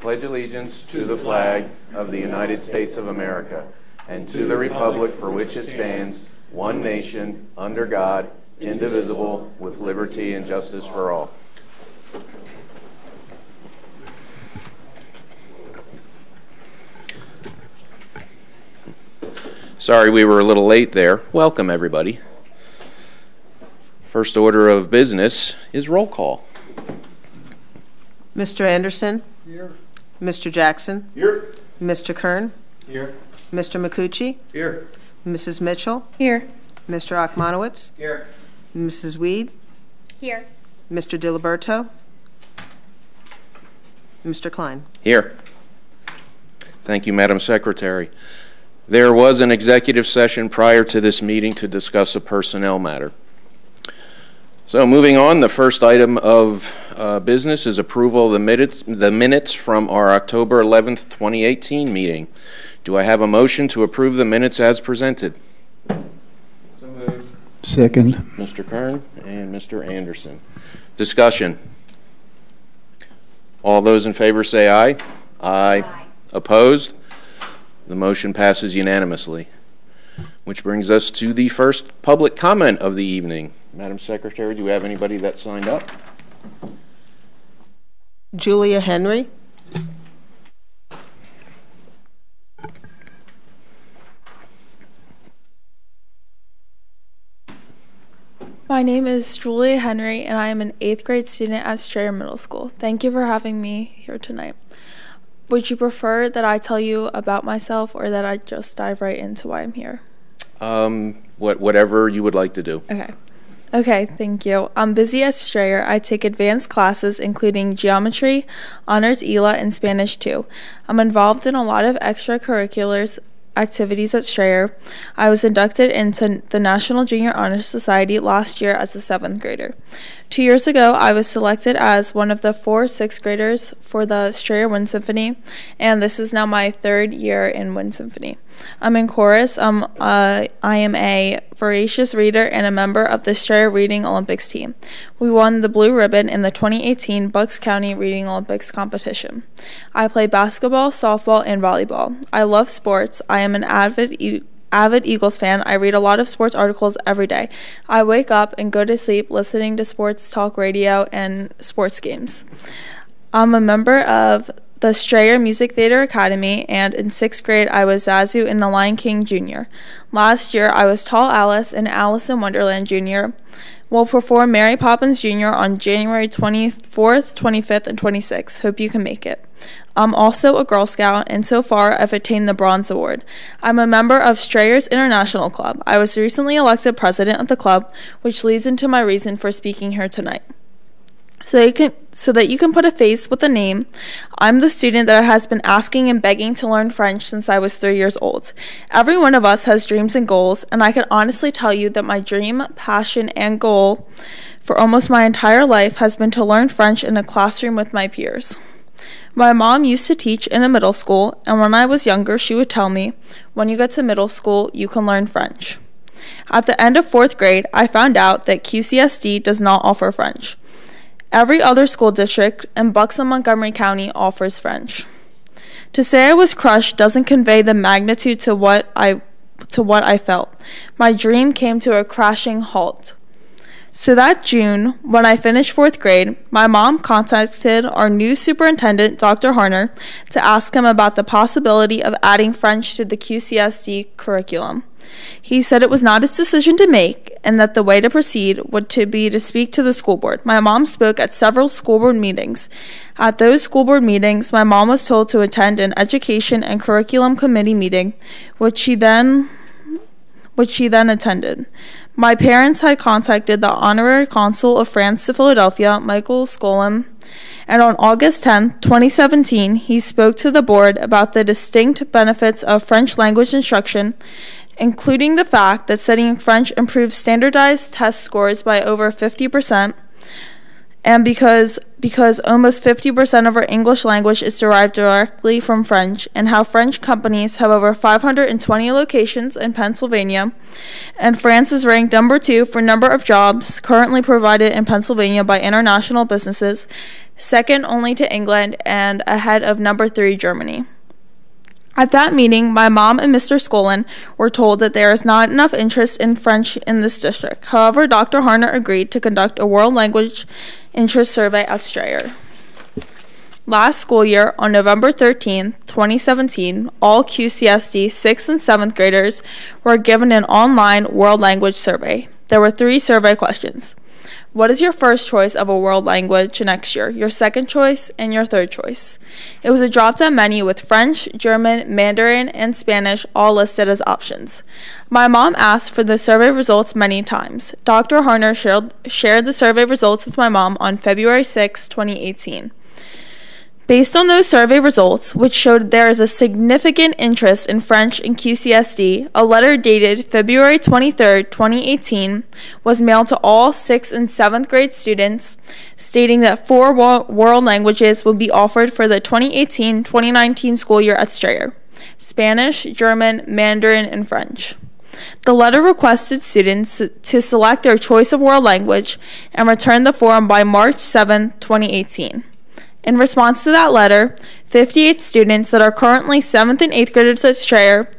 pledge allegiance to the flag of the United States of America and to the republic for which it stands, one nation, under God, indivisible, with liberty and justice for all. Sorry we were a little late there. Welcome, everybody. First order of business is roll call. Mr. Anderson? Here. Mr. Jackson? Here. Mr. Kern? Here. Mr. McCucci? Here. Mrs. Mitchell? Here. Mr. Achmanowitz? Here. Mrs. Weed? Here. Mr. DiLiberto? Mr. Klein? Here. Thank you, Madam Secretary. There was an executive session prior to this meeting to discuss a personnel matter. So moving on, the first item of business is approval of the minutes from our October 11th, 2018 meeting. Do I have a motion to approve the minutes as presented? So moved. Second. Mr. Kern and Mr. Anderson. Discussion. All those in favor say aye. Aye. Opposed? The motion passes unanimously. Which brings us to the first public comment of the evening. Madam Secretary, do we have anybody that signed up? Julia Henry? My name is Julia Henry, and I am an 8th grade student at Strayer Middle School. Thank you for having me here tonight. Would you prefer that I tell you about myself or that I just dive right into why I'm here? Whatever you would like to do. Okay, thank you. I'm busy at Strayer. I take advanced classes including geometry, honors ELA, and Spanish too. I'm involved in a lot of extracurriculars activities at Strayer. I was inducted into the National Junior Honor Society last year as a 7th grader. 2 years ago, I was selected as one of the 4 6th graders for the Strayer Wind Symphony, and this is now my 3rd year in Wind Symphony. I'm in chorus. I am a voracious reader and a member of the Strayer Reading Olympics team. We won the blue ribbon in the 2018 Bucks County Reading Olympics competition. I play basketball, softball, and volleyball. I love sports. I am an avid Eagles fan. I read a lot of sports articles every day. I wake up and go to sleep listening to sports talk radio and sports games. I'm a member of the Strayer Music Theater Academy, and in 6th grade I was Zazu in The Lion King Jr. Last year I was Tall Alice in Alice in Wonderland Jr. We'll perform Mary Poppins Jr. on January 24th, 25th, and 26th. Hope you can make it. I'm also a Girl Scout, and so far I've attained the Bronze Award. I'm a member of Strayer's International Club. I was recently elected president of the club, which leads into my reason for speaking here tonight. So that you can put a face with a name, I'm the student that has been asking and begging to learn French since I was 3 years old. Every one of us has dreams and goals, and I can honestly tell you that my dream, passion, and goal for almost my entire life has been to learn French in a classroom with my peers. My mom used to teach in a middle school, and when I was younger, she would tell me, when you get to middle school, you can learn French. At the end of 4th grade, I found out that QCSD does not offer French. Every other school district in Bucks and Montgomery County offers French. To say I was crushed doesn't convey the magnitude to what I felt. My dream came to a crashing halt. So that June, when I finished 4th grade, my mom contacted our new superintendent, Dr. Harner, to ask him about the possibility of adding French to the QCSD curriculum. He said it was not his decision to make, and that the way to proceed would be to speak to the school board. My mom spoke at several school board meetings. At those school board meetings, my mom was told to attend an education and curriculum committee meeting, which she then attended. My parents had contacted the Honorary Consul of France to Philadelphia, Michael Skolem, and on August 10, 2017, he spoke to the board about the distinct benefits of French language instruction, including the fact that studying French improves standardized test scores by over 50%, and because almost 50% of our English language is derived directly from French, and how French companies have over 520 locations in Pennsylvania, and France is ranked number 2 for number of jobs currently provided in Pennsylvania by international businesses, second only to England and ahead of number 3 Germany. At that meeting, my mom and Mr. Skolin were told that there is not enough interest in French in this district. However, Dr. Harner agreed to conduct a world language interest survey at Strayer. Last school year, on November 13, 2017, all QCSD 6th and 7th graders were given an online world language survey. There were 3 survey questions. What is your first choice of a world language next year, your second choice, and your third choice? It was a drop-down menu with French, German, Mandarin, and Spanish all listed as options. My mom asked for the survey results many times. Dr. Harner shared the survey results with my mom on February 6, 2018. Based on those survey results, which showed there is a significant interest in French in QCSD, a letter dated February 23, 2018, was mailed to all 6th and 7th grade students, stating that 4 world languages would be offered for the 2018-2019 school year at Strayer: Spanish, German, Mandarin, and French. The letter requested students to select their choice of world language and return the form by March 7, 2018. In response to that letter, 58 students that are currently 7th and 8th graders at Strayer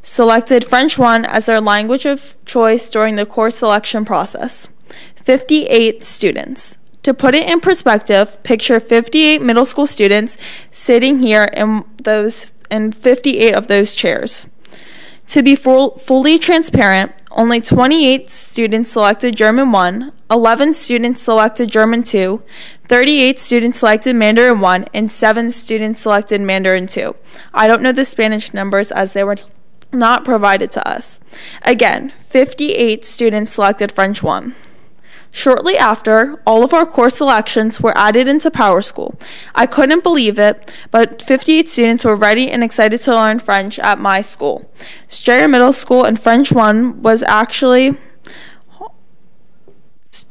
selected French 1 as their language of choice during the course selection process. 58 students. To put it in perspective, picture 58 middle school students sitting here in 58 of those chairs. To be fully transparent, only 28 students selected German 1, 11 students selected German 2, 38 students selected Mandarin 1, and 7 students selected Mandarin 2. I don't know the Spanish numbers as they were not provided to us. Again, 58 students selected French 1. Shortly after, all of our course selections were added into Power School. I couldn't believe it, but 58 students were ready and excited to learn French at my school. Strayer Middle School and French 1 was actually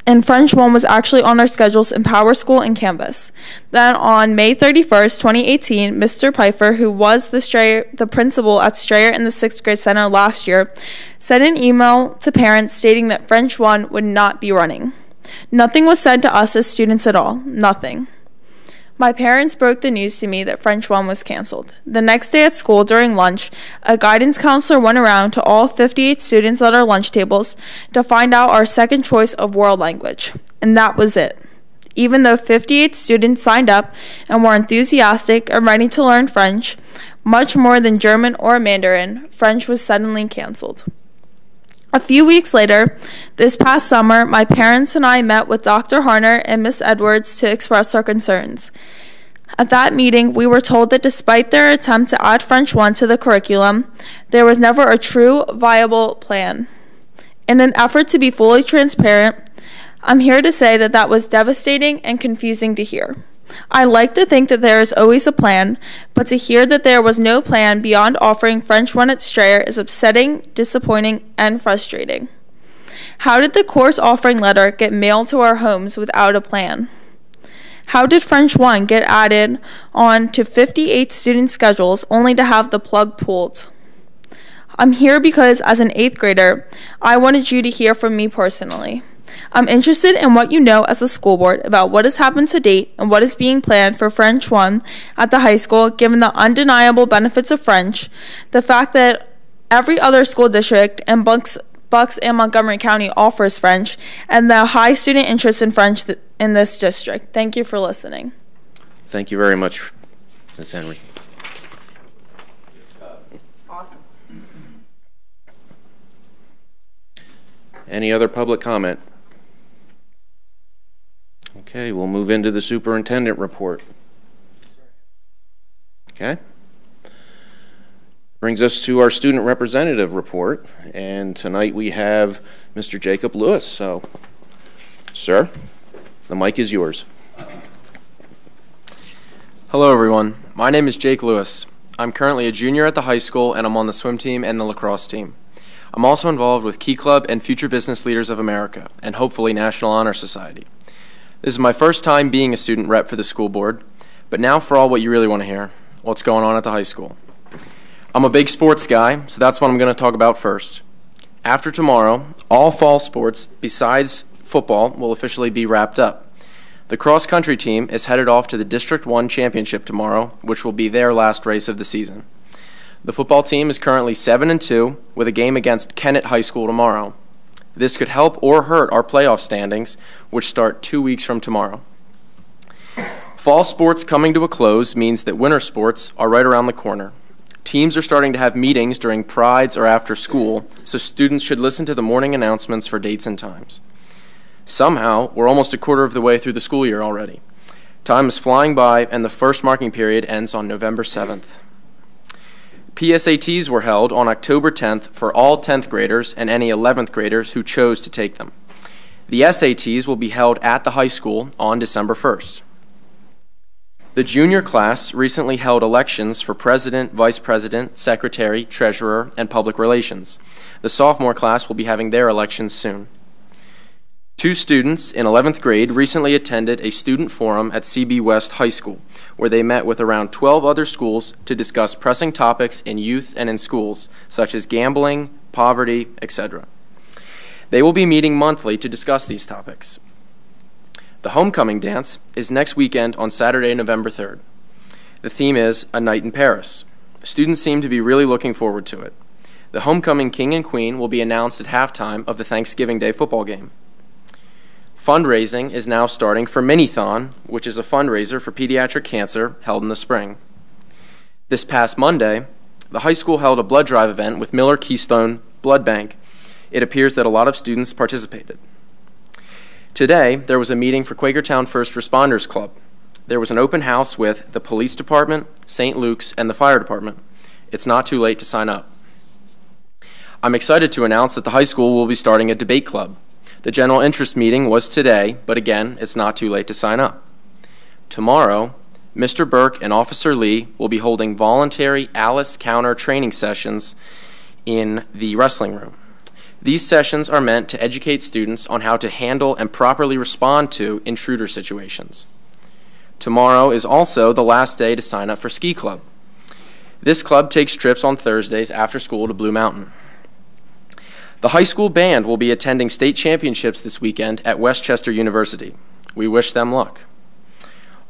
on our schedules in Power School and Canvas. Then on May 31st, 2018, Mr. Pfeiffer, who was the principal at Strayer in the 6th grade center last year, sent an email to parents stating that French 1 would not be running. Nothing was said to us as students at all. Nothing. My parents broke the news to me that French 1 was canceled. The next day at school during lunch, a guidance counselor went around to all 58 students at our lunch tables to find out our second choice of world language. And that was it. Even though 58 students signed up and were enthusiastic and ready to learn French, much more than German or Mandarin, French was suddenly canceled. A few weeks later, this past summer, my parents and I met with Dr. Harner and Miss Edwards to express our concerns. At that meeting, we were told that despite their attempt to add French 1 to the curriculum, there was never a true, viable plan. In an effort to be fully transparent, I'm here to say that was devastating and confusing to hear. I like to think that there is always a plan, but to hear that there was no plan beyond offering French 1 at Strayer is upsetting, disappointing, and frustrating. How did the course offering letter get mailed to our homes without a plan? How did French 1 get added on to 58 student schedules only to have the plug pulled? I'm here because as an 8th grader, I wanted you to hear from me personally. I'm interested in what you know as a school board about what has happened to date and what is being planned for French 1 at the high school, given the undeniable benefits of French, the fact that every other school district in Bucks and Montgomery County offers French, and the high student interest in French in this district. Thank you for listening. Thank you very much, Ms. Henry. Awesome. Any other public comment? Okay, we'll move into the superintendent report. Okay. Brings us to our student representative report, and tonight we have Mr. Jacob Lewis. So, sir, the mic is yours. Hello, everyone. My name is Jake Lewis. I'm currently a junior at the high school, and I'm on the swim team and the lacrosse team. I'm also involved with Key Club and Future Business Leaders of America, and hopefully National Honor Society. This is my first time being a student rep for the school board, but now for all what you really want to hear, what's going on at the high school. I'm a big sports guy, so that's what I'm going to talk about first. After tomorrow, all fall sports besides football will officially be wrapped up. The cross-country team is headed off to the District 1 Championship tomorrow, which will be their last race of the season. The football team is currently 7-2 with a game against Kennett High School tomorrow. This could help or hurt our playoff standings, which start 2 weeks from tomorrow. Fall sports coming to a close means that winter sports are right around the corner. Teams are starting to have meetings during prides or after school, so students should listen to the morning announcements for dates and times. Somehow, we're almost a quarter of the way through the school year already. Time is flying by, and the first marking period ends on November 7th. PSATs were held on October 10th for all 10th graders and any 11th graders who chose to take them. The SATs will be held at the high school on December 1st. The junior class recently held elections for president, vice president, secretary, treasurer, and public relations. The sophomore class will be having their elections soon. 2 students in 11th grade recently attended a student forum at CB West High School, where they met with around 12 other schools to discuss pressing topics in youth and in schools, such as gambling, poverty, etc. They will be meeting monthly to discuss these topics. The homecoming dance is next weekend on Saturday, November 3rd. The theme is A Night in Paris. Students seem to be really looking forward to it. The homecoming king and queen will be announced at halftime of the Thanksgiving Day football game. Fundraising is now starting for Minithon, which is a fundraiser for pediatric cancer held in the spring. This past Monday, the high school held a blood drive event with Miller Keystone Blood Bank. It appears that a lot of students participated. Today, there was a meeting for Quakertown First Responders Club. There was an open house with the police department, St. Luke's, and the fire department. It's not too late to sign up. I'm excited to announce that the high school will be starting a debate club. The general interest meeting was today, but again, it's not too late to sign up. Tomorrow, Mr. Burke and Officer Lee will be holding voluntary Alice counter training sessions in the wrestling room. These sessions are meant to educate students on how to handle and properly respond to intruder situations. Tomorrow is also the last day to sign up for Ski Club. This club takes trips on Thursdays after school to Blue Mountain. The high school band will be attending state championships this weekend at Westchester University. We wish them luck.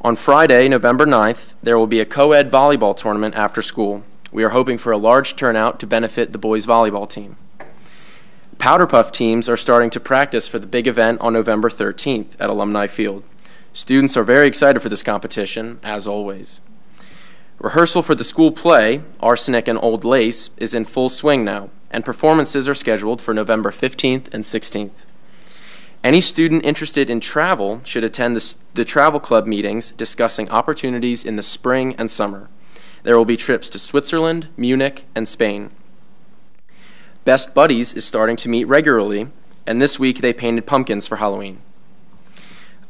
On Friday, November 9th, there will be a co-ed volleyball tournament after school. We are hoping for a large turnout to benefit the boys' volleyball team. Powder Puff teams are starting to practice for the big event on November 13th at Alumni Field. Students are very excited for this competition, as always. Rehearsal for the school play, Arsenic and Old Lace, is in full swing now, and performances are scheduled for November 15th and 16th. Any student interested in travel should attend the travel club meetings discussing opportunities in the spring and summer. There will be trips to Switzerland, Munich, and Spain. Best Buddies is starting to meet regularly, and this week they painted pumpkins for Halloween.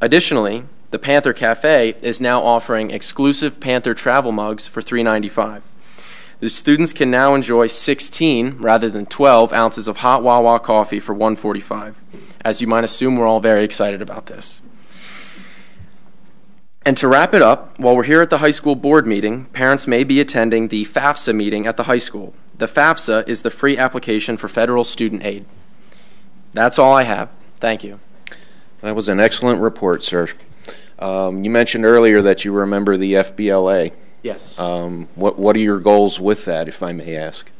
Additionally, the Panther Cafe is now offering exclusive Panther travel mugs for $3.95. The students can now enjoy 16 rather than 12 ounces of hot Wawa coffee for $1.45. As you might assume, we're all very excited about this. And to wrap it up, while we're here at the high school board meeting, parents may be attending the FAFSA meeting at the high school. The FAFSA is the free application for federal student aid. That's all I have. Thank you. That was an excellent report, sir. You mentioned earlier that you remember the FBLA. Yes. What are your goals with that, if I may ask?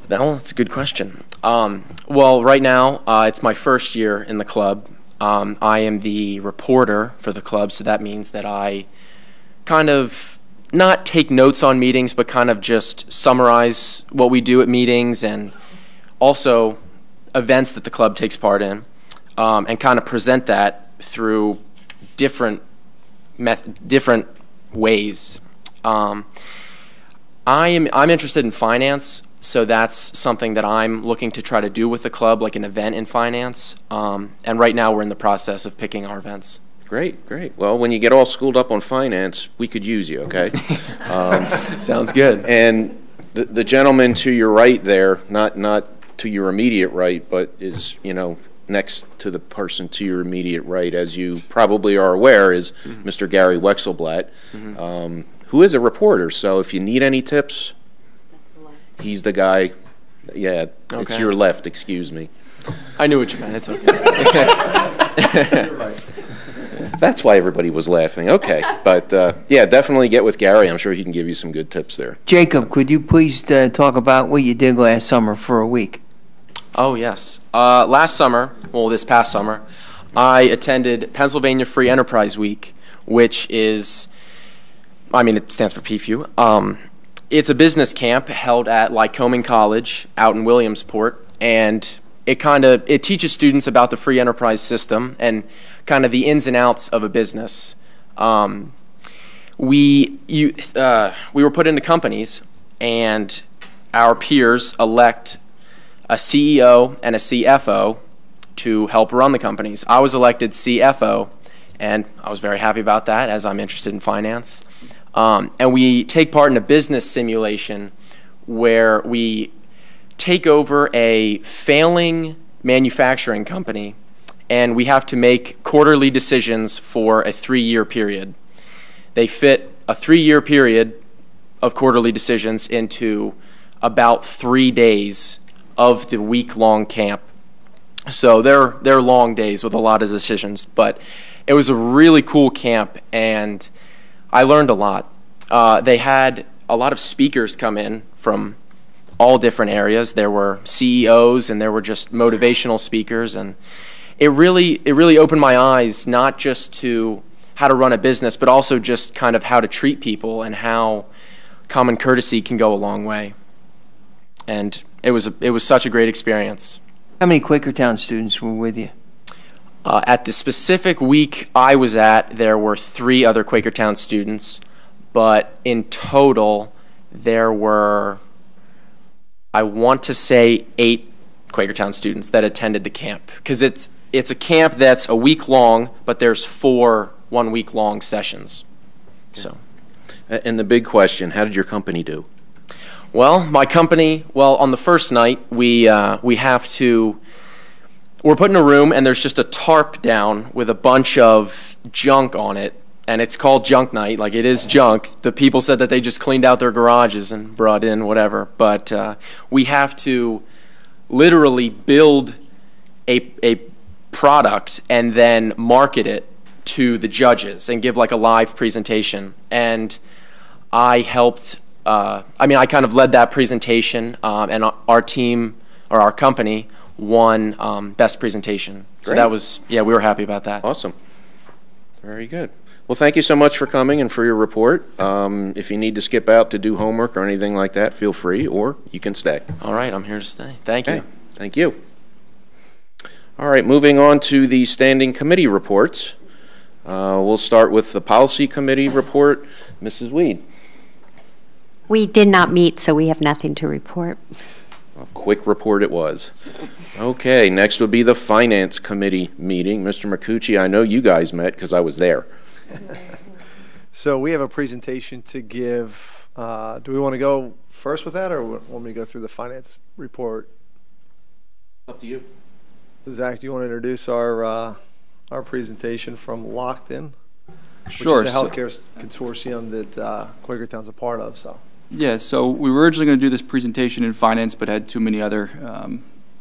Well, that's a good question. Well, right now, it's my first year in the club. I am the reporter for the club, so that means that I kind of not take notes on meetings, but kind of just summarize what we do at meetings and also events that the club takes part in, and kind of present that through different ways. I'm interested in finance, so that's something that I'm looking to try to do with the club, like an event in finance. And right now we're in the process of picking our events. Great, great. Well, when you get all schooled up on finance, we could use you, okay? Sounds good. And the gentleman to your right there, not to your immediate right, but is, next to the person to your immediate right, as you probably are aware, is Mr. Gary Wexelblatt, who is a reporter. So if you need any tips, he's the guy. Yeah, it's Okay. your left, excuse me. I knew what you meant. It's okay. That's why everybody was laughing. Okay, but yeah, definitely get with Gary. I'm sure he can give you some good tips there. Jacob, could you please talk about what you did last summer for a week? Oh, yes. Last summer, well, this past summer, I attended Pennsylvania Free Enterprise Week, which is, I mean, it stands for PFU. It's a business camp held at Lycoming College out in Williamsport, and it teaches students about the free enterprise system and kind of the ins and outs of a business. We were put into companies, and our peers elect a CEO and a CFO to help run the companies. I was elected CFO, and I was very happy about that, as I'm interested in finance. And we take part in a business simulation where we take over a failing manufacturing company, and we have to make quarterly decisions for a 3-year period. They fit a 3-year period of quarterly decisions into about 3 days of the week-long camp. So they're long days with a lot of decisions, but it was a really cool camp, and I learned a lot. They had a lot of speakers come in from all different areas. There were CEOs, and there were just motivational speakers, and it really opened my eyes, not just to how to run a business, but also just kind of how to treat people and how common courtesy can go a long way. And it was such a great experience. How many Quakertown students were with you? At the specific week I was at, there were 3 other Quakertown students, but in total there were, I want to say, 8 Quakertown students that attended the camp, because it's a camp that's a week long, but there's 4 one-week-long sessions. So, And the big question, how did your company do? well, my company, on the first night, we're put in a room, and there's just a tarp down with a bunch of junk on it, and it's called junk night. Like, it is junk. The people said that they just cleaned out their garages and brought in whatever, but we have to literally build a product and then market it to the judges and give like a live presentation. And I helped, I kind of led that presentation, and our team, or our company, won best presentation. So Great. that was, we were happy about that. Awesome. Very good. Well, thank you so much for coming and for your report. If you need to skip out to do homework or anything like that, feel free, or you can stay. All right, I'm here to stay. Thank Okay. you. Thank you. All right, moving on to the standing committee reports. We'll start with the policy committee report. Mrs. Weed. We did not meet, so we have nothing to report. A quick report it was. Okay, next would be the finance committee meeting. Mr. Macucci, I know you guys met because I was there. So we have a presentation to give. Do we want to go first with that, or want me to go through the finance report? Up to you. So Zach, do you want to introduce our presentation from Locked In? Sure. Which is a healthcare consortium that Quakertown's a part of. So. Yeah, so we were originally going to do this presentation in finance, but had too many other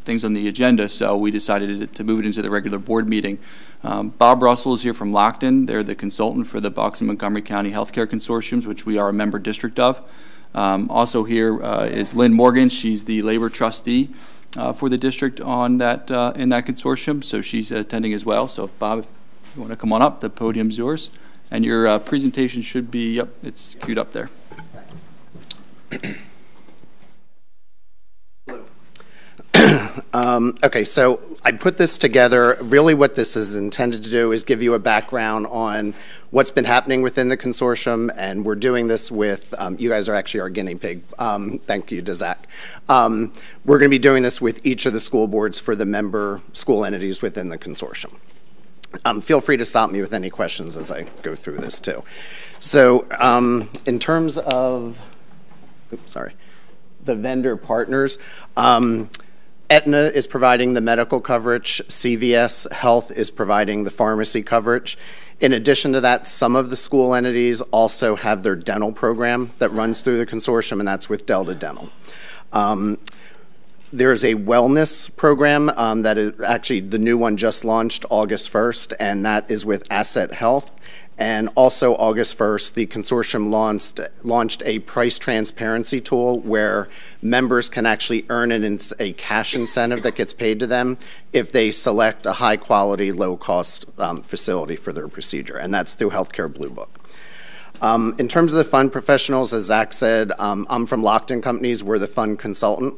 things on the agenda, so we decided to move it into the regular board meeting. Bob Russell is here from Locked In. They're the consultant for the Bucks and Montgomery County Healthcare Consortiums, which we are a member district of. Also here is Lynn Morgan. She's the labor trustee for the district on that in that consortium, so she's attending as well. So if Bob, if you want to come on up, the podium's yours. And your presentation should be, yep, it's queued up there. Okay, so I put this together. Really what this is intended to do is give you a background on what's been happening within the consortium, and we're doing this with, you guys are actually our guinea pig. Thank you to Zach. We're going to be doing this with each of the school boards for the member school entities within the consortium. Feel free to stop me with any questions as I go through this too. So in terms of, the vendor partners, Aetna is providing the medical coverage. CVS Health is providing the pharmacy coverage. In addition to that, some of the school entities also have their dental program that runs through the consortium, and that's with Delta Dental. There's a wellness program that is actually the new one just launched August 1st, and that is with Asset Health. And also August 1st, the consortium launched a price transparency tool where members can actually earn a cash incentive that gets paid to them if they select a high-quality, low-cost facility for their procedure, and that's through Healthcare Blue Book. In terms of the fund professionals, as Zach said, I'm from Lockton Companies. We're the fund consultant.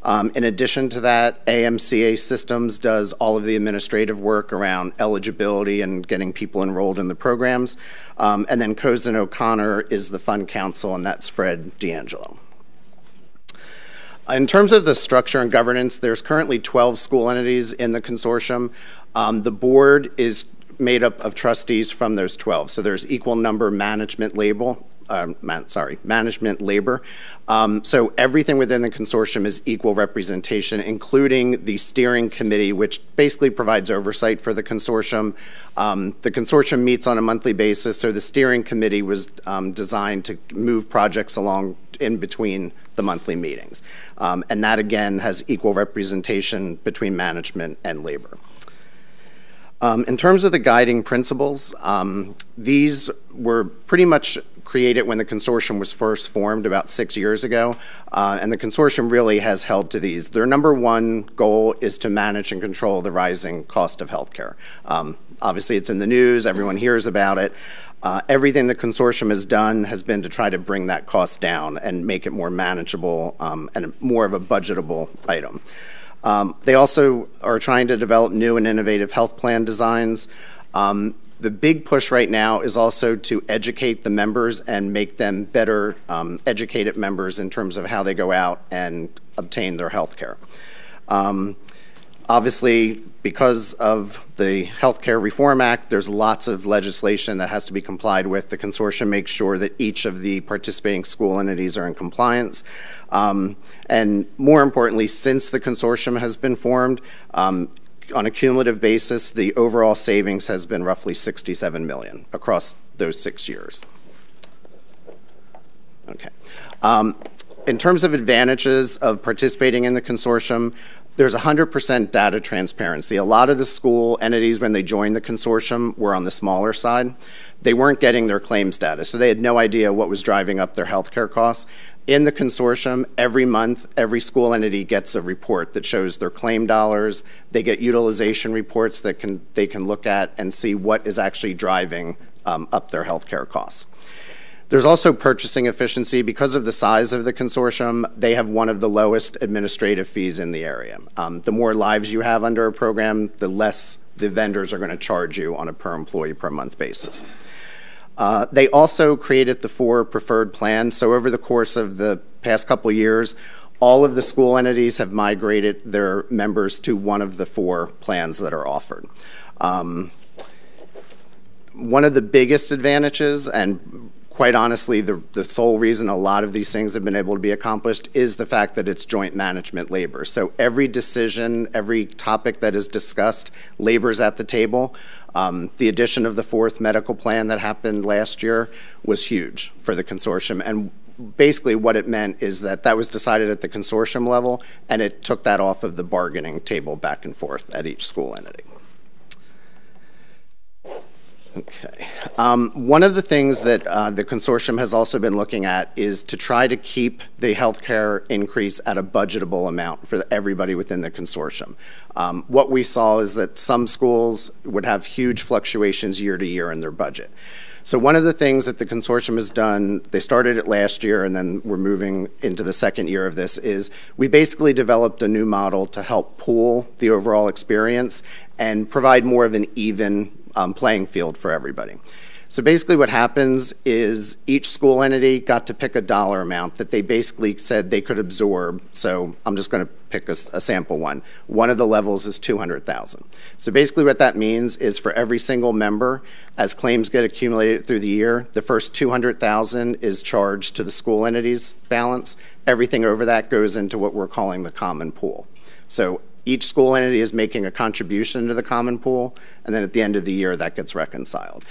In addition to that, AMCA Systems does all of the administrative work around eligibility and getting people enrolled in the programs. And then Cozen O'Connor is the fund counsel, and that's Fred D'Angelo. In terms of the structure and governance, there's currently 12 school entities in the consortium. The board is made up of trustees from those 12. So there's equal number management labor. So everything within the consortium is equal representation, including the steering committee, which basically provides oversight for the consortium. The consortium meets on a monthly basis, so the steering committee was designed to move projects along in between the monthly meetings. And that, again, has equal representation between management and labor. In terms of the guiding principles, these were pretty much created when the consortium was first formed about 6 years ago, and the consortium really has held to these. Their number one goal is to manage and control the rising cost of healthcare. Obviously, it's in the news, everyone hears about it. Everything the consortium has done has been to try to bring that cost down and make it more manageable and more of a budgetable item. They also are trying to develop new and innovative health plan designs. The big push right now is also to educate the members and make them better educated members in terms of how they go out and obtain their health care. Obviously, because of the Health Care Reform Act, there's lots of legislation that has to be complied with. The consortium makes sure that each of the participating school entities are in compliance. And more importantly, since the consortium has been formed, on a cumulative basis, the overall savings has been roughly $67 million across those 6 years. Okay. In terms of advantages of participating in the consortium, there's 100% data transparency. A lot of the school entities, when they joined the consortium, were on the smaller side. They weren't getting their claims data, so they had no idea what was driving up their healthcare costs. In the consortium, every month, every school entity gets a report that shows their claim dollars. They get utilization reports that they can look at and see what is actually driving up their healthcare costs. There's also purchasing efficiency. Because of the size of the consortium, they have one of the lowest administrative fees in the area. The more lives you have under a program, the less the vendors are going to charge you on a per employee per month basis. They also created the 4 preferred plans. So over the course of the past couple of years, all of the school entities have migrated their members to one of the 4 plans that are offered. One of the biggest advantages, and quite honestly, the sole reason a lot of these things have been able to be accomplished is the fact that it's joint management labor. So every decision, every topic that is discussed, labor's at the table. The addition of the 4th medical plan that happened last year was huge for the consortium. And basically what it meant is that that was decided at the consortium level, and it took that off of the bargaining table back and forth at each school entity. Okay. One of the things that the consortium has also been looking at is to try to keep the healthcare increase at a budgetable amount for everybody within the consortium. What we saw is that some schools would have huge fluctuations year to year in their budget. So one of the things that the consortium has done, they started it last year and then we're moving into the second year of this, is we basically developed a new model to help pool the overall experience and provide more of an even playing field for everybody. So basically what happens is each school entity got to pick a dollar amount that they basically said they could absorb. So I'm just going to pick a sample one. One of the levels is $200,000. So basically what that means is for every single member, as claims get accumulated through the year, the first $200,000 is charged to the school entity's balance. Everything over that goes into what we're calling the common pool. So each school entity is making a contribution to the common pool, and then at the end of the year, that gets reconciled.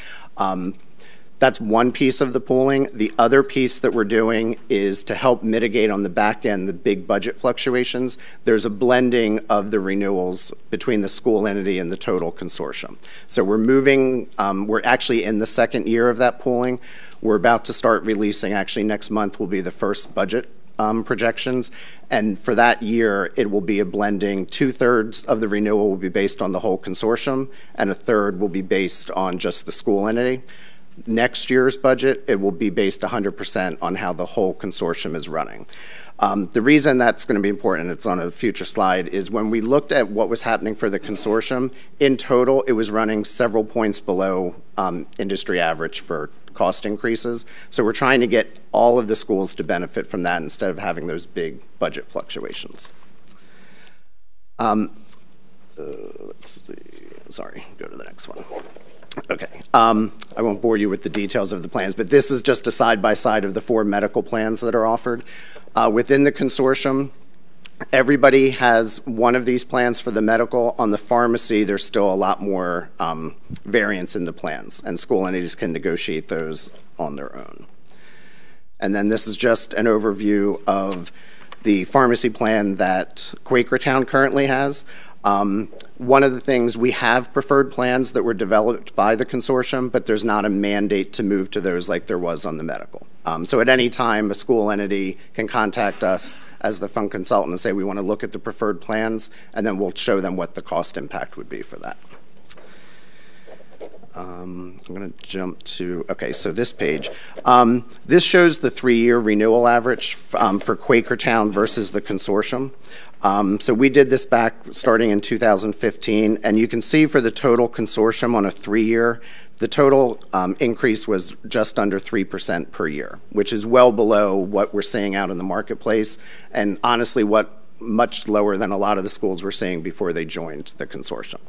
That's one piece of the pooling. The other piece that we're doing is to help mitigate on the back end the big budget fluctuations. There's a blending of the renewals between the school entity and the total consortium. So we're moving, we're actually in the second year of that pooling. We're about to start releasing, actually next month will be the first budget projections. And for that year, it will be a blending. 2/3 of the renewal will be based on the whole consortium, and 1/3 will be based on just the school entity. Next year's budget, it will be based 100% on how the whole consortium is running. The reason that's going to be important, it's on a future slide, is when we looked at what was happening for the consortium, in total, it was running several points below industry average for cost increases. So we're trying to get all of the schools to benefit from that instead of having those big budget fluctuations. Let's see. Sorry, go to the next one. Okay. I won't bore you with the details of the plans, but this is just a side-by-side of the 4 medical plans that are offered. Within the consortium, everybody has one of these plans for the medical. On the pharmacy, there's still a lot more variance in the plans, and school entities can negotiate those on their own. And then this is just an overview of the pharmacy plan that Quakertown currently has. One of the things, we have preferred plans that were developed by the consortium, but there's not a mandate to move to those like there was on the medical. So at any time, a school entity can contact us as the fund consultant and say, we want to look at the preferred plans, and then we'll show them what the cost impact would be for that. I'm going to jump to, okay, so this page. This shows the 3-year renewal average for Quakertown versus the consortium. So we did this back starting in 2015, and you can see for the total consortium on a 3-year, the total increase was just under 3% per year, which is well below what we're seeing out in the marketplace, and honestly, much lower than a lot of the schools were seeing before they joined the consortium.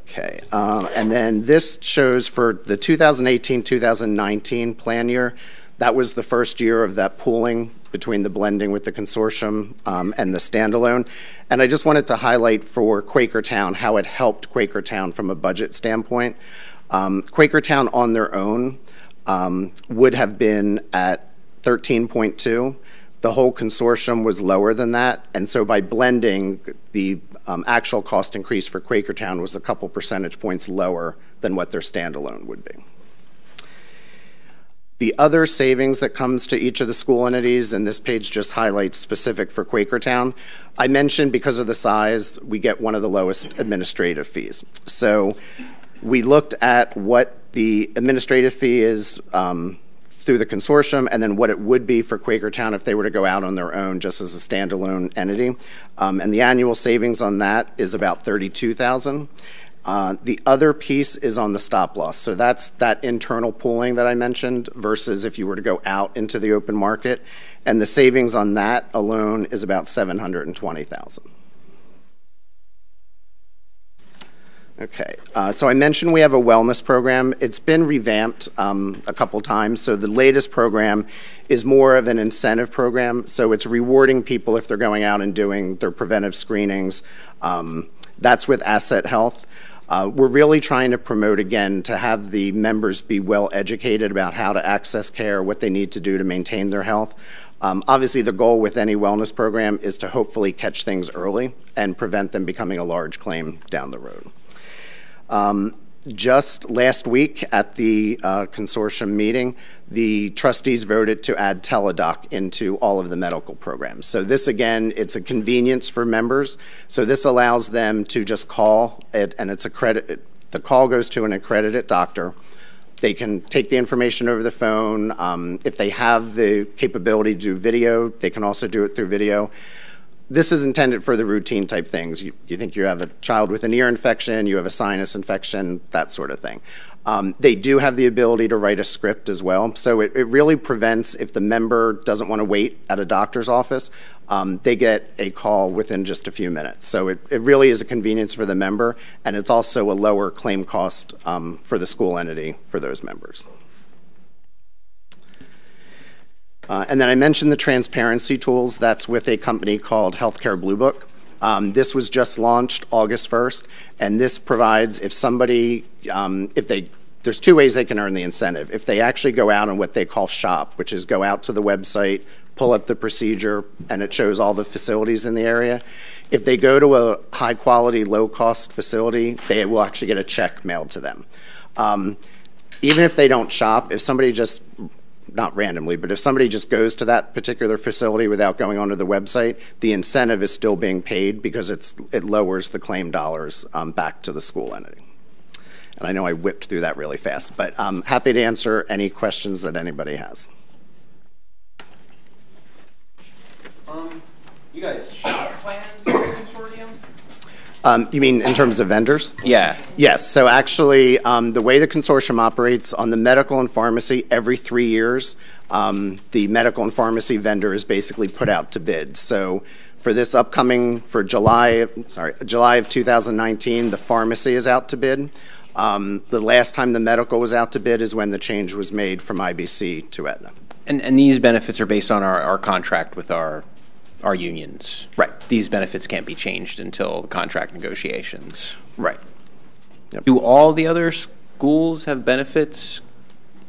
Okay, and then this shows for the 2018-2019 plan year, that was the first year of that pooling between the blending with the consortium and the standalone. And I just wanted to highlight for Quakertown how it helped Quakertown from a budget standpoint. Quakertown on their own would have been at 13.2. The whole consortium was lower than that. And so by blending, the actual cost increase for Quakertown was a couple percentage points lower than what their standalone would be. The other savings that comes to each of the school entities, and this page just highlights specific for Quakertown, I mentioned because of the size, we get one of the lowest administrative fees. So we looked at what the administrative fee is through the consortium, and then what it would be for Quakertown if they were to go out on their own just as a standalone entity. And the annual savings on that is about $32,000. The other piece is on the stop loss. So that's that internal pooling that I mentioned versus if you were to go out into the open market. And the savings on that alone is about $720,000. Okay, so I mentioned we have a wellness program. It's been revamped a couple times. So the latest program is more of an incentive program. So it's rewarding people if they're going out and doing their preventive screenings. That's with Asset Health. We're really trying to promote, again, to have the members be well educated about how to access care, what they need to do to maintain their health. Obviously, the goal with any wellness program is to hopefully catch things early and prevent them becoming a large claim down the road. Just last week at the consortium meeting, the trustees voted to add Teladoc into all of the medical programs. So this, again, it's a convenience for members. So this allows them to just call it, and it's the call goes to an accredited doctor. They can take the information over the phone. If they have the capability to do video, they can also do it through video. This is intended for the routine type things. You think you have a child with an ear infection, you have a sinus infection, that sort of thing. They do have the ability to write a script as well. So it really prevents, if the member doesn't want to wait at a doctor's office, they get a call within just a few minutes. So it really is a convenience for the member, and it's also a lower claim cost for the school entity for those members. And then I mentioned the transparency tools. That's with a company called Healthcare Blue Book. This was just launched August 1st, and this provides if somebody, there's two ways they can earn the incentive. If they actually go out on what they call shop, which is go out to the website, pull up the procedure, and it shows all the facilities in the area. If they go to a high-quality, low-cost facility, they will actually get a check mailed to them. Even if they don't shop, if somebody just, not randomly, but if somebody just goes to that particular facility without going onto the website, the incentive is still being paid because it lowers the claim dollars back to the school entity. And I know I whipped through that really fast, but I'm happy to answer any questions that anybody has. You guys shop plans for the consortium? You mean in terms of vendors? Yeah. Yes. So actually, the way the consortium operates on the medical and pharmacy, every 3 years, the medical and pharmacy vendor is basically put out to bid. So for this upcoming, for July of 2019, the pharmacy is out to bid. The last time the medical was out to bid is when the change was made from IBC to Aetna. And these benefits are based on our contract with our unions. Right. These benefits can't be changed until contract negotiations. Right. Yep. Do all the other schools have benefits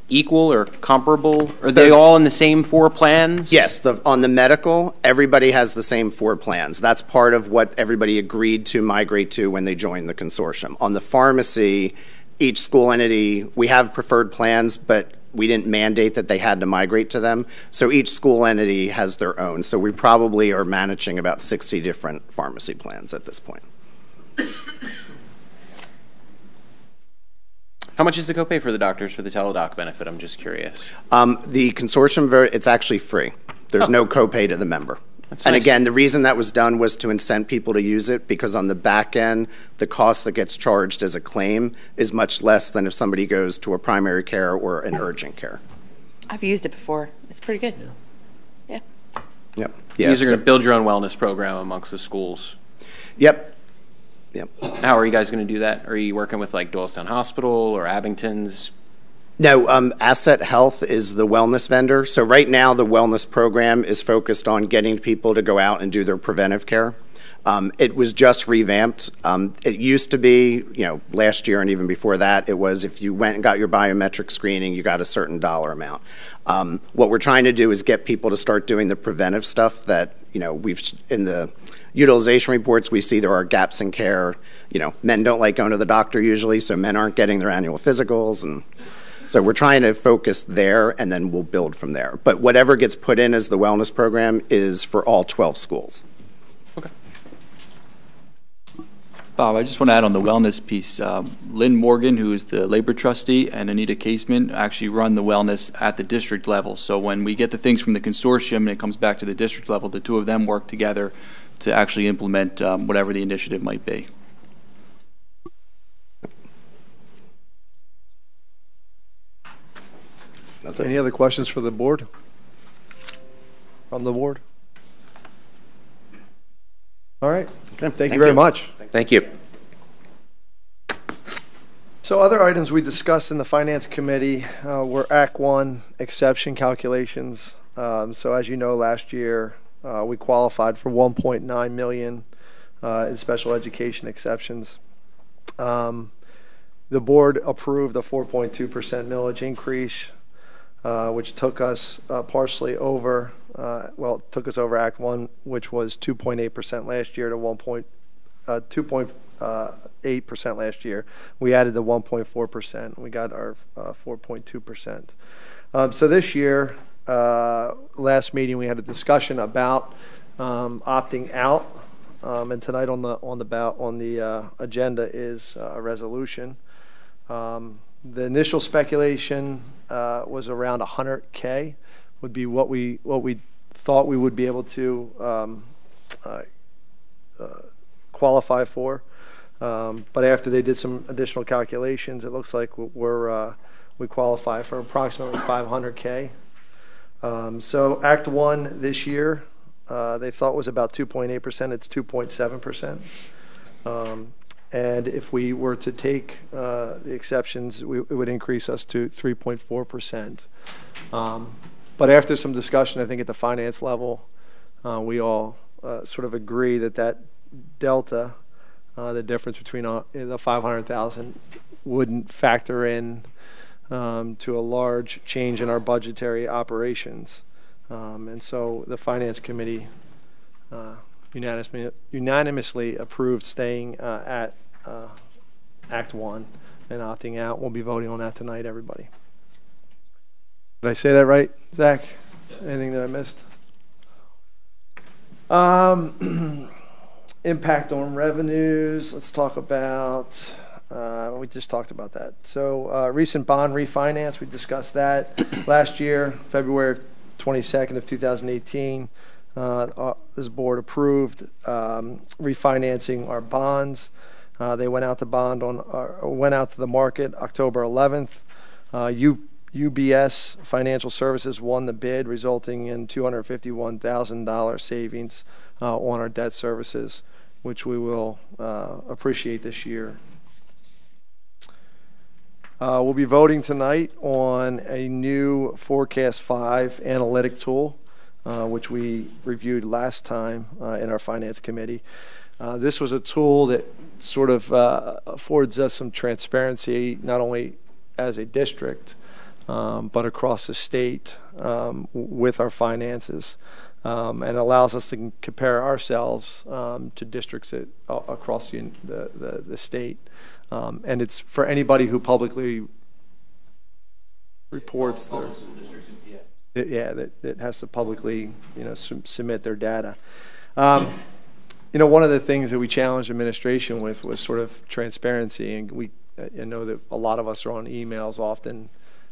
equal or comparable? Are they all in the same 4 plans? Yes. On the medical, everybody has the same 4 plans. That's part of what everybody agreed to migrate to when they joined the consortium. On the pharmacy, each school entity, we have preferred plans, but we didn't mandate that they had to migrate to them. So each school entity has their own. So we probably are managing about 60 different pharmacy plans at this point. How much is the copay for the doctors for the teledoc benefit? I'm just curious. The consortium, it's actually free. There's no copay to the member. That's and nice. again, the reason that was done was to incent people to use it because on the back end, the cost that gets charged as a claim is much less than if somebody goes to a primary care or an urgent care. I've used it before. It's pretty good. Yeah. Yep. You guys are going to build your own wellness program amongst the schools. Yep. Yep. How are you guys going to do that? Are you working with like Doylestown Hospital or Abington's? No, Asset Health is the wellness vendor. So right now the wellness program is focused on getting people to go out and do their preventive care. It was just revamped. It used to be, last year and even before that, it was if you went and got your biometric screening, you got a certain dollar amount. What we're trying to do is get people to start doing the preventive stuff that, we've, in the utilization reports, we see there are gaps in care. Men don't like going to the doctor usually, so men aren't getting their annual physicals, and so we're trying to focus there, and then we'll build from there. But whatever gets put in as the wellness program is for all 12 schools. Okay. Bob, I just want to add on the wellness piece. Lynn Morgan, who is the labor trustee, and Anita Caseman actually run the wellness at the district level. So when we get the things from the consortium and it comes back to the district level, the two of them work together to actually implement whatever the initiative might be. That's it. Any other questions for the board? From the board? All right. Okay. Thank you very much. Thank you. So other items we discussed in the Finance Committee were Act 1 exception calculations. So as you know, last year we qualified for $1.9 million in special education exceptions. The board approved a 4.2% millage increase, which took us partially over, took us over Act 1, which was 2.8% last year to 2.8% last year. We added the 1.4%. We got our 4.2%. So this year, last meeting, we had a discussion about opting out, and tonight on the agenda is a resolution. The initial speculation was around 100K would be what we thought we would be able to qualify for. But after they did some additional calculations, it looks like we qualify for approximately 500K. So Act 1 this year, they thought was about 2.8%. It's 2.7%. And if we were to take the exceptions, it would increase us to 3.4%. But after some discussion, I think at the finance level, we all sort of agree that that delta, the difference between the 500,000, wouldn't factor in to a large change in our budgetary operations. And so the Finance Committee unanimously approved staying at Act 1 and opting out. We'll be voting on that tonight, everybody. Did I say that right, Zach? Anything that I missed? Impact on revenues. Let's talk about, we just talked about that. So recent bond refinance, we discussed that last year, February 22nd of 2018. This board approved refinancing our bonds. They went out to the market October 11th. UBS Financial Services won the bid, resulting in $251,000 savings on our debt services, which we will appreciate this year. We'll be voting tonight on a new Forecast 5 analytic tool, which we reviewed last time in our Finance Committee. This was a tool that sort of affords us some transparency, not only as a district, but across the state with our finances, and allows us to compare ourselves to districts across the state. And it's for anybody who publicly reports that has to publicly submit their data. One of the things that we challenged administration with was sort of transparency, and I know that a lot of us are on emails often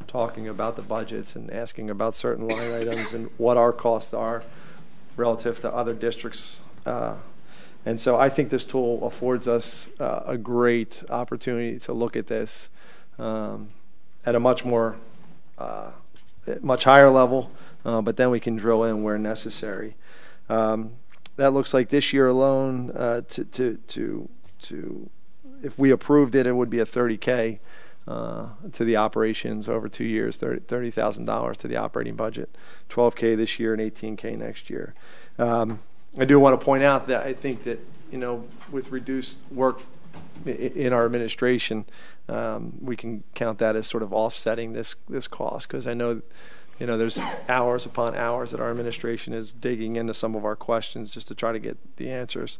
talking about the budgets and asking about certain line items and what our costs are relative to other districts. And so I think this tool affords us a great opportunity to look at this at a much higher level, but then we can drill in where necessary. That looks like this year alone, if we approved it, it would be a $30K to the operations over 2 years, $30,000 to the operating budget, $12K this year and $18K next year. I do want to point out that I think that, with reduced work in our administration, we can count that as sort of offsetting this cost, because I know, there's hours upon hours that our administration is digging into some of our questions just to try to get the answers.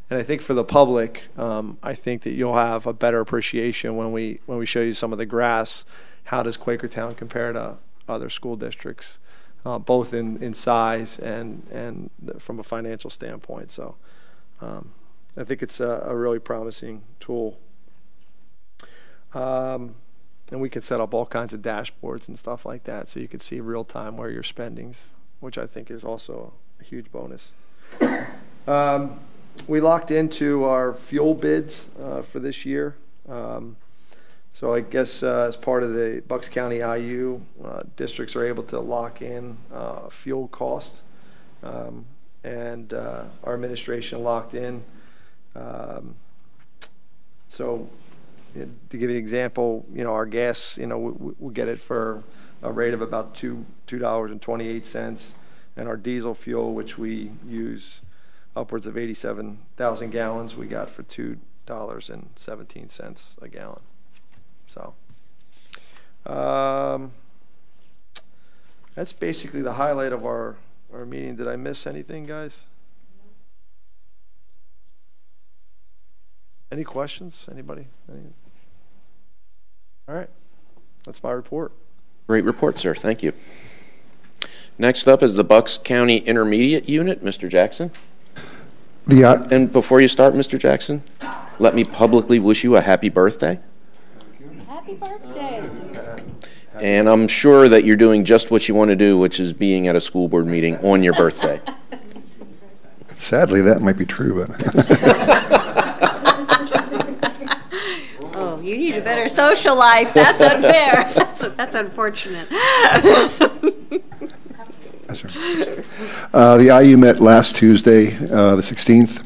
And I think for the public, I think that you'll have a better appreciation when we show you some of the graphs. How does Quakertown compare to other school districts, both in size and from a financial standpoint? So I think it's a really promising tool. And we can set up all kinds of dashboards and stuff like that, so you can see real time where your spending's, which I think is also a huge bonus. We locked into our fuel bids for this year. So I guess as part of the Bucks County IU, districts are able to lock in fuel costs, and our administration locked in. So to give you an example, our gas, we get it for a rate of about $2.28, and our diesel fuel, which we use upwards of 87,000 gallons, we got for $2.17 a gallon. So that's basically the highlight of our meeting. Did I miss anything, guys? Any questions? Anybody? All right. That's my report. Great report, sir. Thank you. Next up is the Bucks County Intermediate Unit, Mr. Jackson. And before you start, Mr. Jackson, let me publicly wish you a happy birthday. Happy birthday. And I'm sure that you're doing just what you want to do, which is being at a school board meeting on your birthday. Sadly, that might be true, but oh, you need a better social life. That's unfair. That's unfortunate. The IU met last Tuesday, the 16th.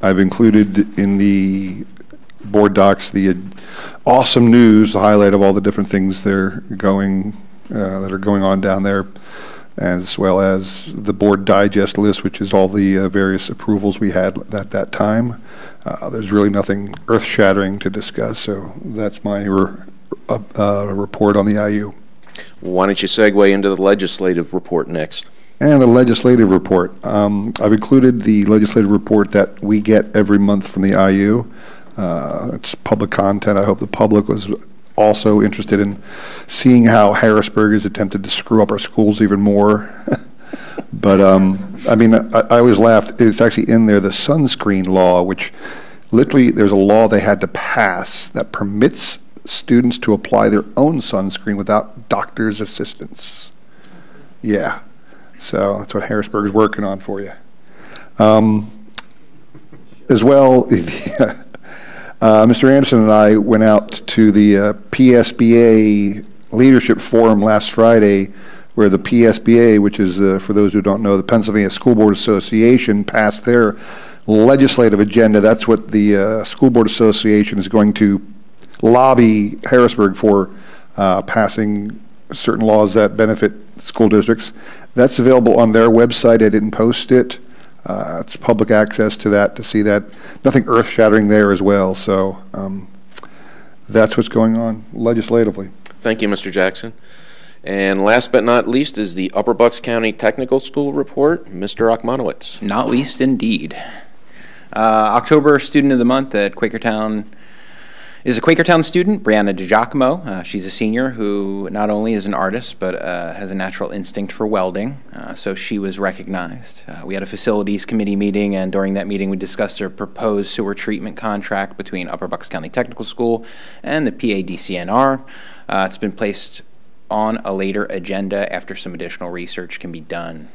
I've included in the board docs the awesome news, the highlight of all the different things they're going that are going on down there, as well as the board digest list, which is all the various approvals we had at that time. There's really nothing earth-shattering to discuss, so that's my report on the IU. Why don't you segue into the legislative report next? And the legislative report. I've included the legislative report that we get every month from the IU. It's public content. I hope the public was also interested in seeing how Harrisburg has attempted to screw up our schools even more. But, I mean, I always laughed. It's actually in there, the sunscreen law, which literally there's a law they had to pass that permits students to apply their own sunscreen without doctor's assistance. Yeah. So that's what Harrisburg is working on for you. As well, Mr. Anderson and I went out to the PSBA Leadership Forum last Friday, where the PSBA, which is, for those who don't know, the Pennsylvania School Board Association, passed their legislative agenda. That's what the School Board Association is going to lobby Harrisburg for, passing certain laws that benefit school districts. That's available on their website. I didn't post it. It's public access to that, to see that. Nothing earth-shattering there as well. So that's what's going on legislatively. Thank you, Mr. Jackson. And last but not least is the Upper Bucks County Technical School report. Mr. Achmanowitz. Not least, indeed. October Student of the Month at Quakertown is a Quakertown student, Brianna DiGiacomo. She's a senior who not only is an artist, but has a natural instinct for welding, so she was recognized. We had a facilities committee meeting, and during that meeting we discussed a proposed sewer treatment contract between Upper Bucks County Technical School and the PADCNR. It's been placed on a later agenda after some additional research can be done.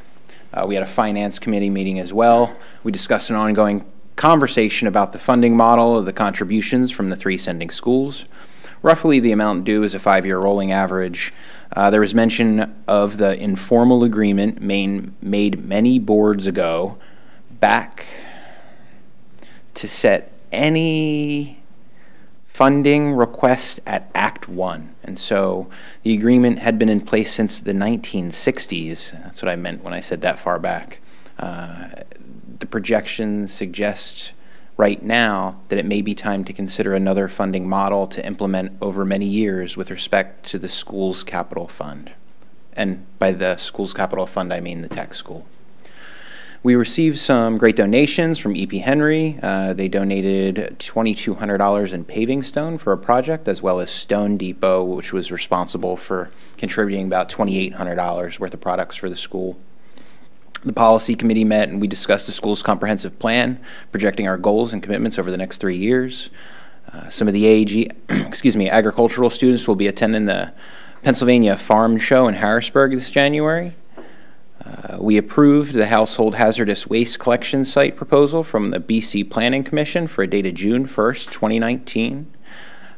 We had a finance committee meeting as well. We discussed an ongoing conversation about the funding model of the contributions from the 3 sending schools. Roughly the amount due is a 5-year rolling average. There was mention of the informal agreement made many boards ago back to set any funding request at Act 1. And so the agreement had been in place since the 1960s. That's what I meant when I said that far back. The projections suggest right now that it may be time to consider another funding model to implement over many years with respect to the school's capital fund. And by the school's capital fund, I mean the tech school. We received some great donations from E.P. Henry. They donated $2,200 in paving stone for a project, as well as Stone Depot, which was responsible for contributing about $2,800 worth of products for the school. The policy committee met and we discussed the school's comprehensive plan, projecting our goals and commitments over the next 3 years. Some of the agricultural students will be attending the Pennsylvania Farm Show in Harrisburg this January. We approved the household hazardous waste collection site proposal from the BC Planning Commission for a date of June 1st, 2019.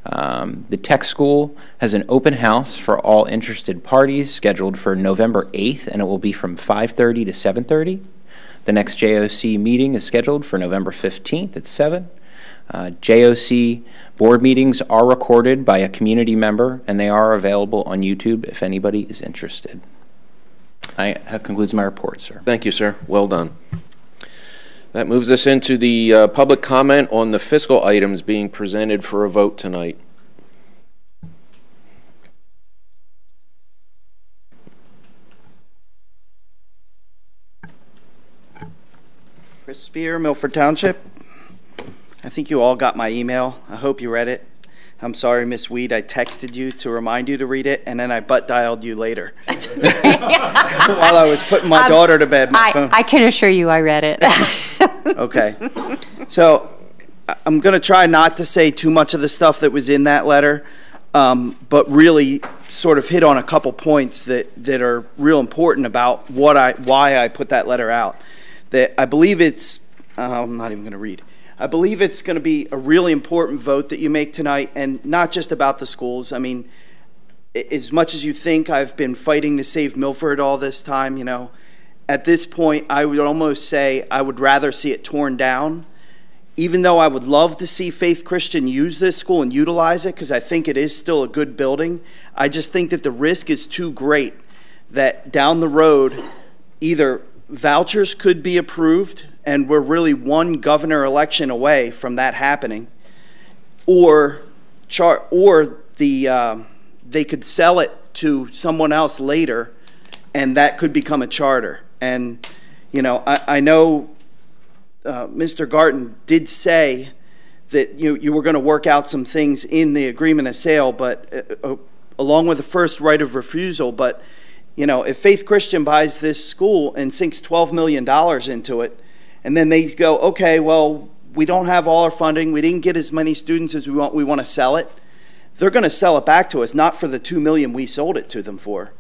The tech school has an open house for all interested parties scheduled for November 8th, and it will be from 5:30 to 7:30. The next JOC meeting is scheduled for November 15th at 7. JOC board meetings are recorded by a community member, and they are available on YouTube if anybody is interested. That concludes my report, sir. Thank you, sir. Well done. That moves us into the public comment on the fiscal items being presented for a vote tonight. Chris Spear, Milford Township. I think you all got my email. I hope you read it. I'm sorry, Miss Weed, I texted you to remind you to read it, and then I butt dialed you later. While I was putting my daughter to bed. I can assure you I read it. Okay. So I'm going to try not to say too much of the stuff that was in that letter, but really sort of hit on a couple points that are real important about why I put that letter out. That I believe it's, I'm not even going to read. I believe it's going to be a really important vote that you make tonight, and not just about the schools. I mean, as much as you think I've been fighting to save Milford all this time, you know, at this point, I would almost say I would rather see it torn down, even though I would love to see Faith Christian use this school and utilize it, because I think it is still a good building. I just think that the risk is too great that down the road, either vouchers could be approved, and we're really one governor election away from that happening, or they could sell it to someone else later, and that could become a charter. And, I know Mr. Garten did say that you were going to work out some things in the agreement of sale, but along with the first right of refusal. But, if Faith Christian buys this school and sinks $12 million into it, and then they go, okay, well, we don't have all our funding, we didn't get as many students as we want to sell it, they're going to sell it back to us, not for the $2 million we sold it to them for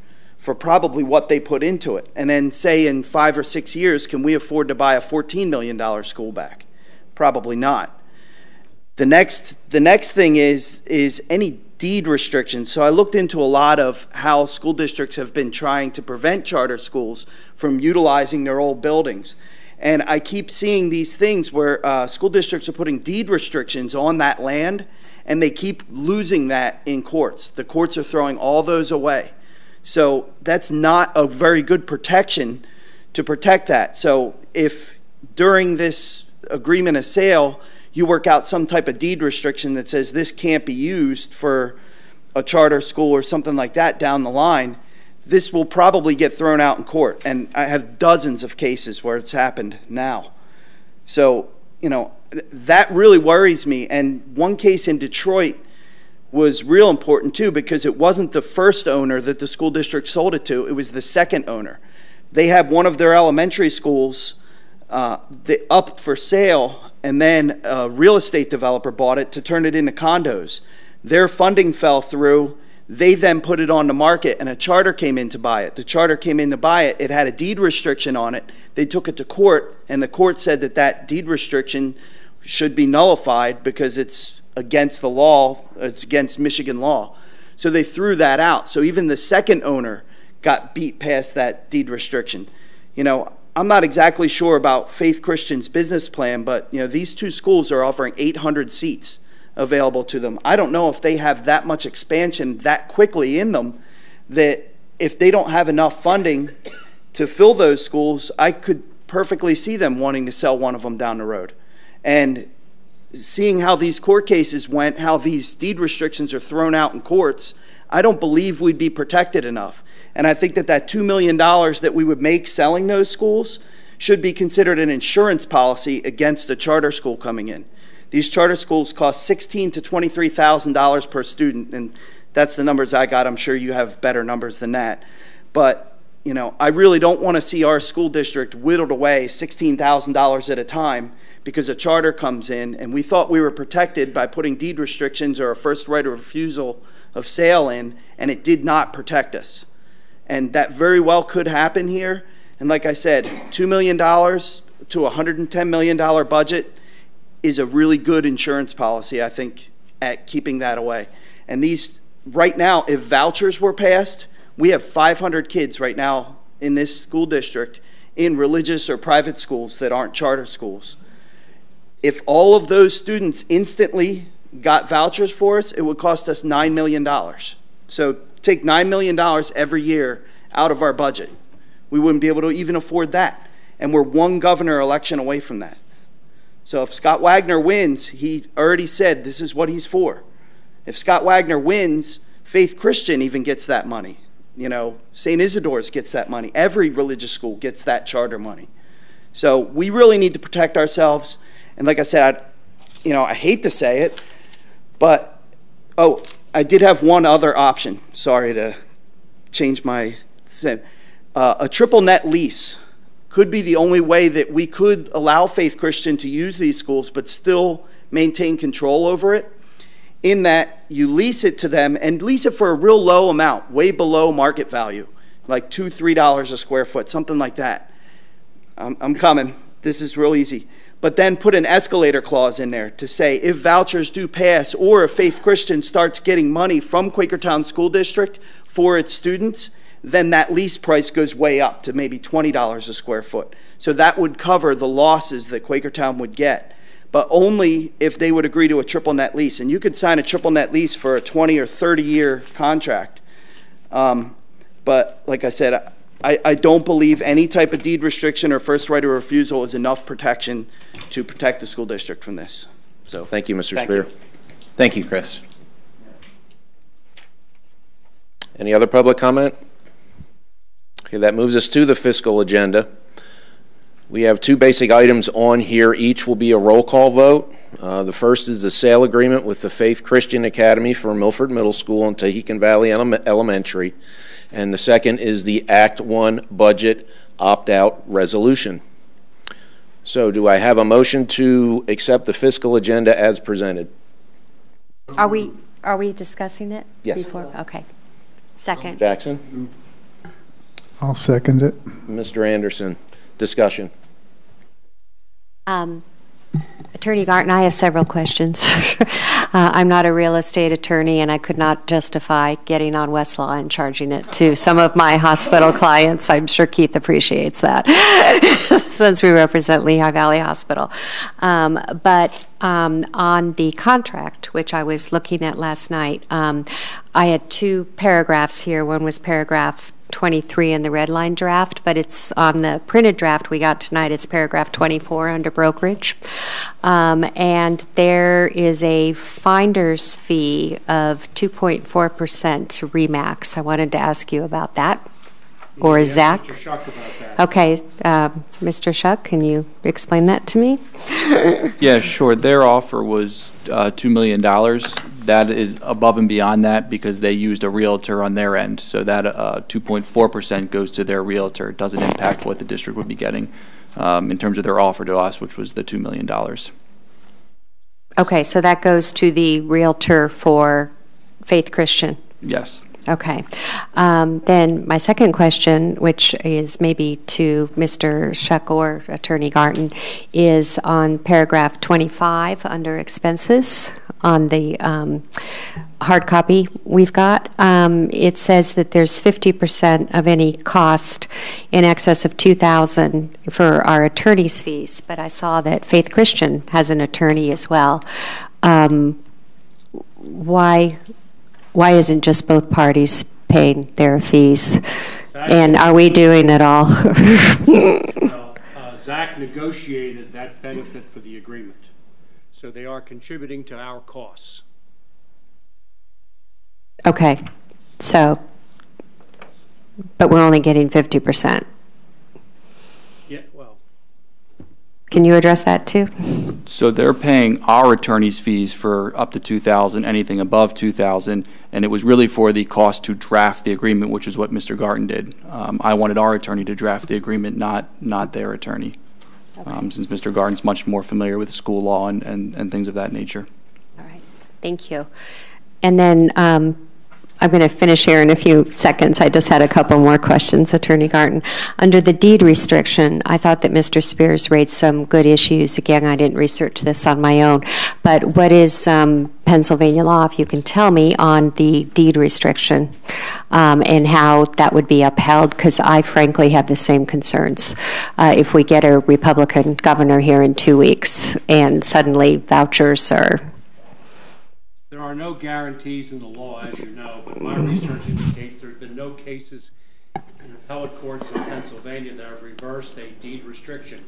probably what they put into it. And then say in 5 or 6 years, can we afford to buy a $14 million school back? Probably not. The next thing is any deed restrictions. So I looked into a lot of how school districts have been trying to prevent charter schools from utilizing their old buildings. And I keep seeing these things where school districts are putting deed restrictions on that land, and they keep losing that in courts. The courts are throwing all those away. So that's not a very good protection to protect that. So if during this agreement of sale, you work out some type of deed restriction that says this can't be used for a charter school or something like that down the line, this will probably get thrown out in court. And I have dozens of cases where it's happened now. So, that really worries me. And one case in Detroit was real important too, because it wasn't the first owner that the school district sold it to, it was the second owner. They had one of their elementary schools up for sale, and then a real estate developer bought it to turn it into condos. Their funding fell through. They then put it on the market, and a charter came in to buy it. The charter came in to buy it. It had a deed restriction on it. They took it to court, and the court said that that deed restriction should be nullified because it's against the law. It's against Michigan law. So they threw that out. So even the second owner got beat past that deed restriction. I'm not exactly sure about Faith Christian's business plan, but these two schools are offering 800 seats available to them. I don't know if they have that much expansion that quickly in them, that if they don't have enough funding to fill those schools, I could perfectly see them wanting to sell one of them down the road. And seeing how these court cases went, how these deed restrictions are thrown out in courts, I don't believe we'd be protected enough. And I think that $2 million that we would make selling those schools should be considered an insurance policy against a charter school coming in. These charter schools cost $16,000 to $23,000 per student, and that's the numbers I got. I'm sure you have better numbers than that. But, I really don't want to see our school district whittled away $16,000 at a time because a charter comes in, and we thought we were protected by putting deed restrictions or a first right of refusal of sale in, and it did not protect us. And that very well could happen here. And like I said, $2 million to $110 million budget is a really good insurance policy, I think, at keeping that away. And these, right now, if vouchers were passed, we have 500 kids right now in this school district in religious or private schools that aren't charter schools. If all of those students instantly got vouchers for us, it would cost us $9 million. So take $9 million every year out of our budget. We wouldn't be able to even afford that. And we're one governor election away from that. So if Scott Wagner wins, he already said this is what he's for. If Scott Wagner wins, Faith Christian even gets that money. St. Isidore's gets that money. Every religious school gets that charter money. So we really need to protect ourselves. And like I said, I hate to say it, but, I did have one other option. Sorry to change my a triple net lease could be the only way that we could allow Faith Christian to use these schools but still maintain control over it, in that you lease it to them and lease it for a real low amount, way below market value, like $2, $3 a square foot, something like that. I'm coming. This is real easy. But then put an escalator clause in there to say if vouchers do pass or if Faith Christian starts getting money from Quakertown School District for its students, then that lease price goes way up to maybe $20 a square foot. So that would cover the losses that Quakertown would get, but only if they would agree to a triple net lease. And you could sign a triple net lease for a 20 or 30 year contract. But like I said, I don't believe any type of deed restriction or first right of refusal is enough protection to protect the school district from this. So Thank you, Mr. Spear. Thank you, Chris. Any other public comment? Okay, that moves us to the fiscal agenda. We have two basic items on here. Each will be a roll call vote. The first is the sale agreement with the Faith Christian Academy for Milford Middle School and Tahican Valley Elementary. And the second is the Act 1 budget opt-out resolution. So do I have a motion to accept the fiscal agenda as presented? Are we discussing it? Yes. Before? Okay. Second. Jackson? I'll second it. Mr. Anderson, discussion. Attorney Garten, I have several questions. I'm not a real estate attorney, and I could not justify getting on Westlaw and charging it to some of my hospital clients. I'm sure Keith appreciates that, since we represent Lehigh Valley Hospital. But on the contract, which I was looking at last night, I had two paragraphs here. One was paragraph 23 in the red line draft, but it's on the printed draft we got tonight. It's paragraph 24 under brokerage. And there is a finder's fee of 2.4% Remax. I wanted to ask you about that. Or Zach? Mr. Shuck about that. Okay, Mr. Shuck, can you explain that to me? Yeah, sure. Their offer was $2 million. That is above and beyond that because they used a realtor on their end. So that 2.4% goes to their realtor. It doesn't impact what the district would be getting in terms of their offer to us, which was the $2 million. Okay, so that goes to the realtor for Faith Christian? Yes. Okay. Then my second question, which is maybe to Mr. Shuck or Attorney Garten, is on paragraph 25 under expenses on the hard copy we've got. It says that there's 50% of any cost in excess of $2,000 for our attorney's fees, but I saw that Faith Christian has an attorney as well. Why isn't just both parties paying their fees? And are we doing it all? Well, Zach negotiated that benefit for the agreement. So they are contributing to our costs. Okay. So, but we're only getting 50%. Yeah, well. Can you address that too? So they're paying our attorney's fees for up to $2,000, anything above $2,000, and it was really for the cost to draft the agreement, which is what Mr. Garten did. I wanted our attorney to draft the agreement, not their attorney, since Mr. Garten's much more familiar with school law and things of that nature. All right, thank you. And then I'm going to finish here in a few seconds. I just had a couple more questions, Attorney Garten. Under the deed restriction, I thought that Mr. Spears raised some good issues. Again, I didn't research this on my own. But what is Pennsylvania law, if you can tell me, on the deed restriction and how that would be upheld? Because I frankly have the same concerns. If we get a Republican governor here in 2 weeks and suddenly vouchers are... There are no guarantees in the law, as you know, but my research indicates there's been no cases in appellate courts in Pennsylvania that have reversed a deed restriction.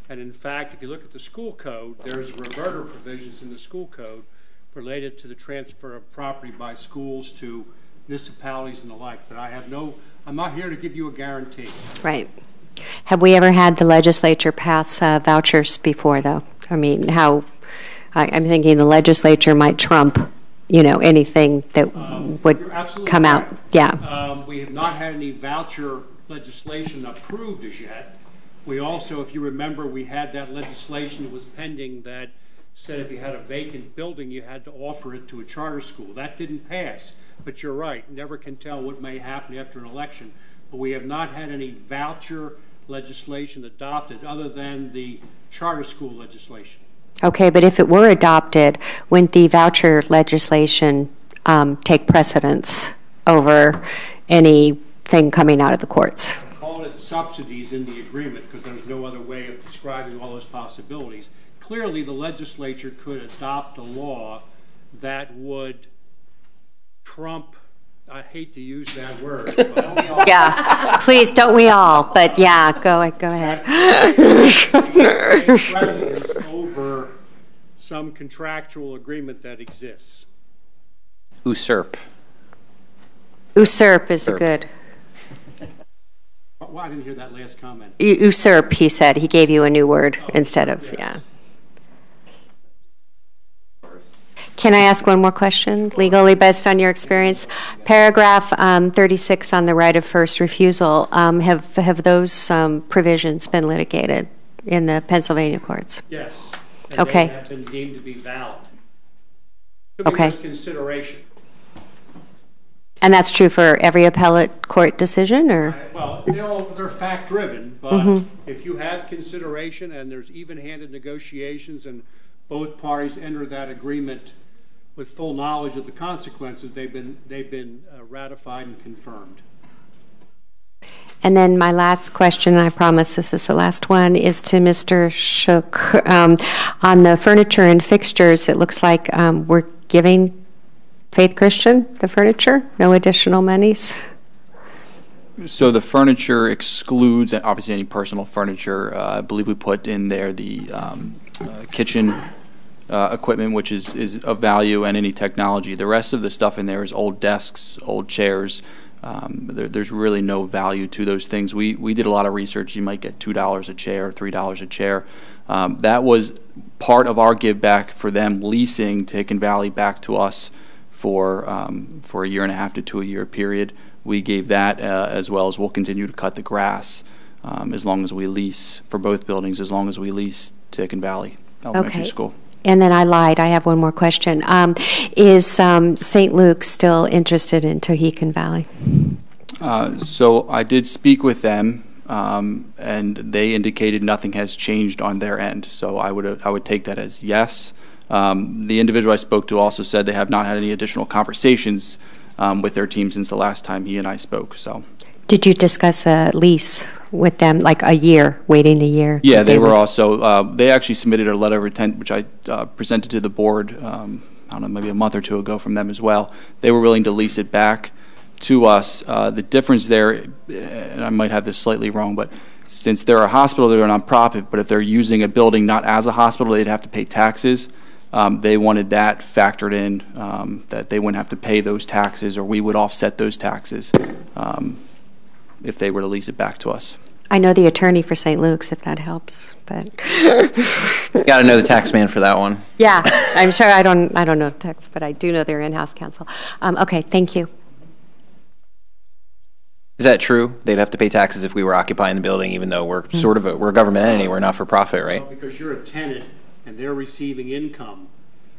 And in fact, if you look at the school code, there's reverter provisions in the school code related to the transfer of property by schools to municipalities and the like. But I'm not here to give you a guarantee. Right. Have we ever had the legislature pass vouchers before, though? I mean, I'm thinking the legislature might trump, anything that would come out. Yeah. We have not had any voucher legislation approved as yet. We also, if you remember, we had that legislation that was pending that said if you had a vacant building, you had to offer it to a charter school. That didn't pass. But you're right. Never can tell what may happen after an election. But we have not had any voucher legislation adopted other than the charter school legislation. Okay, but if it were adopted, wouldn't the voucher legislation take precedence over anything coming out of the courts? I call it subsidies in the agreement because there's no other way of describing all those possibilities. Clearly, the legislature could adopt a law that would trump I hate to use that word. Yeah, please, don't we all? But yeah, go ahead. Precedence over some contractual agreement that exists. Usurp. Usurp is a good. Well, I didn't hear that last comment. Usurp, he said. He gave you a new word instead of, yes. yeah. Can I ask one more question, legally based on your experience? Paragraph 36 on the right of first refusal, have those provisions been litigated in the Pennsylvania courts? Yes. And okay. They have been deemed to be valid. To be okay. consideration. And that's true for every appellate court decision, or? Well, they're fact-driven, but if you have consideration and there's even-handed negotiations and both parties enter that agreement with full knowledge of the consequences, they've been ratified and confirmed. And then my last question, I promise this is the last one, is to Mr. Shook. On the furniture and fixtures, it looks like we're giving Faith Christian the furniture, no additional monies? So the furniture excludes, obviously, any personal furniture. I believe we put in there the kitchen equipment, which is of value, and any technology. The rest of the stuff in there is old desks, old chairs. There's really no value to those things. We did a lot of research. You might get $2 a chair, $3 a chair. That was part of our give back for them leasing Taken Valley back to us for a year and a half to 2 year period. We gave that as well as we'll continue to cut the grass as long as we lease for both buildings, as long as we lease Taken Valley Elementary School. And then I lied. I have one more question. Is St. Luke's still interested in Tohickon Valley? So I did speak with them, and they indicated nothing has changed on their end. So I would take that as yes. The individual I spoke to also said they have not had any additional conversations with their team since the last time he and I spoke. So, did you discuss a lease with them, like a year, waiting a year? Yeah, they were also. They actually submitted a letter of intent, which I presented to the board. I don't know, maybe a month or two ago from them as well. They were willing to lease it back to us. The difference there, and I might have this slightly wrong, but since they're a hospital, they're a nonprofit. But if they're using a building not as a hospital, they'd have to pay taxes. They wanted that factored in, that they wouldn't have to pay those taxes, or we would offset those taxes if they were to lease it back to us. I know the attorney for St. Luke's, if that helps, but you got to know the tax man for that one. Yeah, I'm sure. I don't know tax, but I do know their in-house counsel. Okay, thank you. Is that true? They'd have to pay taxes if we were occupying the building, even though we're sort of we're a government entity, we're not for profit, right? Well, because you're a tenant and they're receiving income.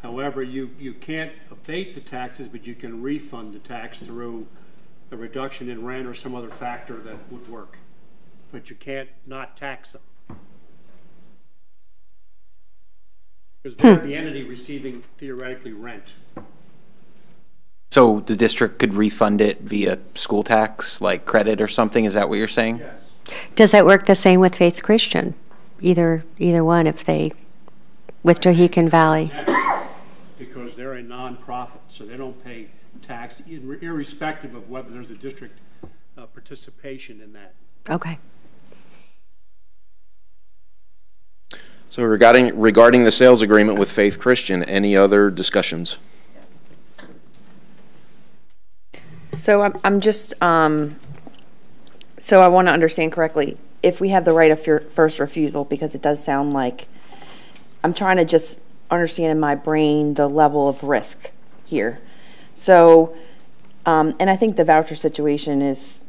However, you can't abate the taxes, but you can refund the tax through a reduction in rent or some other factor that would work. But you can't not tax them. Because they're the entity receiving, theoretically, rent. So the district could refund it via school tax, like credit or something? Is that what you're saying? Yes. Does that work the same with Faith Christian? Either one, if they, with Tohickon Valley? Because they're a nonprofit, so they don't pay tax, irrespective of whether there's a district participation in that. Okay. So regarding the sales agreement with Faith Christian, any other discussions? So I'm just, so I want to understand correctly, if we have the right of first refusal, because it does sound like, I'm trying to just understand in my brain the level of risk here. So, and I think the voucher situation is,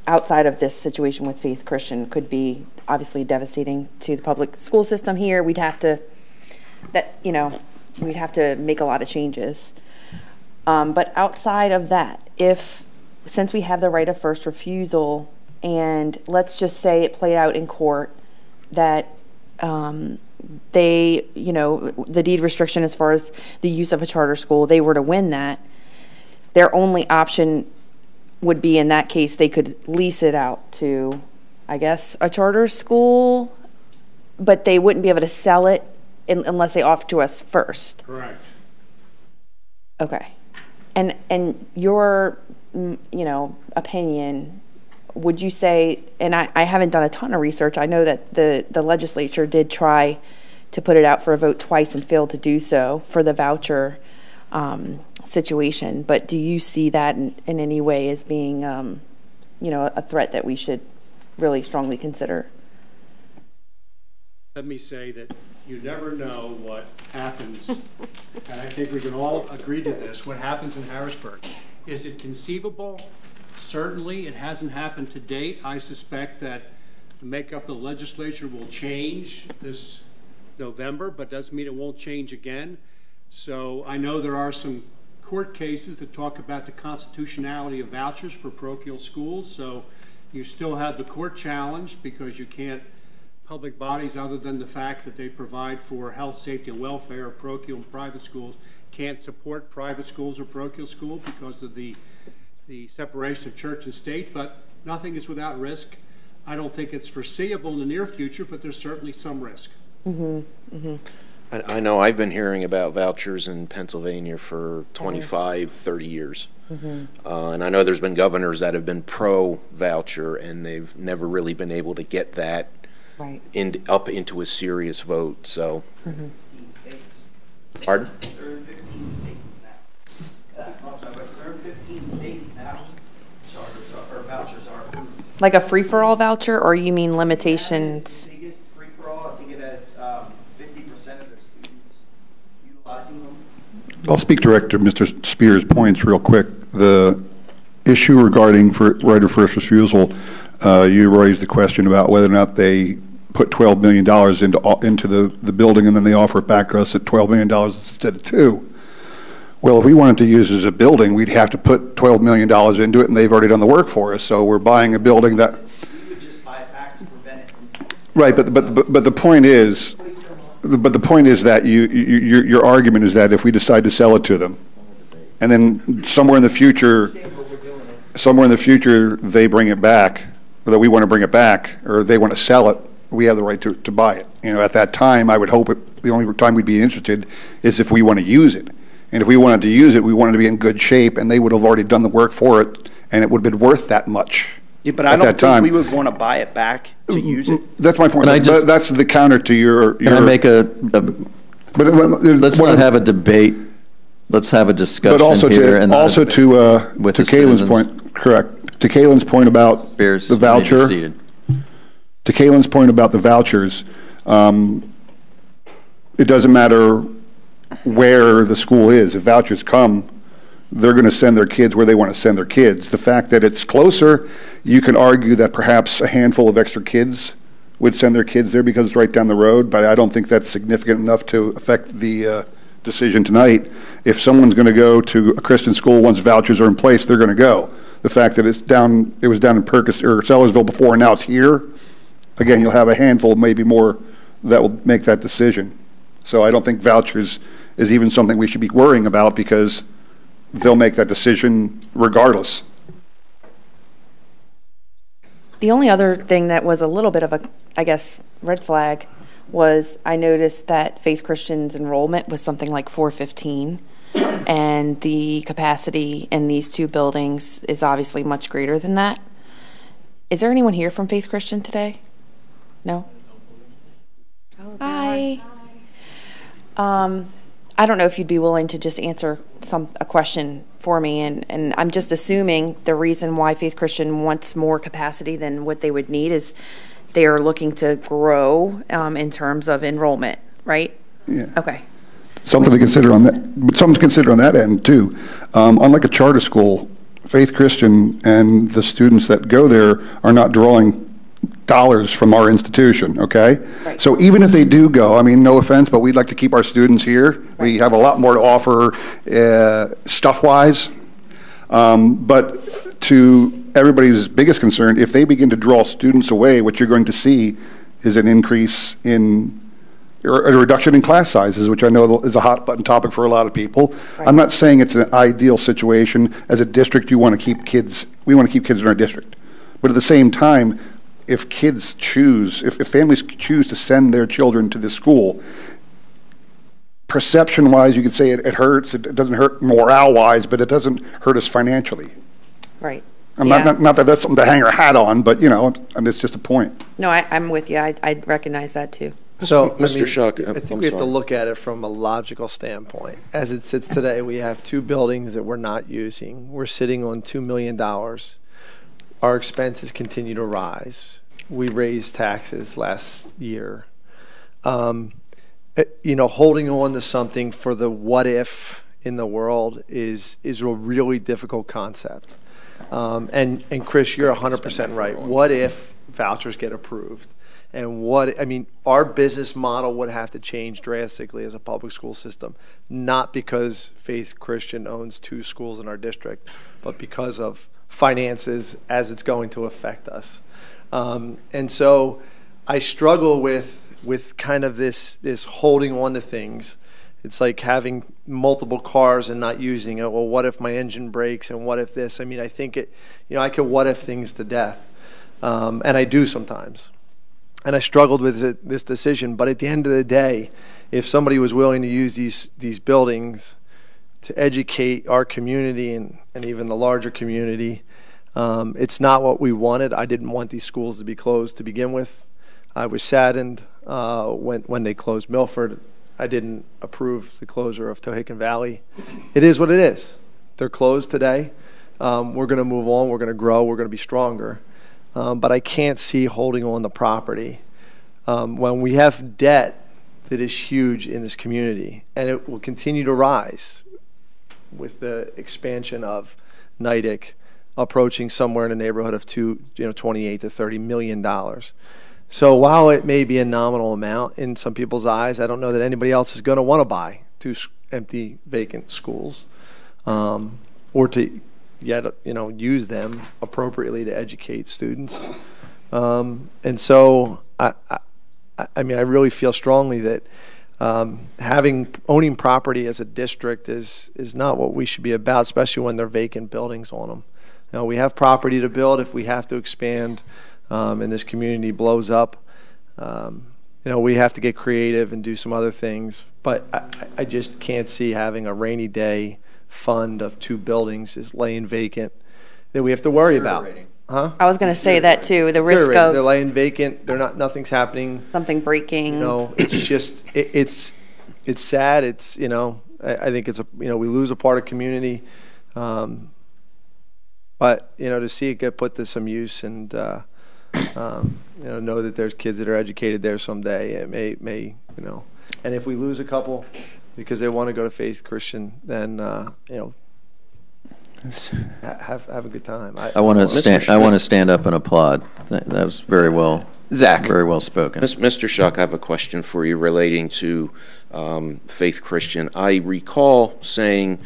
outside of this situation with Faith Christian, could be obviously devastating to the public school system here. We'd have to, we'd have to make a lot of changes. But outside of that, since we have the right of first refusal, and let's just say it played out in court that they, the deed restriction as far as the use of a charter school, they were to win that, their only option would be, in that case, they could lease it out to, I guess, a charter school, but they wouldn't be able to sell it unless they offer to us first. Correct. Okay. And your opinion, would you say, and I haven't done a ton of research, I know that the legislature did try to put it out for a vote twice and failed to do so for the voucher situation, but do you see that in any way as being, a threat that we should really strongly consider? Let me say that you never know what happens, and I think we can all agree to this, what happens in Harrisburg. Is it conceivable? Certainly, it hasn't happened to date. I suspect that the makeup of the legislature will change this November, but doesn't mean it won't change again. So I know there are some court cases that talk about the constitutionality of vouchers for parochial schools. So you still have the court challenge because you can't, public bodies, other than the fact that they provide for health, safety, and welfare of parochial and private schools, can't support private schools or parochial schools because of the separation of church and state, but nothing is without risk. I don't think it's foreseeable in the near future, but there's certainly some risk. Mm-hmm. Mm-hmm. I know I've been hearing about vouchers in Pennsylvania for 25, 30 years. Mm-hmm. And I know there's been governors that have been pro-voucher, and they've never really been able to get that up into a serious vote. So, pardon? They're in 15 states now. They're in 15 states now. Charters or vouchers are approved. Like a free-for-all voucher, or you mean limitations? The biggest free-for-all, I think it has 50% of their students utilizing them. I'll speak direct to Mr. Spear's points real quick. The issue regarding right of first refusal, you raised the question about whether or not they put $12 million into the building and then they offer it back to us at $12 million instead of $2 million. Well, if we wanted to use it as a building, we'd have to put $12 million into it, and they've already done the work for us. So we're buying a building that. We would just buy it back to prevent it from. Right, but the point is, that your argument is that if we decide to sell it to them, and then somewhere in the future, they bring it back, or that we want to bring it back, or they want to sell it, we have the right to buy it. At that time, I would hope the only time we'd be interested is if we want to use it. And if we wanted to use it, we wanted to be in good shape, and they would have already done the work for it, and it would have been worth that much. Yeah, but I don't think we would want to buy it back to use it. That's my point. That's the counter to your. Can I make let's not have a debate. Let's have a discussion but also here. To Kaylin's point, correct. To Kaylin's point about the voucher. To Kaylin's point about the vouchers, it doesn't matter where the school is. If vouchers come, they're going to send their kids where they want to send their kids. The fact that it's closer, you can argue that perhaps a handful of extra kids would send their kids there because it's right down the road, but I don't think that's significant enough to affect the decision tonight. If someone's going to go to a Christian school once vouchers are in place, they're going to go. The fact that it was down in Perkins or Sellersville before and now it's here, again, you'll have a handful, maybe more, that will make that decision. So I don't think vouchers is even something we should be worrying about because they'll make that decision regardless. The only other thing that was a little bit of a, I guess, red flag was I noticed that Faith Christian's enrollment was something like 415, and the capacity in these two buildings is obviously much greater than that. Is there anyone here from Faith Christian today? No? Hi. I don't know if you'd be willing to just answer a question for me, and I'm just assuming the reason why Faith Christian wants more capacity than what they would need is they are looking to grow in terms of enrollment, right? Yeah. Okay. Something to consider on that, but something to consider on that end too. Unlike a charter school, Faith Christian and the students that go there are not drawing dollars from our institution, okay? Right. So even if they do go, I mean, no offense, but we'd like to keep our students here. Right. We have a lot more to offer stuff-wise. But to everybody's biggest concern, if they begin to draw students away, what you're going to see is an increase in, or a reduction in class sizes, which I know is a hot button topic for a lot of people. Right. I'm not saying it's an ideal situation. As a district, we want to keep kids in our district. But at the same time, if families choose to send their children to this school, perception-wise, you could say it hurts. It doesn't hurt morale-wise, but it doesn't hurt us financially. Right. Not that that's something to hang our hat on, but, I mean, it's just a point. No, I'm with you. I recognize that too. So, Mr. Shuck, I think I'm we have to sorry. look at it from a logical standpoint. As it sits today, we have 2 buildings that we're not using. We're sitting on $2 million. Our expenses continue to rise. We raised taxes last year. Holding on to something for the what if in the world is a really difficult concept. And Chris, you're 100% right. What if vouchers get approved? And our business model would have to change drastically as a public school system, not because Faith Christian owns 2 schools in our district, but because of finances as it's going to affect us. And so I struggle with kind of this holding on to things. It's like having multiple cars and not using it. Well, what if my engine breaks, and what if this? I mean, I think I could what if things to death. And I do sometimes. And I struggled with this decision. But at the end of the day, if somebody was willing to use these buildings to educate our community and even the larger community, it's not what we wanted. I didn't want these schools to be closed to begin with. I was saddened when they closed Milford. I didn't approve the closure of Tohickon Valley. It is what it is. They're closed today. We're going to move on. We're going to grow. We're going to be stronger. But I can't see holding on the property when we have debt that is huge in this community, and it will continue to rise with the expansion of Nidec approaching somewhere in the neighborhood of $28 to $30 million. So while it may be a nominal amount in some people's eyes, I don't know that anybody else is going to want to buy 2 empty vacant schools, or to use them appropriately to educate students. And so I really feel strongly that owning property as a district is not what we should be about, especially when there are vacant buildings on them. We have property to build if we have to expand, and this community blows up. We have to get creative and do some other things, but I just can't see having a rainy day fund of 2 buildings is laying vacant that we have to worry about. Huh? I was going to say that too. The risk of they're laying vacant. Nothing's happening. Something breaking. It's just it's sad. It's I think it's we lose a part of community, but to see it get put to some use and know that there's kids that are educated there someday. It may and if we lose a couple because they want to go to Faith Christian, then have a good time. I want to stand up and applaud. That was very well, Zach. Very well spoken. Mr. Shuck, I have a question for you relating to Faith Christian. I recall hearing,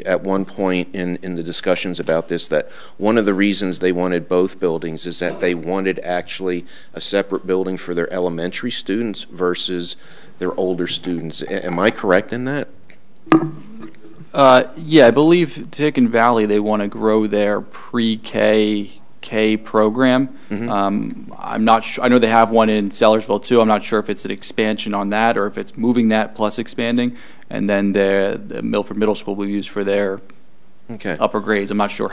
at one point in the discussions about this, that one of the reasons they wanted both buildings is that they wanted actually a separate building for their elementary students versus their older students. Am I correct in that? Yeah, I believe Tohickon Valley, they want to grow their pre-K program. Mm-hmm. I'm not sure. I know they have one in Sellersville too. I'm not sure if it's an expansion on that or if it's moving that plus expanding. And then the Milford Middle School will use for their upper grades. I'm not sure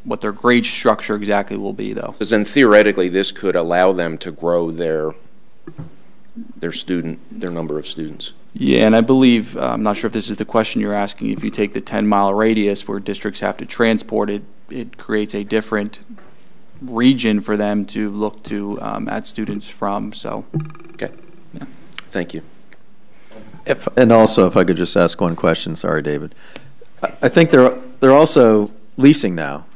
what their grade structure exactly will be, though. Because then theoretically, this could allow them to grow their number of students. Yeah, and I believe, I'm not sure if this is the question you're asking, if you take the 10-mile radius where districts have to transport it, it creates a different region for them to look to add students from. So, okay, yeah. Thank you. And also, if I could just ask one question, sorry, David. I think they're also leasing now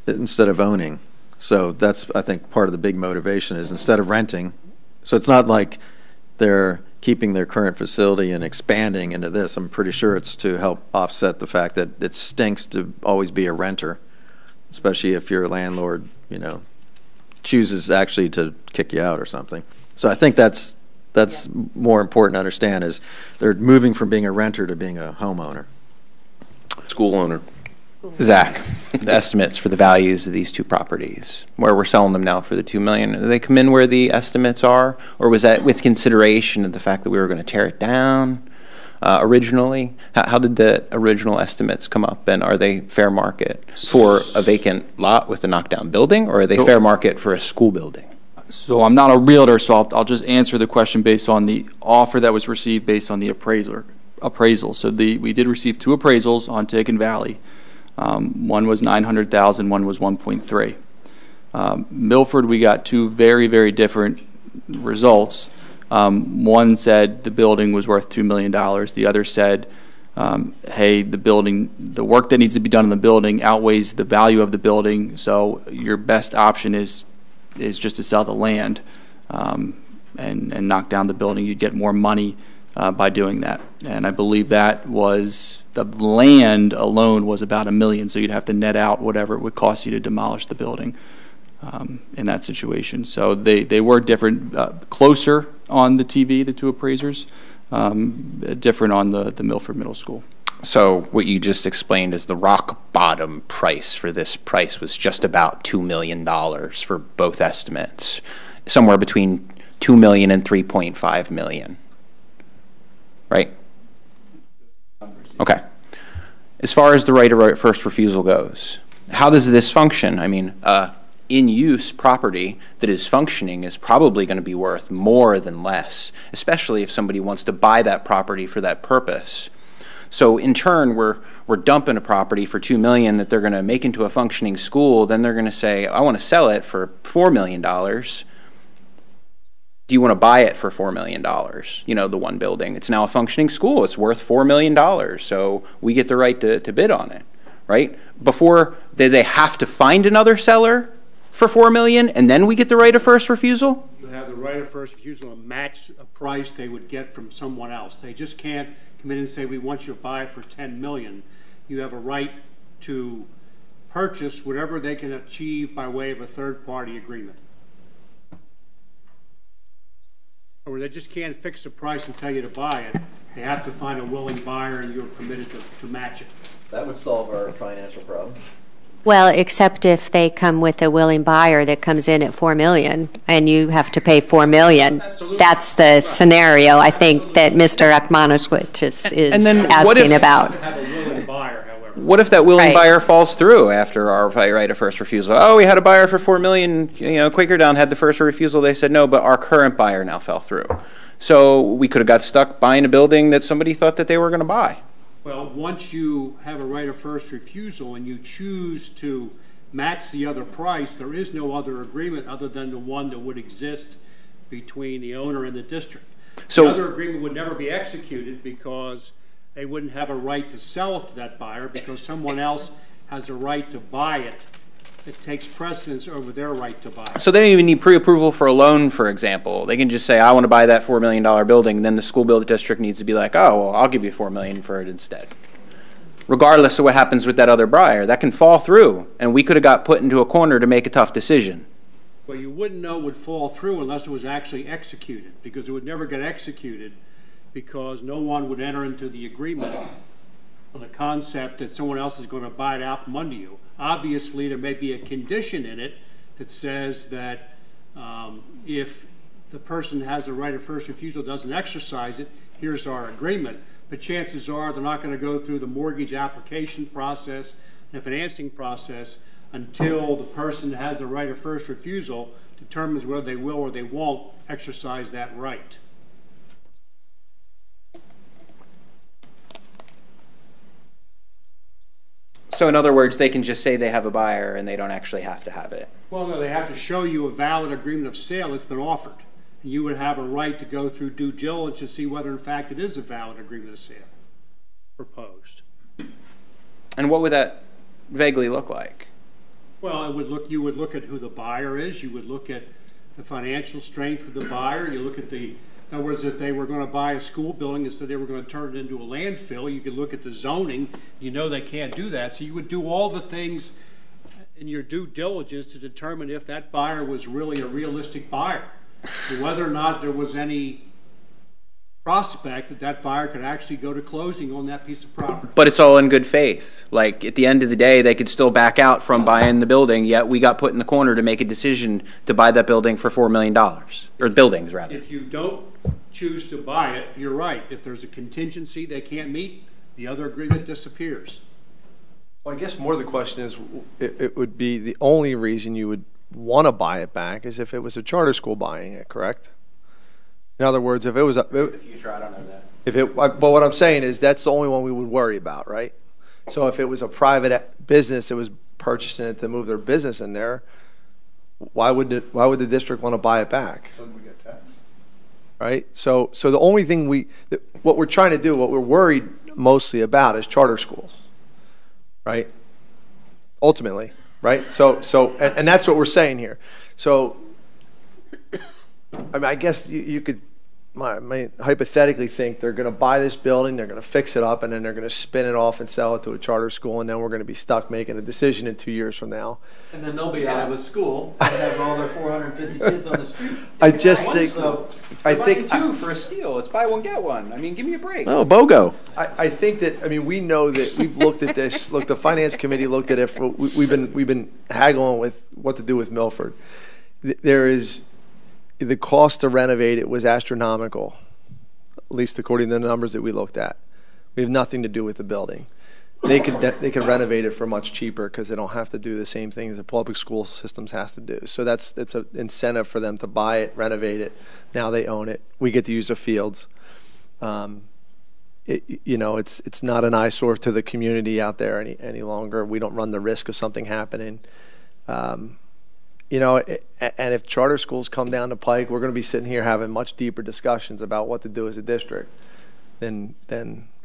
instead of owning. So that's, I think, part of the big motivation is instead of renting. So it's not like they're keeping their current facility and expanding into this. I'm pretty sure it's to help offset the fact that it stinks to always be a renter, especially if your landlord, chooses actually to kick you out or something. So I think that's more important to understand is they're moving from being a renter to being a homeowner. School owner. Zach, the estimates for the values of these 2 properties, where we're selling them now for the $2 million, do they come in where the estimates are, or was that with consideration of the fact that we were going to tear it down? originally? How did the original estimates come up, and are they fair market for a vacant lot with a knockdown building, or are they fair market for a school building? So I'm not a realtor, so I'll just answer the question based on the offer that was received based on the appraisal. So we did receive 2 appraisals on Tican Valley. One was $900,000, one was $1.3. Milford, we got 2 very, very different results. One said the building was worth $2 million. The other said, hey, the work that needs to be done in the building outweighs the value of the building, so your best option is just to sell the land and knock down the building. You'd get more money by doing that. And I believe that was, the land alone was about $1 million, so you'd have to net out whatever it would cost you to demolish the building in that situation. So they were different, closer on the TV, the 2 appraisers, different on the Milford Middle School. So what you just explained is the rock bottom price for this price was just about $2 million for both estimates, somewhere between $2 million and $3.5 million, right? Okay. As far as the right of first refusal goes, how does this function? I mean, in-use property that is functioning is probably going to be worth more than less, especially if somebody wants to buy that property for that purpose. So in turn, we're dumping a property for $2 million that they're going to make into a functioning school. Then they're going to say, I want to sell it for $4 million. Do you want to buy it for $4 million? You know, the one building. It's now a functioning school. It's worth $4 million. So we get the right to bid on it, right? Before they have to find another seller for $4 million, and then we get the right of first refusal? You have the right of first refusal to match a price they would get from someone else. They just can't come in and say, we want you to buy it for $10 million. You have a right to purchase whatever they can achieve by way of a third-party agreement. Or they just can't fix the price and tell you to buy it. They have to find a willing buyer, and you're permitted to match it. That would solve our financial problem. Well, except if they come with a willing buyer that comes in at $4 million and you have to pay $4 million. Absolutely. That's the scenario I think that Mr. Akmanowicz is asking about. What if that willing buyer falls through after our right of first refusal? Oh, we had a buyer for $4 million. You know, Quakertown had the first refusal. They said no, but our current buyer now fell through. So we could have got stuck buying a building that somebody thought that they were going to buy. Well, once you have a right of first refusal and you choose to match the other price, there is no other agreement other than the one that would exist between the owner and the district. So the other agreement would never be executed because they wouldn't have a right to sell it to that buyer because someone else has a right to buy it. It takes precedence over their right to buy it. So they don't even need pre-approval for a loan, for example. They can just say, I want to buy that $4 million building, and then the school building district needs to be like, oh, well, I'll give you $4 million for it instead. Regardless of what happens with that other buyer, that can fall through, and we could have got put into a corner to make a tough decision. Well, you wouldn't know it would fall through unless it was actually executed, because it would never get executed because no one would enter into the agreement on the concept that someone else is going to buy it out from under you. Obviously, there may be a condition in it that says that if the person has the right of first refusal, doesn't exercise it, here's our agreement. But chances are they're not going to go through the mortgage application process and financing process until the person that has the right of first refusal determines whether they will or they won't exercise that right. So in other words, they can just say they have a buyer and they don't actually have to have it. Well, no, they have to show you a valid agreement of sale that's been offered. And you would have a right to go through due diligence to see whether in fact it is a valid agreement of sale proposed. And what would that vaguely look like? Well, it would look, you would look at who the buyer is. You would look at the financial strength of the buyer. You look at the, in other words, if they were going to buy a school building and said they were going to turn it into a landfill, you could look at the zoning. You know they can't do that. So you would do all the things in your due diligence to determine if that buyer was really a realistic buyer, and whether or not there was any prospect that that buyer could actually go to closing on that piece of property. But it's all in good faith. Like, at the end of the day, they could still back out from buying the building, yet we got put in the corner to make a decision to buy that building for $4 million. Or buildings, rather. If you don't choose to buy it, you're right. If there's a contingency they can't meet, the other agreement disappears. Well, I guess more of the question is, it would be the only reason you would want to buy it back is if it was a charter school buying it, correct? In other words, if it was a... The future, I don't know that. But what I'm saying is that's the only one we would worry about, right? So if it was a private business that was purchasing it to move their business in there, why would the district want to buy it back? Right? So the only thing what we're trying to do, what we're worried mostly about is charter schools, right? Ultimately, right? So and that's what we're saying here. So, I mean, I guess you could hypothetically think they're going to buy this building, they're going to fix it up, and then they're going to spin it off and sell it to a charter school, and then we're going to be stuck making a decision in 2 years from now. And then they'll be out of a school and have all their 450 kids on the street. I just think, I think two for a steal. It's buy one get one. I mean, give me a break. Oh, BOGO. I think that, I mean, we know that we've looked at this. Look, the finance committee looked at it. We've been haggling with what to do with Milford. The cost to renovate it was astronomical, at least according to the numbers that we looked at. We have nothing to do with the building. They could renovate it for much cheaper because they don't have to do the same things the public school systems has to do. So it's an incentive for them to buy it, renovate it. Now they own it. We get to use the fields. It's not an eyesore to the community out there any longer. We don't run the risk of something happening. And if charter schools come down the pike, we're going to be sitting here having much deeper discussions about what to do as a district than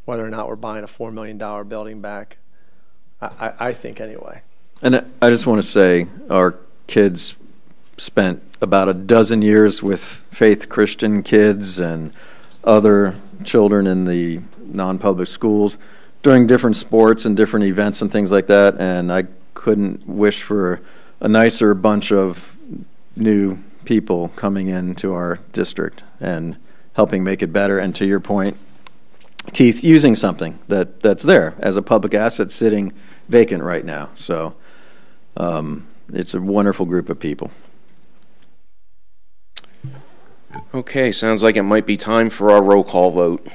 whether or not we're buying a $4 million building back. I think anyway. And I just want to say our kids spent about a dozen years with Faith Christian kids and other children in the non-public schools doing different sports and different events and things like that, and I couldn't wish for a nicer bunch of new people coming into our district and helping make it better. And to your point, Keith, using something that's there as a public asset sitting vacant right now. So it's a wonderful group of people. Okay, sounds like it might be time for our roll call vote.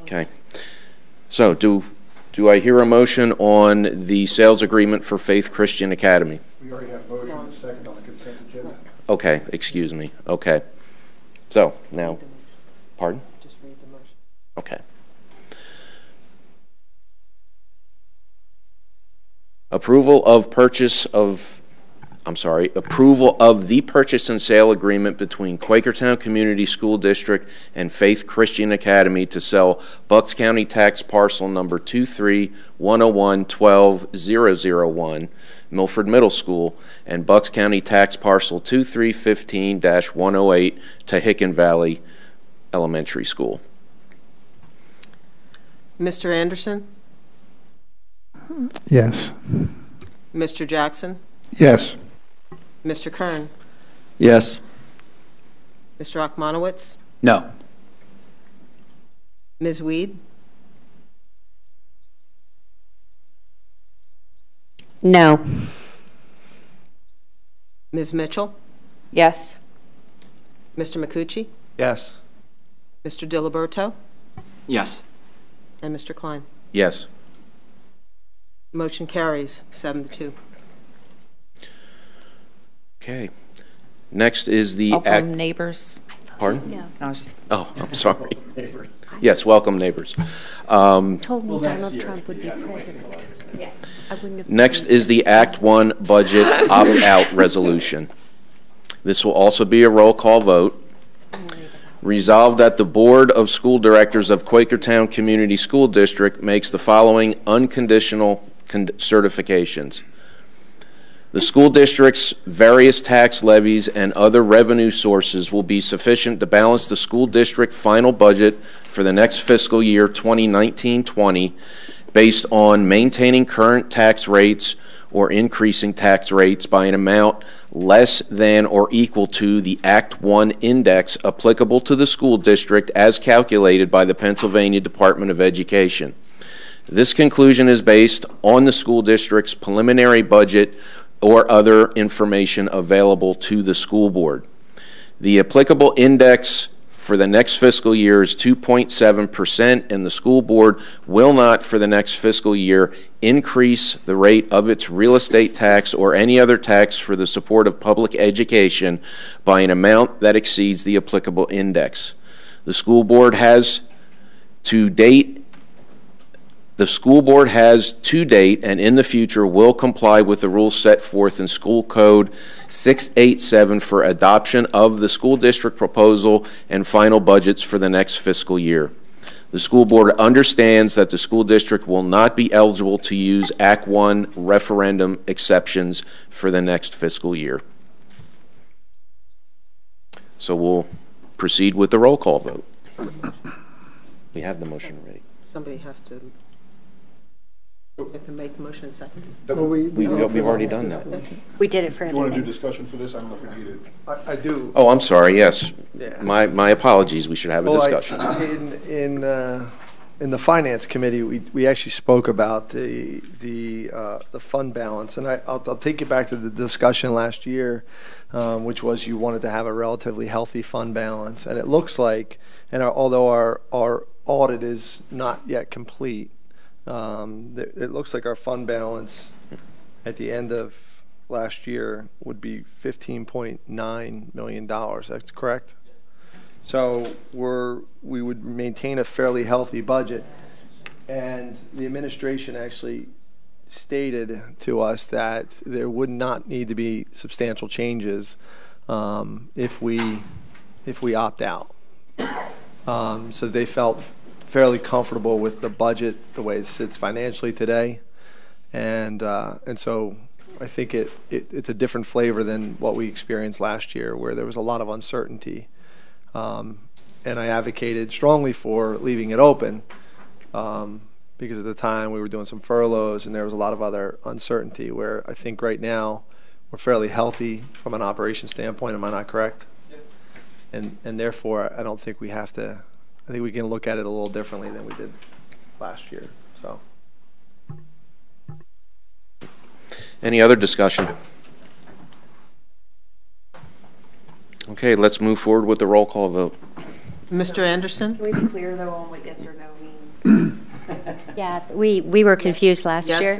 Okay. So do I hear a motion on the sales agreement for Faith Christian Academy? We already have a motion and a second on the consent agenda. Okay, excuse me. Okay. So now, pardon? Just read the motion. Okay. Approval of the purchase and sale agreement between Quakertown Community School District and Faith Christian Academy to sell Bucks County tax parcel number 23101-12001, Milford Middle School, and Bucks County tax parcel 2315-108 to Hicken Valley Elementary School. Mr. Anderson? Yes. Mr. Jackson? Yes. Mr. Kern? Yes. Mr. Akmanowitz? No. Ms. Weed? No. Ms. Mitchell? Yes. Mr. McCucci? Yes. Mr. Diliberto? Yes. And Mr. Klein? Yes. Motion carries 7-2. Okay. Next is the Welcome, neighbors. Pardon? Yeah. I was just. Oh, I'm sorry. Yes, welcome, neighbors. Told me Donald Trump would be president. Yeah. I wouldn't have. Next is the Act 1 budget opt-out resolution. This will also be a roll call vote. Resolved that the Board of School Directors of Quakertown Community School District makes the following unconditional certifications. The school district's various tax levies and other revenue sources will be sufficient to balance the school district final budget for the next fiscal year 2019-20 based on maintaining current tax rates or increasing tax rates by an amount less than or equal to the Act 1 index applicable to the school district as calculated by the Pennsylvania Department of Education. This conclusion is based on the school district's preliminary budget or other information available to the school board. The applicable index for the next fiscal year is 2.7%, and the school board will not, for the next fiscal year, increase the rate of its real estate tax or any other tax for the support of public education by an amount that exceeds the applicable index. The school board has to date and in the future will comply with the rules set forth in School Code 687 for adoption of the school district proposal and final budgets for the next fiscal year. The school board understands that the school district will not be eligible to use Act 1 referendum exceptions for the next fiscal year. So we'll proceed with the roll call vote. We have the motion already. Somebody has to make the motion and second. We've already done that. We did it for You want to do everything. discussion for this? I don't know if we need it. I do. Oh, I'm sorry, yes. Yeah. My apologies, we should have a Well, discussion. In the finance committee, we actually spoke about the fund balance, and I'll take you back to the discussion last year, which was you wanted to have a relatively healthy fund balance, and it looks like, and although our audit is not yet complete, it looks like our fund balance at the end of last year would be $15.9 million. That's correct? So we would maintain a fairly healthy budget. And the administration actually stated to us that there would not need to be substantial changes if we opt out. So they felt fairly comfortable with the budget the way it sits financially today, and so I think it's a different flavor than what we experienced last year, where there was a lot of uncertainty, and I advocated strongly for leaving it open because at the time we were doing some furloughs and there was a lot of other uncertainty. Where I think right now we're fairly healthy from an operation standpoint. Am I not correct? Yep. And therefore I don't think we have to. I think we can look at it a little differently than we did last year. So, Any other discussion? Okay, let's move forward with the roll call vote. Mr. Anderson? Can we be clear, though, on what yes or no means? Yeah, we were confused last year.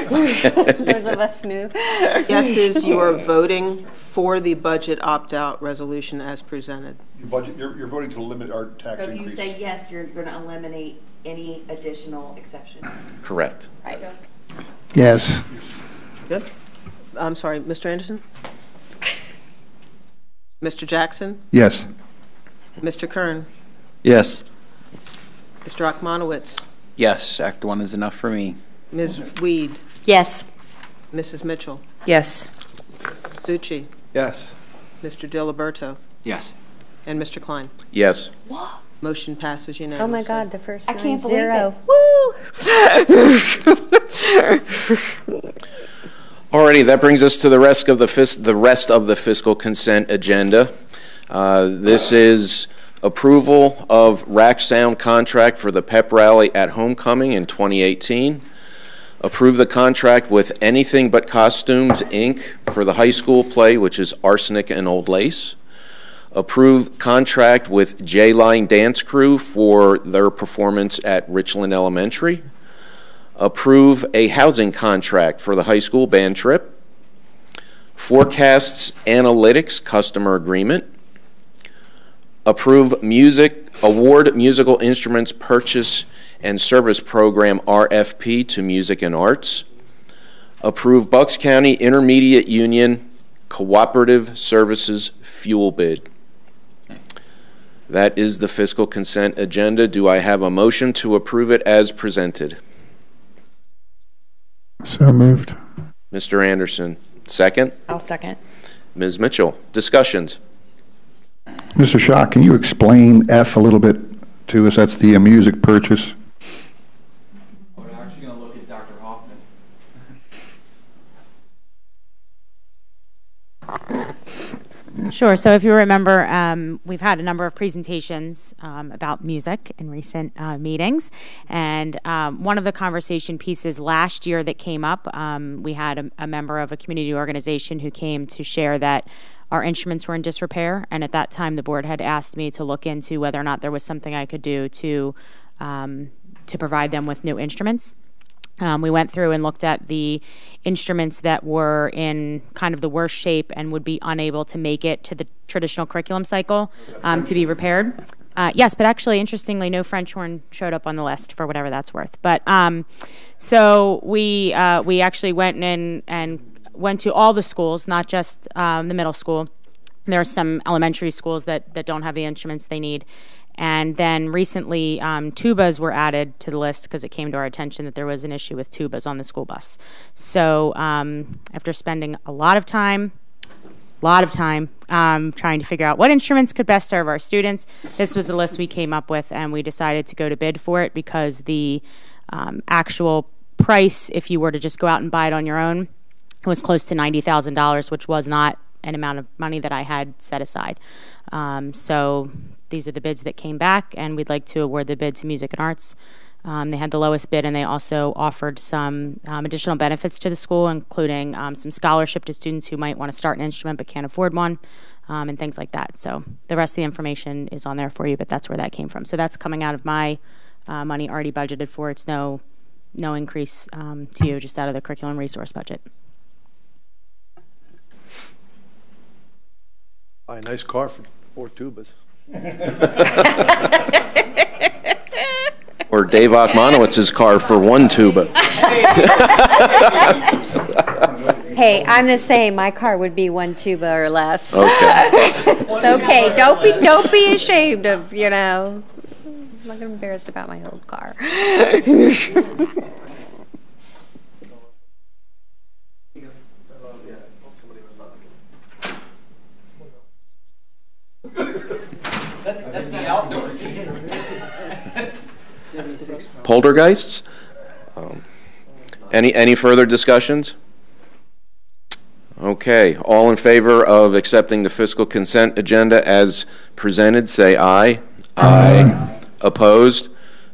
Those of us knew. Yes is you are voting for the budget opt-out resolution as presented. You're voting to limit our tax So if you increase. say yes, you're going to eliminate any additional exceptions. Correct. Right. Yes. Good. I'm sorry, Mr. Anderson? Mr. Jackson? Yes. Mr. Kern? Yes. Mr. Akmanowitz? Yes, Act 1 is enough for me. Ms. Weed? Yes. Mrs. Mitchell? Yes. Bucci? yes. Mr. Diliberto? Yes. And Mr. Klein? Yes. Motion passes Oh unanimously. my God, the first I can't 9-0. believe Alrighty, that brings us to the rest of the fiscal consent agenda. This is approval of rack sound contract for the pep rally at homecoming in 2018. Approve the contract with Anything But Costumes, Inc. for the high school play, which is Arsenic and Old Lace. Approve contract with J-Line Dance Crew for their performance at Richland Elementary. Approve a housing contract for the high school band trip. Forecasts Analytics customer agreement. Approve award musical instruments purchase and service program RFP to Music and Arts. Approve Bucks County Intermediate Union Cooperative Services fuel bid. That is the fiscal consent agenda. Do I have a motion to approve it as presented? So moved. Mr. Anderson, second. I'll second. Ms. Mitchell, discussions. Mr. Shaw, can you explain F a little bit to us? That's the music purchase. We're actually going to look at Dr. Hoffman. Sure. So if you remember, we've had a number of presentations about music in recent meetings. And one of the conversation pieces last year that came up, we had a member of a community organization who came to share that our instruments were in disrepair. And at that time, the board had asked me to look into whether or not there was something I could do to provide them with new instruments. We went through and looked at the instruments that were in kind of the worst shape and would be unable to make it to the traditional curriculum cycle to be repaired. Yes, but actually, interestingly, no French horn showed up on the list for whatever that's worth. But so we actually went in and went to all the schools, not just the middle school. There are some elementary schools that don't have the instruments they need. And then recently, tubas were added to the list because it came to our attention that there was an issue with tubas on the school bus. So after spending a lot of time trying to figure out what instruments could best serve our students, this was the list we came up with, and we decided to go to bid for it because the actual price, if you were to just go out and buy it on your own, was close to $90,000, which was not an amount of money that I had set aside. So these are the bids that came back, and we'd like to award the bid to Music and Arts. They had the lowest bid, and they also offered some additional benefits to the school, including some scholarship to students who might want to start an instrument but can't afford one, and things like that. So the rest of the information is on there for you, but that's where that came from. So that's coming out of my money already budgeted for. It's no increase to you, just out of the curriculum resource budget. Buy a nice car for 4 tubas. Or Dave Ochmanowitz's car for 1 tuba. Hey, I'm the same. My car would be 1 tuba or less. Okay. It's okay. Don't be ashamed of, I'm not embarrassed about my old car. That's not outdoor. Poltergeists? Any further discussions? Okay, all in favor of accepting the fiscal consent agenda as presented, say aye. Aye. Opposed?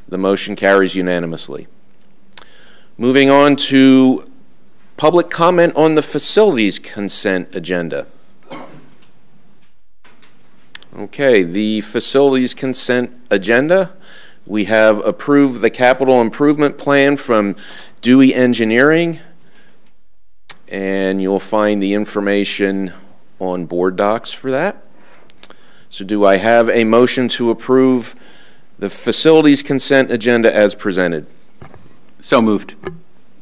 The motion carries unanimously. Moving on to public comment on the facilities consent agenda. Okay, the facilities consent agenda. We have approved the capital improvement plan from Dewey Engineering, and you'll find the information on board docs for that. So do I have a motion to approve the facilities consent agenda as presented? So moved.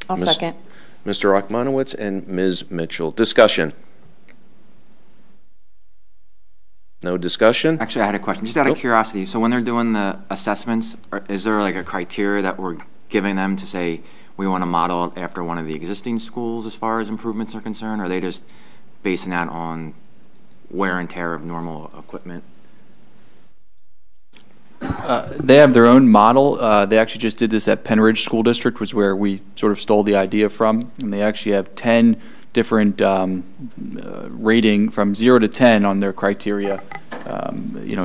I'll second. Mr. Ochmanowitz and Ms. Mitchell. Discussion. No discussion? Actually, I had a question, just out of curiosity. So when they're doing the assessments, is there like a criteria that we're giving them to say we want to model it after one of the existing schools as far as improvements are concerned? Or are they just basing that on wear and tear of normal equipment? They have their own model. They actually just did this at Penn Ridge School District, was where we sort of stole the idea from. And they actually have 10 different rating from 0 to 10 on their criteria.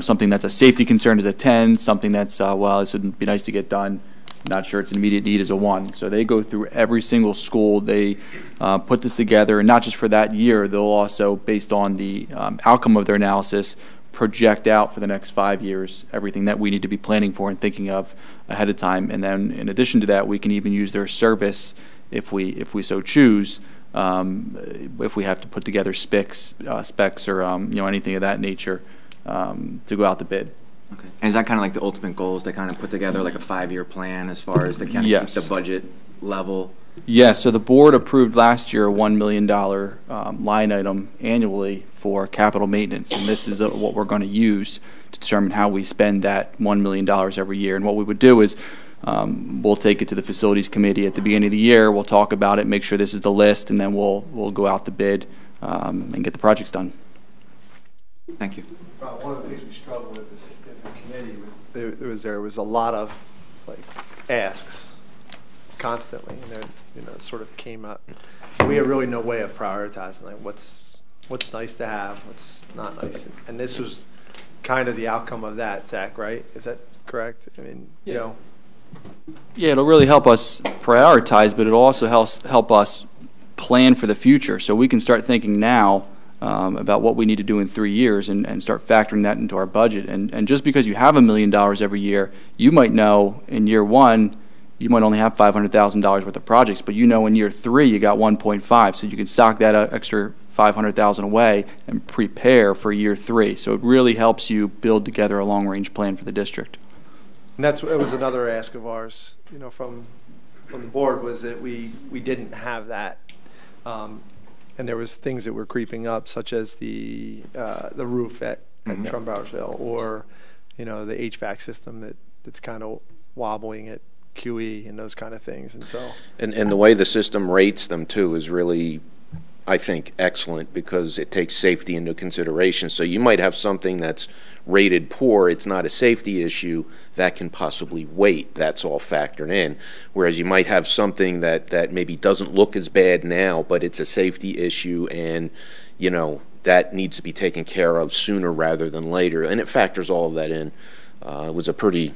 Something that's a safety concern is a 10, something that's, this would be nice to get done, not sure it's an immediate need, is a 1. So they go through every single school. They put this together, and not just for that year, they'll also, based on the outcome of their analysis, project out for the next 5 years everything that we need to be planning for and thinking of ahead of time. And then in addition to that, we can even use their service if we so choose, if we have to put together specs or anything of that nature to go out to bid. Okay. And is that kind of like the ultimate goal, is to kind of put together like a 5-year plan as far as to kind of Yes. keep the budget level? Yes, so the board approved last year a $1 million line item annually for capital maintenance, and this is what we're going to use to determine how we spend that $1 million every year. And what we would do is we'll take it to the facilities committee at the beginning of the year, we'll talk about it, make sure this is the list, and then we'll go out to bid and get the projects done. Thank you. One of the things we struggled with as a committee there was a lot of asks constantly, and then it sort of came up. We had really no way of prioritizing what's what's nice to have, what's not nice. And this was kind of the outcome of that, Zach, right? Is that correct? I mean, you know. Yeah, it'll really help us prioritize, but it'll also help us plan for the future, so we can start thinking now about what we need to do in 3 years and start factoring that into our budget. And just because you have $1 million every year, you might know in year one you might only have $500,000 worth of projects, but you know in year 3 you got 1.5, so you can stock that extra $500,000 away and prepare for year 3. So it really helps you build together a long-range plan for the district. And it was another ask of ours, you know, from the board, was that we didn't have that, and there was things that were creeping up, such as the roof at Trumbowersville, or you know, the HVAC system that's kind of wobbling at QE and those kind of things, and so and the way the system rates them too is really, I think, excellent, because it takes safety into consideration. So you might have something that's rated poor, it's not a safety issue, that can possibly wait, that's all factored in. Whereas you might have something that maybe doesn't look as bad now, but it's a safety issue, and you know, that needs to be taken care of sooner rather than later, and it factors all of that in. It was a pretty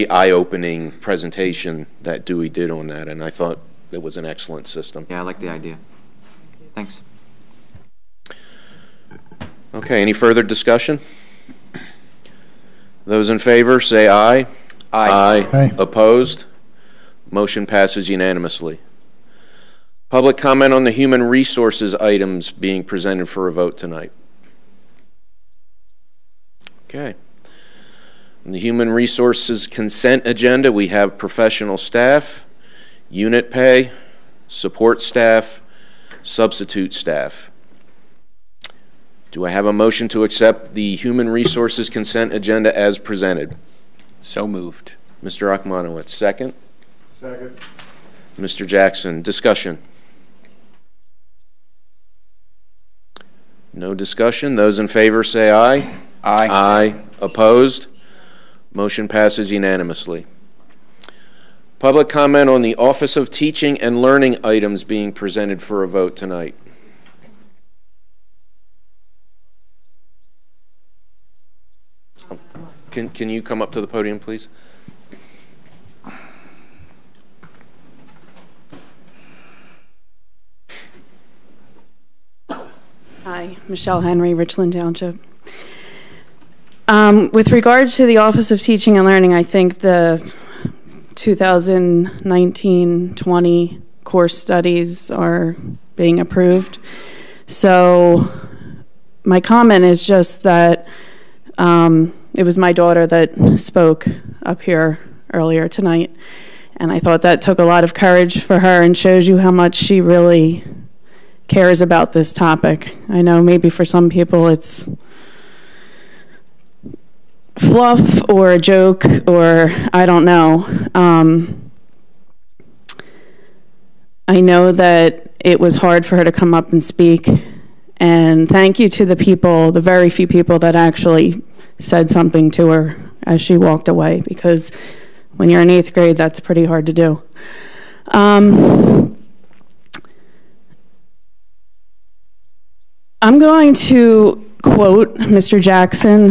eye-opening presentation that Dewey did on that, and I thought it was an excellent system. Yeah, I like the idea. Thanks. Okay, any further discussion? Those in favor say aye. Aye. Aye. Opposed? Motion passes unanimously. Public comment on the human resources items being presented for a vote tonight. Okay. On the human resources consent agenda, we have professional staff, unit pay, support staff, substitute staff. Do I have a motion to accept the human resources consent agenda as presented? So moved. Mr. Akmanowitz, second. Second. Mr. Jackson, discussion. No discussion. Those in favor say aye. Aye. Aye. Opposed? Motion passes unanimously. Public comment on the Office of Teaching and Learning items being presented for a vote tonight. Can you come up to the podium, please? Hi, Michelle Henry, Richland Township. With regard to the Office of Teaching and Learning, I think the 2019-20 course studies are being approved. So my comment is just that it was my daughter that spoke up here earlier tonight, and I thought that took a lot of courage for her and shows you how much she really cares about this topic. I know maybe for some people it's fluff or a joke or I don't know. I know that it was hard for her to come up and speak, and thank you to the people, the very few people that actually said something to her as she walked away, because when you're in 8th grade, that's pretty hard to do. I'm going to quote Mr. Jackson,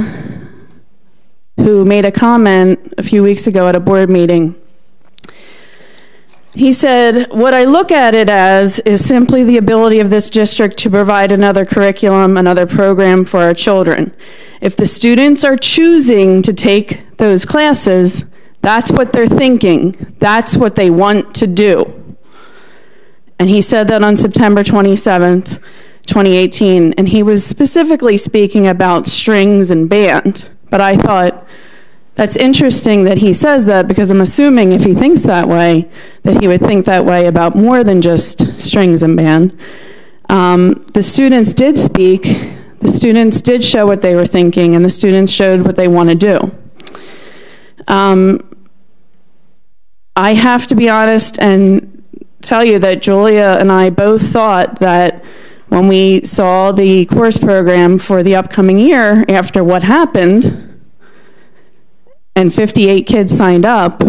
who made a comment a few weeks ago at a board meeting. He said, "What I look at it as is simply the ability of this district to provide another curriculum, another program for our children. If the students are choosing to take those classes, that's what they're thinking. That's what they want to do." And he said that on September 27th, 2018, and he was specifically speaking about strings and band. But I thought, that's interesting that he says that, because I'm assuming if he thinks that way, that he would think that way about more than just strings and band. The students did speak, the students did show what they were thinking, and the students showed what they want to do. I have to be honest and tell you that Julia and I both thought that when we saw the course program for the upcoming year after what happened, and 58 kids signed up,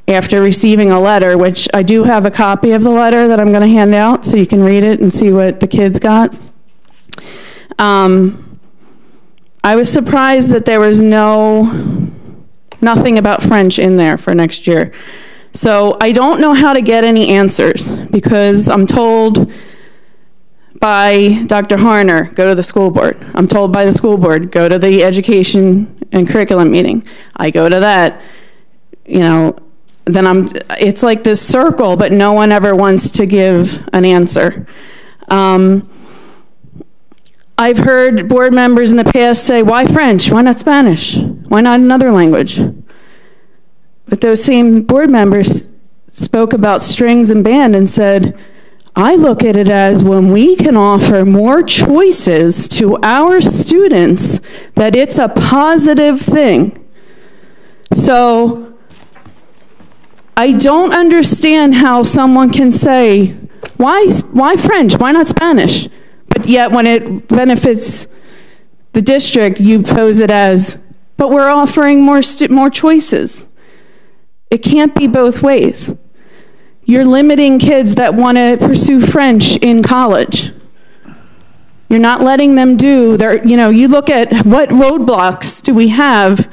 after receiving a letter, which I do have a copy of the letter that I'm going to hand out so you can read it and see what the kids got. I was surprised that there was nothing about French in there for next year. So I don't know how to get any answers because I'm told by Dr. Harner, go to the school board. I'm told by the school board, go to the education and curriculum meeting. I go to that, then it's like this circle, but no one ever wants to give an answer. I've heard board members in the past say, why French? Why not Spanish? Why not another language? But those same board members spoke about strings and band and said, I look at it as when we can offer more choices to our students, that it's a positive thing. So I don't understand how someone can say, why French? Why not Spanish? But yet when it benefits the district, you pose it as, but we're offering more choices. It can't be both ways. You're limiting kids that want to pursue French in college. You're not letting them do their, you look at what roadblocks do we have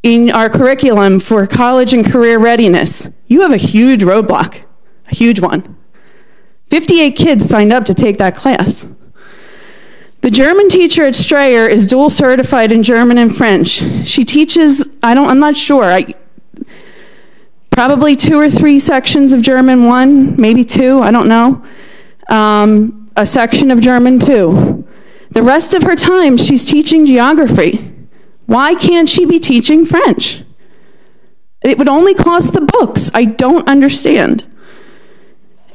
in our curriculum for college and career readiness. You have a huge roadblock, a huge one. 58 kids signed up to take that class. The German teacher at Strayer is dual certified in German and French. She teaches, I'm not sure, probably 2 or 3 sections of German 1, maybe 2, I don't know. A section of German 2. The rest of her time, she's teaching geography. Why can't she be teaching French? It would only cost the books. I don't understand.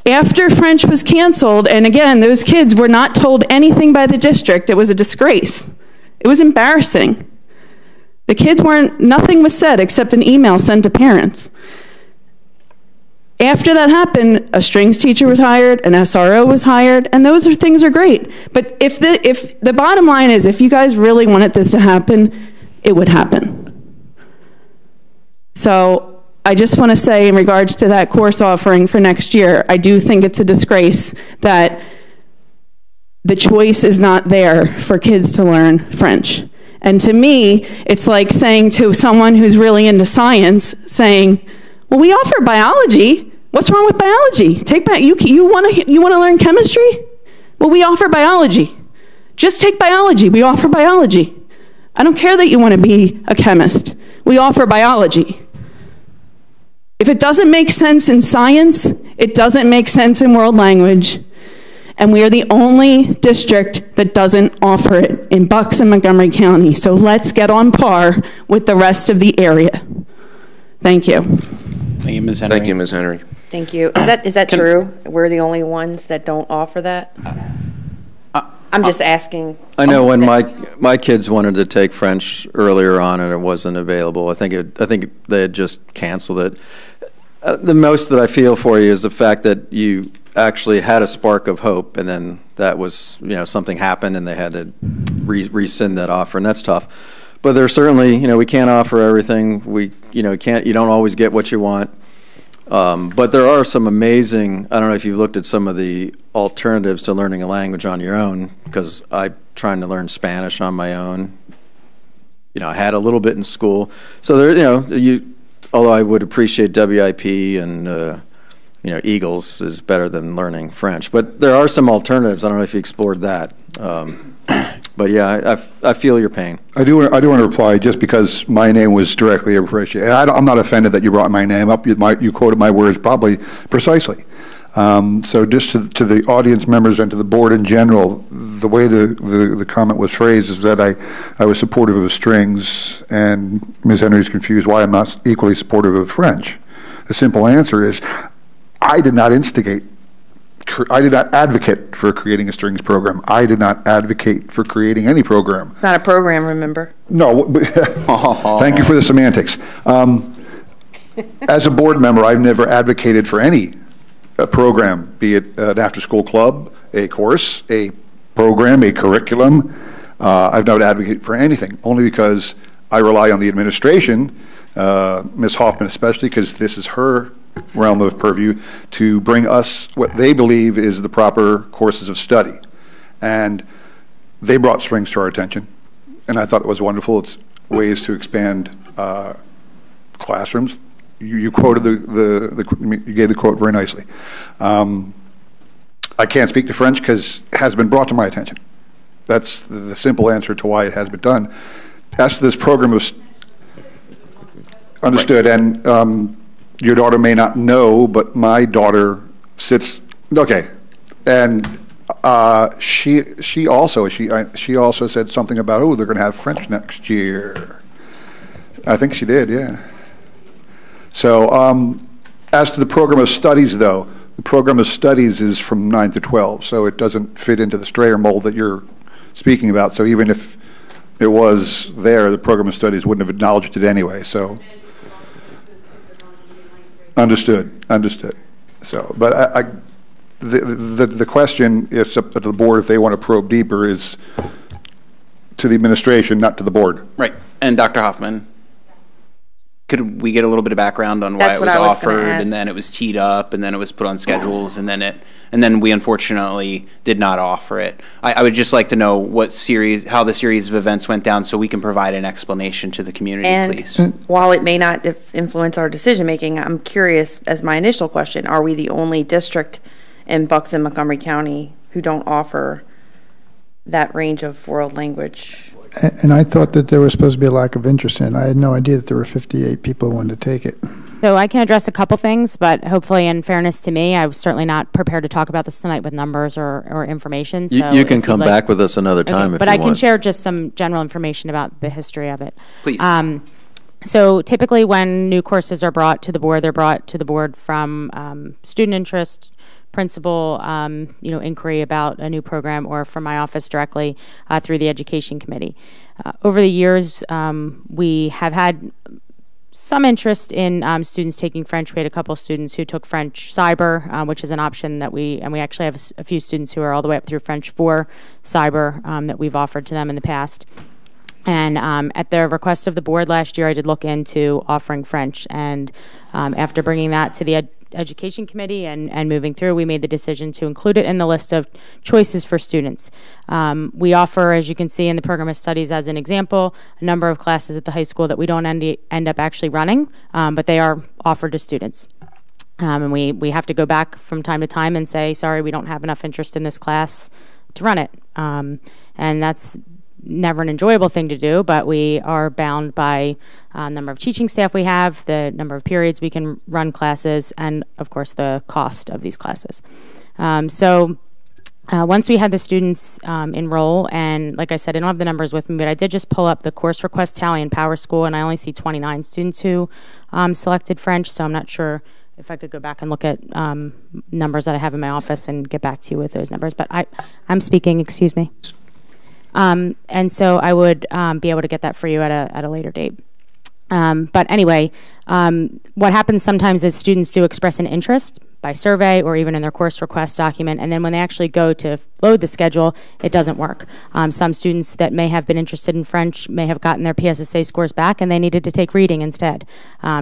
After French was canceled, and again, those kids were not told anything by the district. It was a disgrace. It was embarrassing. The kids nothing was said except an email sent to parents. After that happened, a strings teacher was hired, an SRO was hired, and things are great. But if the bottom line is, if you guys really wanted this to happen, it would happen. So I just want to say in regards to that course offering for next year, I do think it's a disgrace that the choice is not there for kids to learn French. And to me, it's like saying to someone who's really into science, saying, well, we offer biology. What's wrong with biology? You want to learn chemistry? Well, we offer biology. Just take biology. We offer biology. I don't care that you want to be a chemist. We offer biology. If it doesn't make sense in science, it doesn't make sense in world language. And we are the only district that doesn't offer it in Bucks and Montgomery County. So let's get on par with the rest of the area. Thank you. Thank you, Ms. Henry. Thank you, Ms. Henry. Thank you. Is that true? We're the only ones that don't offer that? I'm just asking. I know when my kids wanted to take French earlier on and it wasn't available. I think they had just canceled it. The most that I feel for you is the fact that you actually had a spark of hope, and then that was, something happened and they had to rescind that offer, and that's tough. But there's certainly, we can't offer everything. You don't always get what you want. But there are some amazing, I don't know if you've looked at some of the alternatives to learning a language on your own, because I'm trying to learn Spanish on my own. I had a little bit in school. So there, although I would appreciate WIP and, Eagles is better than learning French. But there are some alternatives. I don't know if you explored that. But yeah, I feel your pain. I do want to reply just because my name was directly appreciated. I'm not offended that you brought my name up. You quoted my words probably precisely. So just to the audience members and to the board in general, the way the comment was phrased is that I was supportive of strings, and Ms. Henry's confused why I'm not equally supportive of French. The simple answer is I did not advocate for creating a strings program. I did not advocate for creating any program. It's not a program, remember? No. Thank you for the semantics. As a board member, I've never advocated for any program, be it an after-school club, a course, a program, a curriculum. I've never advocated for anything, only because I rely on the administration Ms. Hoffman especially, because this is her realm of purview, to bring us what they believe is the proper courses of study. And they brought strings to our attention, and I thought it was wonderful. It's ways to expand classrooms. You quoted you gave the quote very nicely. I can't speak to French because it has been brought to my attention. That's the simple answer to why it has been done. As to this program was understood, and your daughter may not know, but my daughter sits, okay, and she also said something about, oh, they're going to have French next year. I think she did, yeah. So as to the program of studies, though, the program of studies is from 9 to 12, so it doesn't fit into the Strayer mold that you're speaking about. So even if it was there, the program of studies wouldn't have acknowledged it anyway. So understood. So, but the question is up to the board if they want to probe deeper is to the administration, not to the board. Right. And Dr. Hoffman, could we get a little bit of background on why it was offered, and then it was teed up, and then it was put on schedules, and then we unfortunately did not offer it? I would just like to know how the series of events went down, so we can provide an explanation to the community, please. While it may not influence our decision making, I'm curious, as my initial question, are we the only district in Bucks and Montgomery County who don't offer that range of world language? And I thought that there was supposed to be a lack of interest in it. I had no idea that there were 58 people who wanted to take it. So I can address a couple things, but hopefully, in fairness to me, I was certainly not prepared to talk about this tonight with numbers or information. So you can come back with us another time if you want. But I can share just some general information about the history of it. Please. So typically when new courses are brought to the board, they're brought to the board from student interest, principal inquiry about a new program, or from my office directly through the education committee. Over the years, we have had some interest in students taking French. We had a couple of students who took French Cyber, which is an option that we actually have a few students who are all the way up through French 4 Cyber that we've offered to them in the past. And at the request of the board last year, I did look into offering French. And after bringing that to the education committee and moving through, we made the decision to include it in the list of choices for students. We offer, as you can see in the program of studies as an example, a number of classes at the high school that we don't end up actually running, but they are offered to students. And we have to go back from time to time and say, sorry, we don't have enough interest in this class to run it. And that's never an enjoyable thing to do, but we are bound by number of teaching staff we have, the number of periods we can run classes, and of course the cost of these classes. So once we had the students enroll, and like I said, I don't have the numbers with me, but I did just pull up the course request tally in Power School, and I only see 29 students who selected French, so I'm not sure if I could go back and look at numbers that I have in my office and get back to you with those numbers. But I'm speaking, excuse me. And so I would be able to get that for you at a later date. But anyway, what happens sometimes is students do express an interest by survey or even in their course request document, and then when they actually go to load the schedule, it doesn't work. Some students that may have been interested in French may have gotten their PSSA scores back and they needed to take reading instead,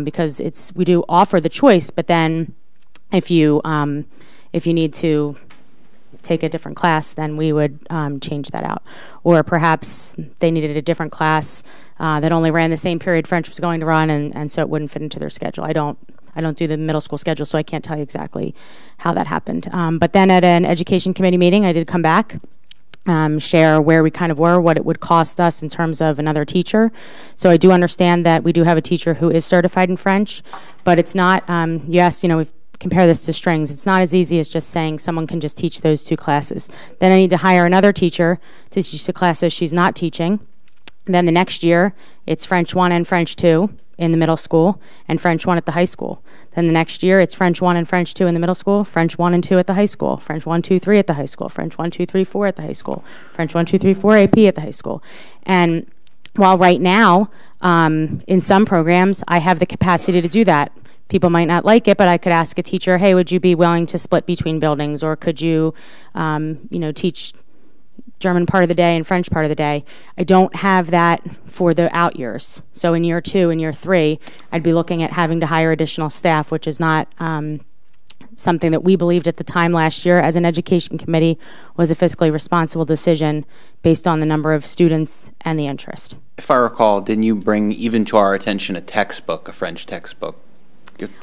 because we do offer the choice, but then if you need to take a different class, then we would change that out. Or perhaps they needed a different class that only ran the same period French was going to run, and so it wouldn't fit into their schedule. I don't do the middle school schedule, so I can't tell you exactly how that happened. But then at an education committee meeting, I did come back, share where we kind of were, what it would cost us in terms of another teacher. So I do understand that we do have a teacher who is certified in French, but it's not, you asked, we've compare this to strings. It's not as easy as just saying someone can just teach those two classes. Then I need to hire another teacher to teach the classes she's not teaching. And then the next year, it's French 1 and French 2 in the middle school, and French 1 at the high school. Then the next year, it's French 1 and French 2 in the middle school, French 1 and 2 at the high school, French 1, 2, 3 at the high school, French 1, 2, 3, 4 at the high school, French 1, 2, 3, 4 AP at the high school. And while right now, in some programs, I have the capacity to do that. People might not like it, but I could ask a teacher, hey, would you be willing to split between buildings, or could you, teach German part of the day and French part of the day. I don't have that for the out years. So in year 2 and year 3, I'd be looking at having to hire additional staff, which is not something that we believed at the time last year as an education committee was a fiscally responsible decision based on the number of students and the interest. If I recall, didn't you bring even to our attention a textbook, a French textbook?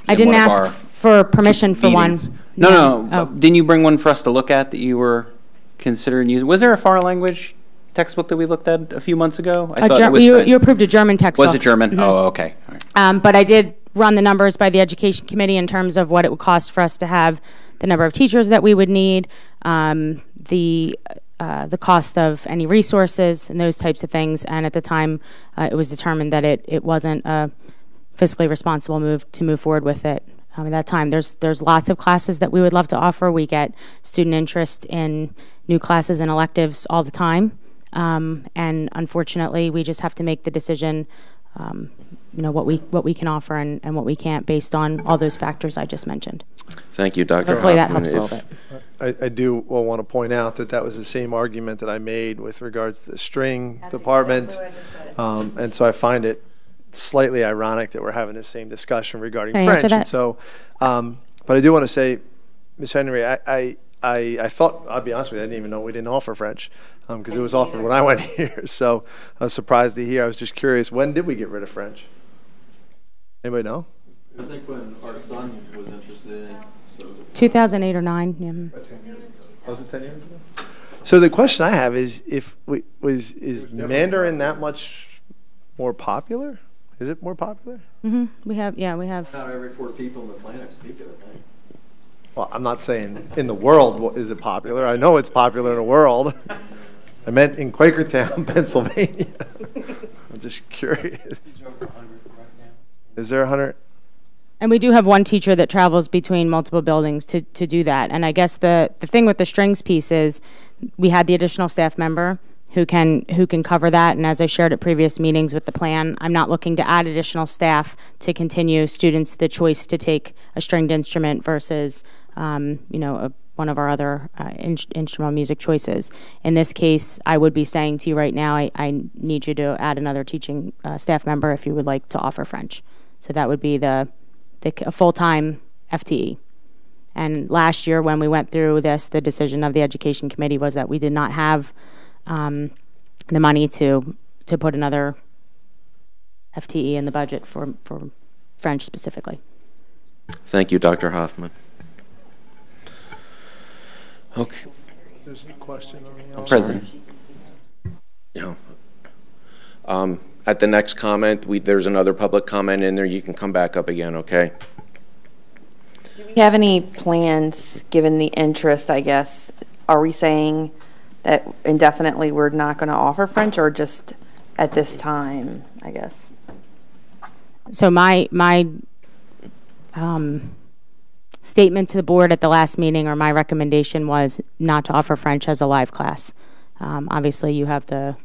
I didn't ask for permission for meetings. one. No. Oh. Didn't you bring one for us to look at that you were considering using? Was there a foreign language textbook that we looked at a few months ago? I thought it was you approved a German textbook. Was it German? Mm-hmm. Oh, okay. All right. But I did run the numbers by the education committee in terms of what it would cost for us to have the number of teachers that we would need, the cost of any resources and those types of things. And at the time, it was determined that it wasn't a fiscally responsible move to move forward with it. At that time, there's lots of classes that we would love to offer. We get student interest in new classes and electives all the time. And unfortunately, we just have to make the decision, what we can offer and what we can't based on all those factors I just mentioned. Thank you, Dr. Hopefully that Hoffman. helps a little bit. I do want to point out that was the same argument that I made with regards to the string department. And so I find it slightly ironic that we're having the same discussion regarding French. And so, but I do want to say, Ms. Henry, I thought, I'll be honest with you, I didn't even know we didn't offer French because it was offered when I went here. So I was surprised to hear. I was just curious, when did we get rid of French? Anybody know? I think when our son was interested in it. 2008 or 9. Yeah. Was it 10 years ago? So the question I have is, is Mandarin that much more popular? Is it more popular? Mm-hmm. We have. Not every 4 people on the planet speak it, I think. Well, I'm not saying in the world is it popular. I know it's popular in the world. I meant in Quakertown, Pennsylvania. I'm just curious. Is there 100? And we do have one teacher that travels between multiple buildings to do that. And I guess the thing with the strings piece is we had the additional staff member who can cover that. And as I shared at previous meetings with the plan, I'm not looking to add additional staff to continue students the choice to take a stringed instrument versus, one of our other instrumental music choices. In this case, I would be saying to you right now, I need you to add another teaching staff member if you would like to offer French. So that would be a full-time FTE. And last year when we went through this, the decision of the Education Committee was that we did not have the money to put another FTE in the budget for French specifically. Thank you, Dr. Hoffman. Okay. There's a question on the President. Yeah. At the next comment, there's another public comment in there. You can come back up again, okay? Do we have any plans, given the interest, I guess? Are we saying that indefinitely we're not going to offer French, or just at this time, I guess? So my statement to the board at the last meeting, or my recommendation, was not to offer French as a live class. Obviously, you have the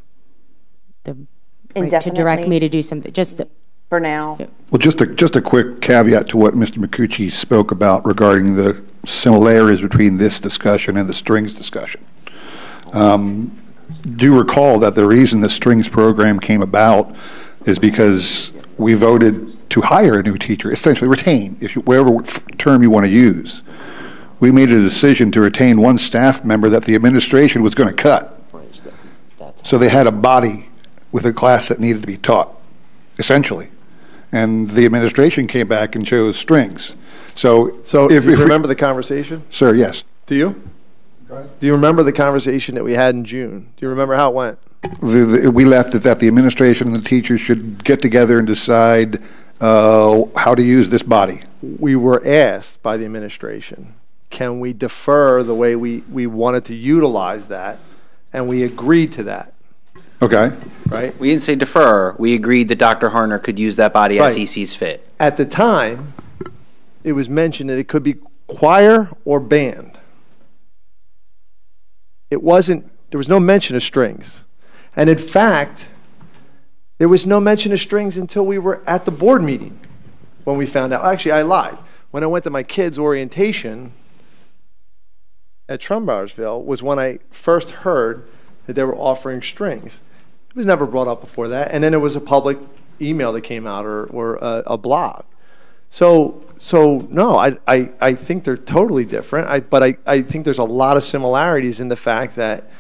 right to direct me to do something. Just for now. Well, just a quick caveat to what Mr. McCucci spoke about regarding the similarities between this discussion and the strings discussion. Do recall that the reason the strings program came about is because we voted to hire a new teacher, essentially retain, whatever term you want to use. We made a decision to retain one staff member that the administration was going to cut. So they had a body with a class that needed to be taught, essentially. And the administration came back and chose strings. So if you remember the conversation? Sir, yes. Do you? Do you remember the conversation that we had in June? Do you remember how it went? We left it that the administration and the teachers should get together and decide how to use this body. We were asked by the administration, can we defer the way we wanted to utilize that? And we agreed to that. Okay. Right? We didn't say defer. We agreed that Dr. Harner could use that body as he sees fit. At the time, it was mentioned that it could be choir or band. There was no mention of strings. And in fact, there was no mention of strings until we were at the board meeting when we found out. Actually, I lied. When I went to my kids' orientation at Trumbarsville was when I first heard that they were offering strings. It was never brought up before that. And then it was a public email that came out or a blog. So no, I think they're totally different. But I think there's a lot of similarities in the fact that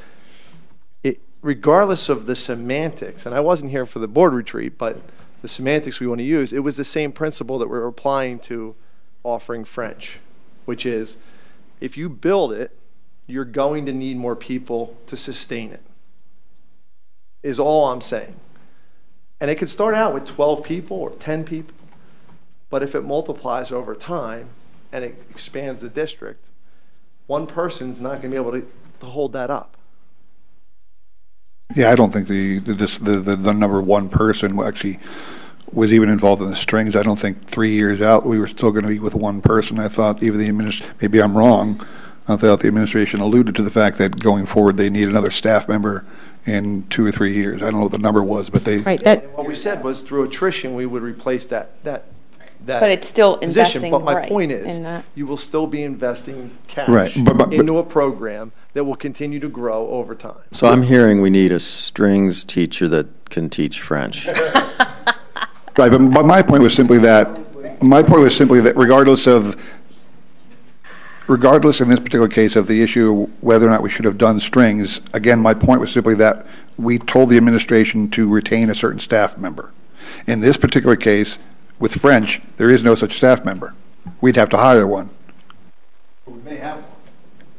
regardless of the semantics, and I wasn't here for the board retreat, but the semantics we want to use, it was the same principle that we're applying to offering French, which is if you build it, you're going to need more people to sustain it, is all I'm saying. And it could start out with 12 people or 10 people, but if it multiplies over time and it expands the district, one person's not going to be able to hold that up. Yeah, I don't think the number one person actually was even involved in the strings. I don't think 3 years out we were still going to be with one person. I thought even maybe I'm wrong, I thought the administration alluded to the fact that going forward they need another staff member in 2 or 3 years. I don't know what the number was, but they... Right, what we said was through attrition we would replace that but it's still position. investing, But my right, point in is, that. you will still be investing cash Right, but into a program that will continue to grow over time. So I'm hearing we need a strings teacher that can teach French. Right, but my point was simply that regardless in this particular case of the issue whether or not we should have done strings, again, my point was simply that we told the administration to retain a certain staff member. In this particular case, with French, there is no such staff member. We'd have to hire one. We may have one.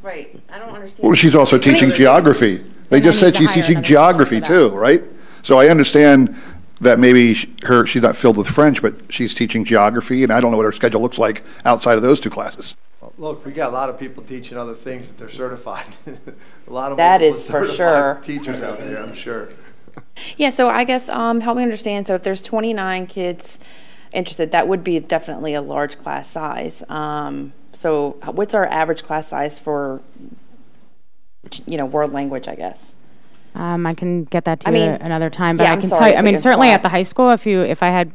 Right. I don't understand. Well, she's also teaching geography. They just said she's teaching geography too, right? So I understand that maybe she's not filled with French, but she's teaching geography, and I don't know what her schedule looks like outside of those two classes. Well, look, we got a lot of people teaching other things that they're certified. A lot of That multiple is for certified sure. teachers out there, I'm sure. Yeah, so I guess help me understand. So if there's 29 kids interested, that would be definitely a large class size. So what's our average class size for, world language, I guess? I can get that to I you mean, another time, but yeah, I I'm can sorry tell you, to I put mean, you on certainly spot. at the high school, if I had,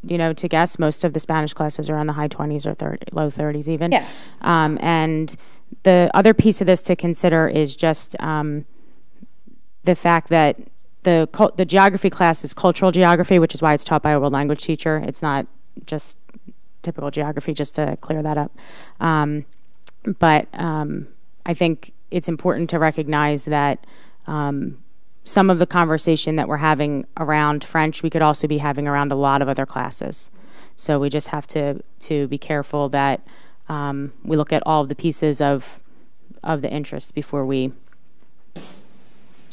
to guess, most of the Spanish classes are in the high 20s or low 30s even. Yeah. And the other piece of this to consider is just the fact that the geography class is cultural geography, which is why it's taught by a world language teacher. It's not just typical geography, just to clear that up. But I think it's important to recognize that some of the conversation that we're having around French, we could also be having around a lot of other classes. So we just have to be careful that we look at all of the pieces of the interest before we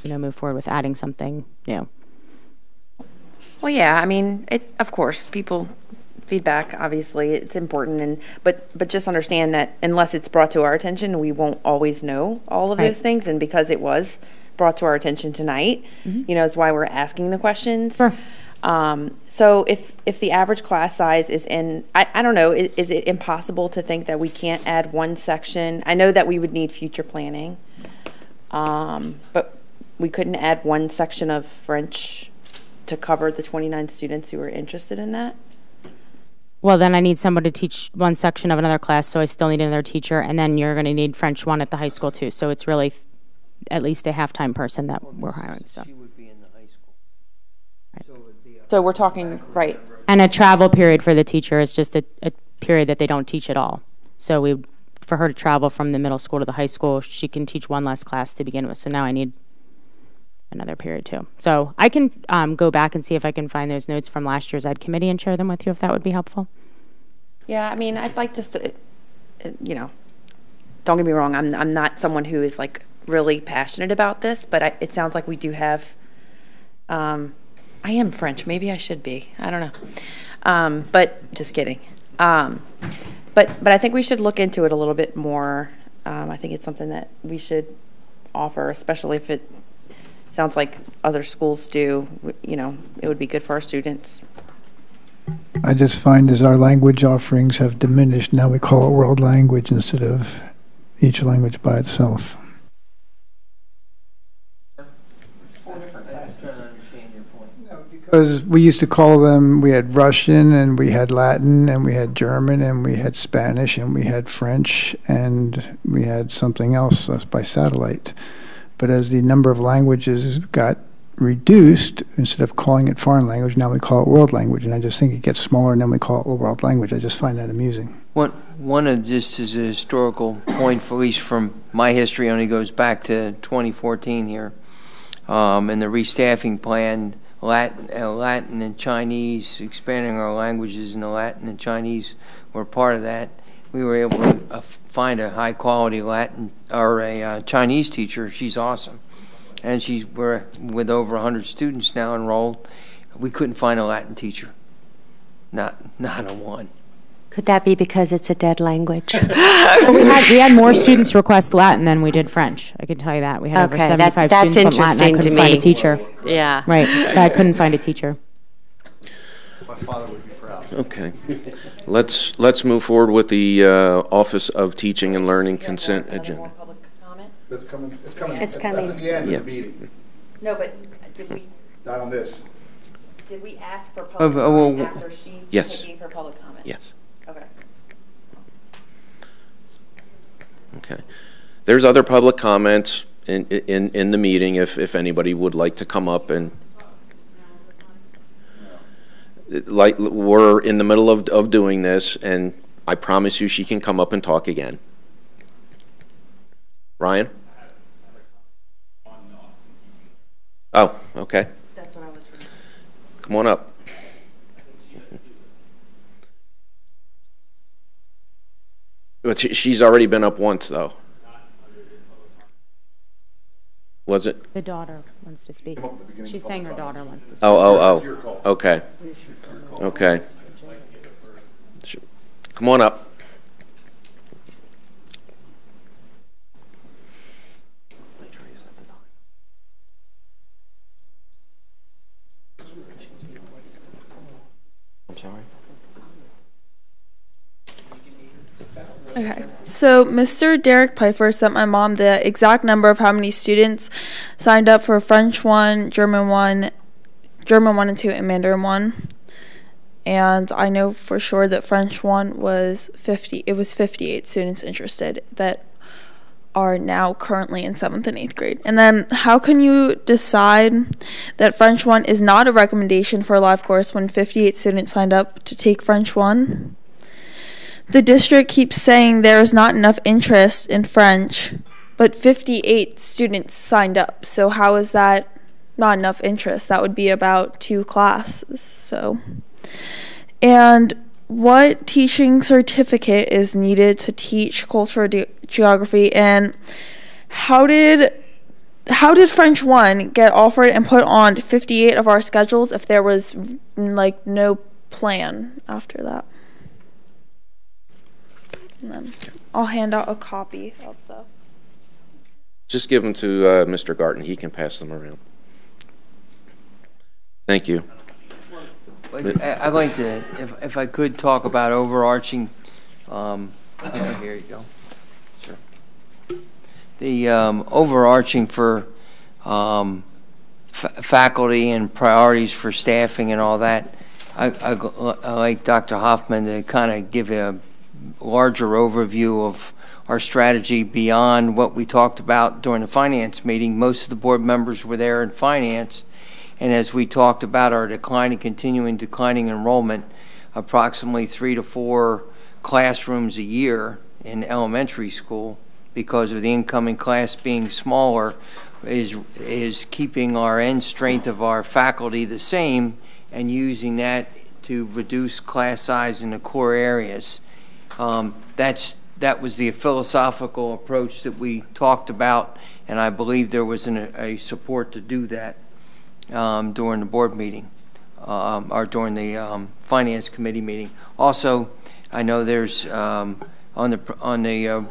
move forward with adding something new. Well, yeah, I mean, of course, feedback, obviously, it's important, but just understand that unless it's brought to our attention, we won't always know all of Right. those things, and because it was brought to our attention tonight, it's why we're asking the questions. Sure. So if the average class size is I don't know, is it impossible to think that we can't add one section? I know that we would need future planning, but we couldn't add one section of French to cover the 29 students who are interested in that? Well, then I need someone to teach one section of another class, so I still need another teacher, and then you're going to need French 1 at the high school too. So it's really at least a half-time person that we're hiring. So. So we're talking, right. And a travel period for the teacher is just a period that they don't teach at all. So for her to travel from the middle school to the high school, she can teach one less class to begin with. So now I need another period too. So I can go back and see if I can find those notes from last year's ed committee and share them with you if that would be helpful. Yeah, I mean, I'd like this to, don't get me wrong, I'm not someone who is like really passionate about this, but it sounds like we do have, I am French, maybe I should be, I don't know, but just kidding. But I think we should look into it a little bit more. I think it's something that we should offer, especially if it sounds like other schools do, it would be good for our students. I just find as our language offerings have diminished, now we call it world language instead of each language by itself. Because we used to call them, we had Russian and we had Latin and we had German and we had Spanish and we had French and we had something else by satellite. but as the number of languages got reduced, instead of calling it foreign language, now we call it world language, and I just think it gets smaller, and then we call it world language. I just find that amusing. One of just as a historical point, at least from my history, only goes back to 2014 here, and the restaffing plan. Latin and Chinese, expanding our languages in the Latin and Chinese were part of that. We were able to find a high-quality Latin or a Chinese teacher. She's awesome, and we're with over 100 students now enrolled. We couldn't find a Latin teacher, not a one. Could that be because it's a dead language? Well, we had more students request Latin than we did French. I can tell you that. We had over 75 that's students from Latin. I couldn't find a teacher. Yeah. Right. I couldn't find a teacher. My father would be proud. Okay. Let's move forward with the Office of Teaching and Learning consent agenda. It's coming. It's coming. That's at the end Yeah. of the meeting. No, but did we, Not on this. did we ask for public comment after she Yes. gave her public comment? Yes. Okay. Okay. There's other public comments in the meeting if anybody would like to come up and like we're in the middle of doing this, and I promise you she can come up and talk again. Ryan? Oh, okay. That's what I was reading. Come on up. But she's already been up once, though. Was it? The daughter wants to speak. She's saying her daughter wants to speak. Oh. Okay. Okay. Come on up. I'm sorry. Okay, so Mr. Derek Pfeiffer sent my mom the exact number of how many students signed up for French 1, German 1 and 2, and Mandarin 1. And I know for sure that French 1 was 50. It was 58 students interested that are now currently in 7th and 8th grade. And then how can you decide that French 1 is not a recommendation for a live course when 58 students signed up to take French 1? The district keeps saying there is not enough interest in French, but 58 students signed up. So how is that not enough interest? That would be about 2 classes. So, and what teaching certificate is needed to teach cultural geography, and how did French 1 get offered and put on 58 of our schedules if there was like no plan after that? And then I'll hand out a copy of the. Just give them to Mr. Garten. He can pass them around. Thank you. I'd like to, if I could, talk about overarching. Here you go. Sure. The overarching for faculty and priorities for staffing and all that. I like Dr. Hoffman to kind of give a larger overview of our strategy beyond what we talked about during the finance meeting. Most of the board members were there in finance, and as we talked about our declining enrollment, approximately 3 to 4 classrooms a year in elementary school because of the incoming class being smaller is keeping our end strength of our faculty the same and using that to reduce class size in the core areas. That was the philosophical approach that we talked about, and I believe there was a support to do that during the board meeting or during the finance committee meeting. Also, I know there's on the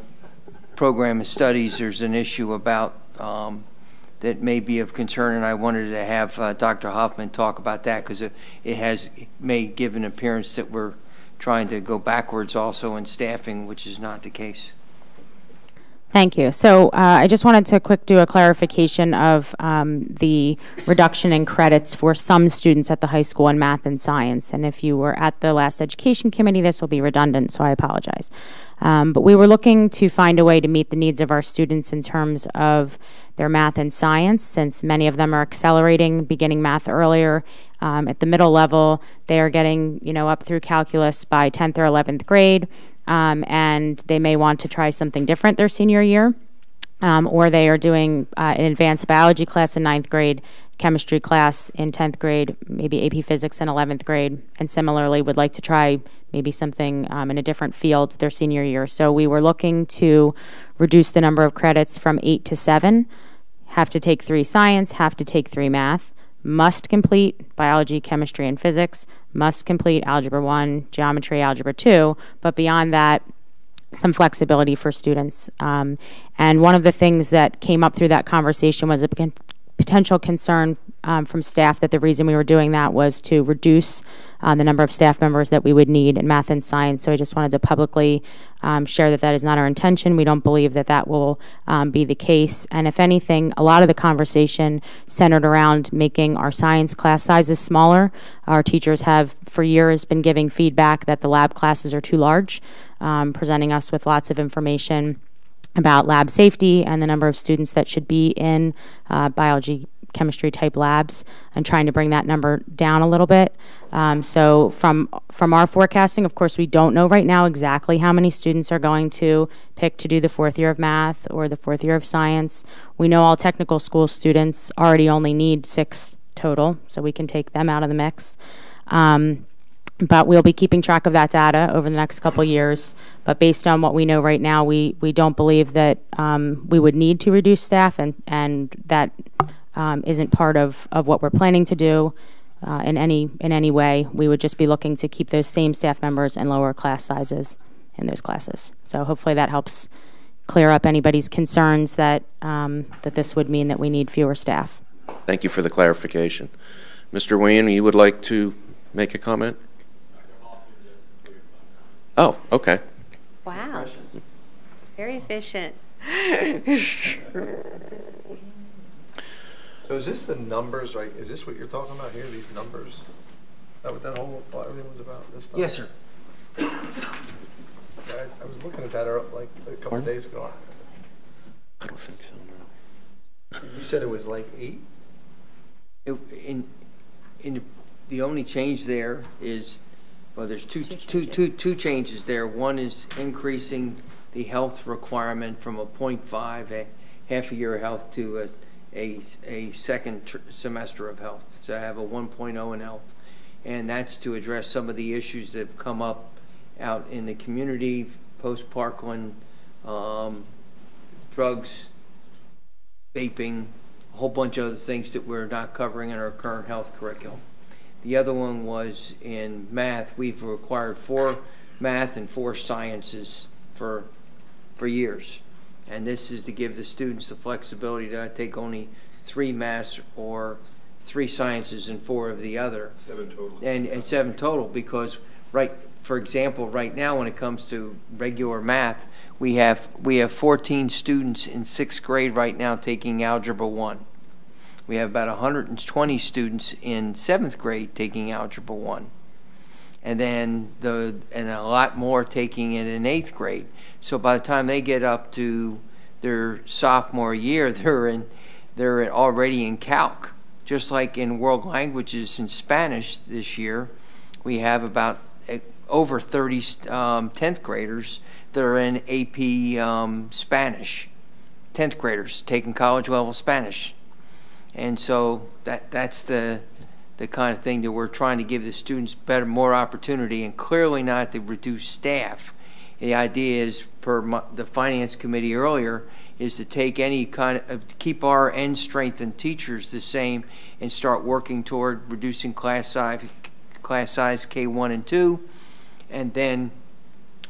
program of studies there's an issue about that may be of concern, and I wanted to have Dr. Hoffman talk about that because it may give an appearance that we're trying to go backwards also in staffing, which is not the case. Thank you. So I just wanted to do a clarification of the reduction in credits for some students at the high school in math and science. And if you were at the last education committee, this will be redundant, so I apologize. But we were looking to find a way to meet the needs of our students in terms of their math and science, since many of them are accelerating, beginning math earlier. At the middle level, they are getting, up through calculus by 10th or 11th grade. And they may want to try something different their senior year, or they are doing an advanced biology class in 9th grade, chemistry class in 10th grade, maybe AP Physics in 11th grade, and similarly would like to try maybe something in a different field their senior year. So we were looking to reduce the number of credits from 8 to 7, have to take 3 science, have to take 3 math, must complete biology, chemistry, and physics, must complete algebra 1, geometry, algebra 2, but beyond that, some flexibility for students. And one of the things that came up through that conversation was a potential concern from staff that the reason we were doing that was to reduce the number of staff members that we would need in math and science. So I just wanted to publicly share that that is not our intention. We don't believe that that will be the case. And if anything, a lot of the conversation centered around making our science class sizes smaller. Our teachers have for years been giving feedback that the lab classes are too large, presenting us with lots of information about lab safety and the number of students that should be in biology, chemistry type labs, and trying to bring that number down a little bit. So from our forecasting, of course, we don't know right now exactly how many students are going to pick to do the 4th year of math or the 4th year of science. We know all technical school students already only need 6 total, so we can take them out of the mix. But we'll be keeping track of that data over the next couple years. But based on what we know right now, we don't believe that we would need to reduce staff, and that isn't part of what we're planning to do in any way. We would just be looking to keep those same staff members and lower class sizes in those classes. So hopefully that helps clear up anybody's concerns that that this would mean that we need fewer staff. Thank you for the clarification. Mr. Wayne, you would like to make a comment? Oh, okay. Wow. Very efficient. So is this the numbers, right? Is this what you're talking about here, these numbers? Is that what that whole, everything was about, this stuff? Yes, sir. I was looking at that like a couple of days ago. I don't think so. You said it was like 8? The only change there is, well, there's two changes there. One is increasing the health requirement from a 0.5, a half a year of health, to a second semester of health. So I have a 1.0 in health. And that's to address some of the issues that have come up out in the community, post-Parkland, drugs, vaping, a whole bunch of other things that we're not covering in our current health curriculum. The other one was in math. We've required 4 math and 4 sciences for years. And this is to give the students the flexibility to take only 3 maths or 3 sciences and 4 of the other. 7 total. And 7 total, because for example, right now when it comes to regular math, we have 14 students in 6th grade right now taking Algebra 1. We have about 120 students in 7th grade taking Algebra 1. And then and a lot more taking it in 8th grade. So by the time they get up to their sophomore year, they're already in calc. Just like in world languages and Spanish this year, we have about over 30 10th graders that are in AP Spanish. 10th graders taking college level Spanish. And so that's the kind of thing that we're trying to give the students more opportunity, and clearly not to reduce staff. The idea is, per the finance committee earlier, is to take any kind of, keep our end strength and teachers the same, and start working toward reducing class size K1 and 2, and then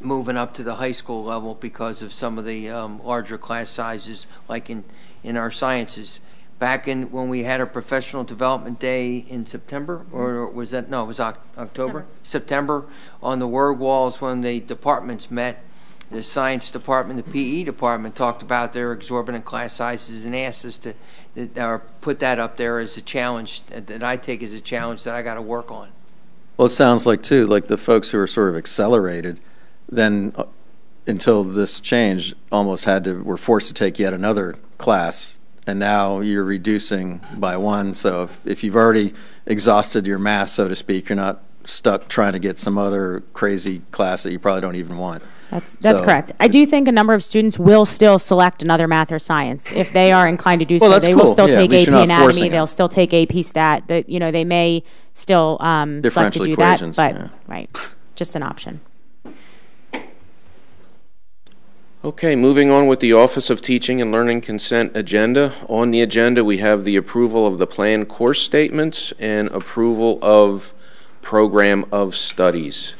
moving up to the high school level because of some of the larger class sizes, like in our sciences. Back in when we had our professional development day in September, or was that, no, it was October? September, on the word walls when the departments met, the science department, the PE department talked about their exorbitant class sizes and asked us to or put that up there as a challenge that I take as a challenge that I got to work on. Well, it sounds like, too, like the folks who are sort of accelerated, then until this change, almost were forced to take yet another class, and now you're reducing by one. So if you've already exhausted your math, so to speak, you're not stuck trying to get some other crazy class that you probably don't even want. That's correct. I do think a number of students will still select another math or science if they are inclined to do so. They will still take AP Anatomy. They'll still take AP Stat. That they may still select to do that, but right, just an option. Okay, moving on with the Office of Teaching and Learning Consent agenda. On the agenda, we have the approval of the planned course statements and approval of program of studies.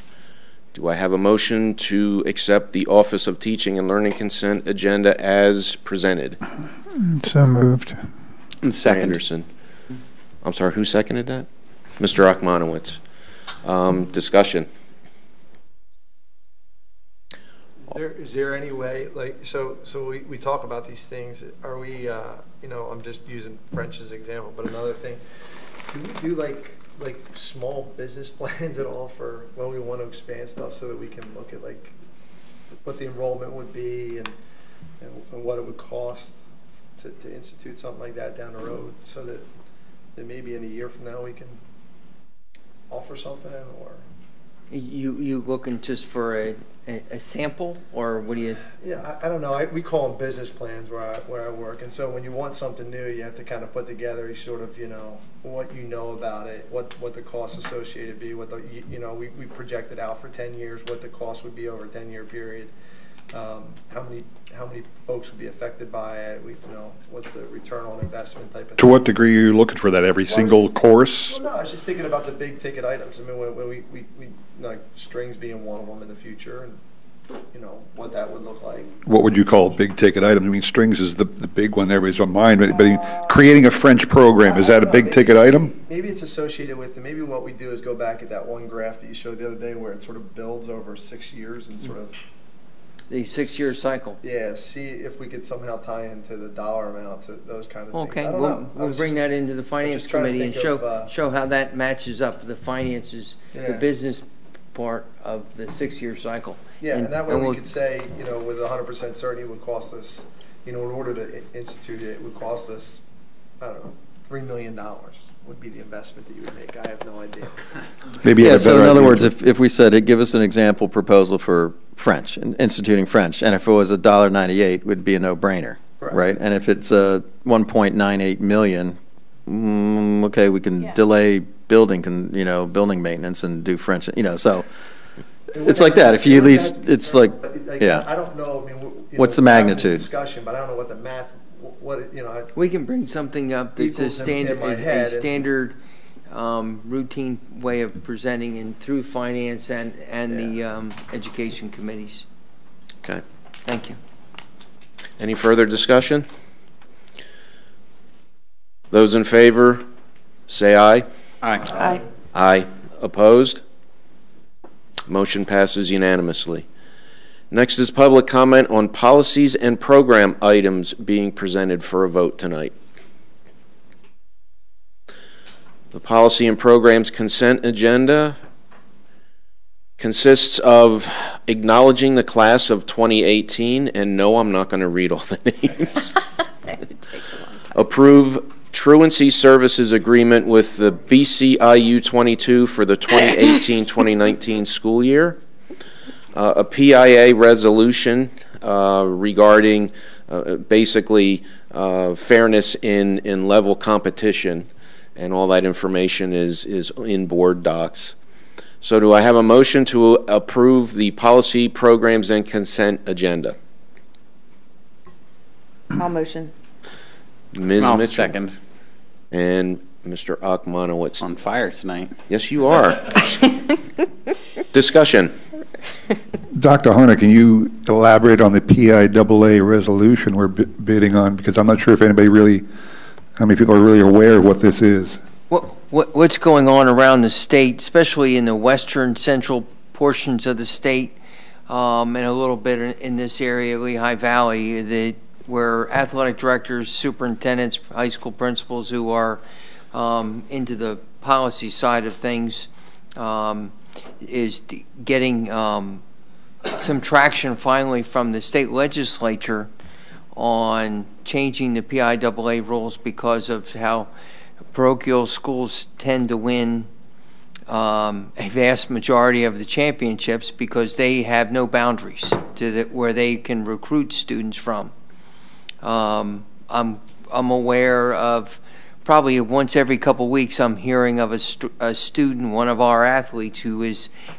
Do I have a motion to accept the Office of Teaching and Learning Consent agenda as presented? So moved. And second. Anderson. I'm sorry, who seconded that? Mr. Achmanowitz. Discussion. Is there any way, like, so we talk about these things, are we, I'm just using French as an example, but another thing, do we do like small business plans at all for when we want to expand stuff so that we can look at like what the enrollment would be and what it would cost to institute something like that down the road so that maybe in a year from now we can offer something? Or you looking just for a sample, or what do you? Yeah, I don't know. We call them business plans where I work, and so when you want something new, you have to kind of put together sort of what you know about it, what the costs associated be, what we projected out for 10 years, what the cost would be over a 10-year period, how many folks would be affected by it, what's the return on investment type of thing. To what degree are you looking for that? Every single course? Well, no, I was just thinking about the big ticket items. I mean, when we like strings being one of them in the future, and what that would look like. What would you call big ticket items? I mean, strings is the big one everybody's on mind, but creating a French program, is that a big ticket item? Maybe it's associated with, maybe what we do is go back at that one graph that you showed the other day where it sort of builds over 6 years and sort of the 6-year cycle. Yeah, see if we could somehow tie into the dollar amount to those kind of things. Okay, we'll bring that into the finance committee and show how that matches up the finances, the business part of the 6-year cycle. Yeah, and that way we could say, with 100% certainty it would cost us, in order to institute it, it would cost us, I don't know, $3 million would be the investment that you would make. I have no idea. Maybe so in other words, if we said, give us an example proposal for French, instituting French, and if it was $1.98, it would be a no-brainer, right? And if it's $1.98 million, okay, we can delay building maintenance and do French, so it's like that. If you at least, it's like, yeah. I don't know. I mean, what's the magnitude? Discussion, but I don't know what the math. We can bring something up that's a standard, routine way of presenting and through finance and the education committees. Okay. Thank you. Any further discussion? Those in favor, say aye. Aye. Aye. Aye. Opposed? Motion passes unanimously. Next is public comment on policies and program items being presented for a vote tonight. The policy and programs consent agenda consists of acknowledging the class of 2018, and no, I'm not going to read all the names. Approve truancy services agreement with the BCIU 22 for the 2018-2019 school year. A PIA resolution regarding basically fairness in level competition, and all that information is in board docs. So do I have a motion to approve the policy, programs, and consent agenda? I'll motion. Ms. I'll Mitchell. Second. And Mr. Achmanowitz. On fire tonight. Yes, you are. Discussion. Dr. Harner, can you elaborate on the PIAA resolution we're bidding on? Because I'm not sure if how many people are really aware of what this is. What's going on around the state, especially in the western central portions of the state, and a little bit in this area, Lehigh Valley, where athletic directors, superintendents, high school principals who are into the policy side of things is getting some traction finally from the state legislature on changing the PIAA rules because of how parochial schools tend to win a vast majority of the championships because they have no boundaries to where they can recruit students from. I'm aware of probably once every couple of weeks I'm hearing of a student, one of our athletes, who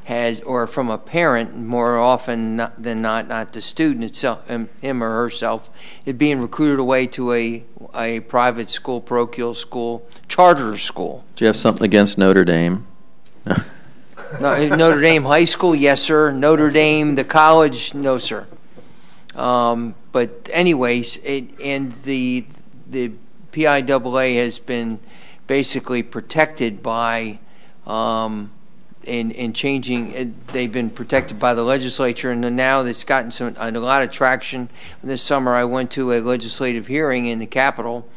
has or from a parent more often than not the student itself, him or herself, is being recruited away to a private school, parochial school, charter school. Do you have something against Notre Dame? No, Notre Dame High School, yes, sir. Notre Dame, the college, no, sir. But anyways, the PIAA has been basically protected by, in changing, they've been protected by the legislature, and now it's gotten a lot of traction. This summer I went to a legislative hearing in the Capitol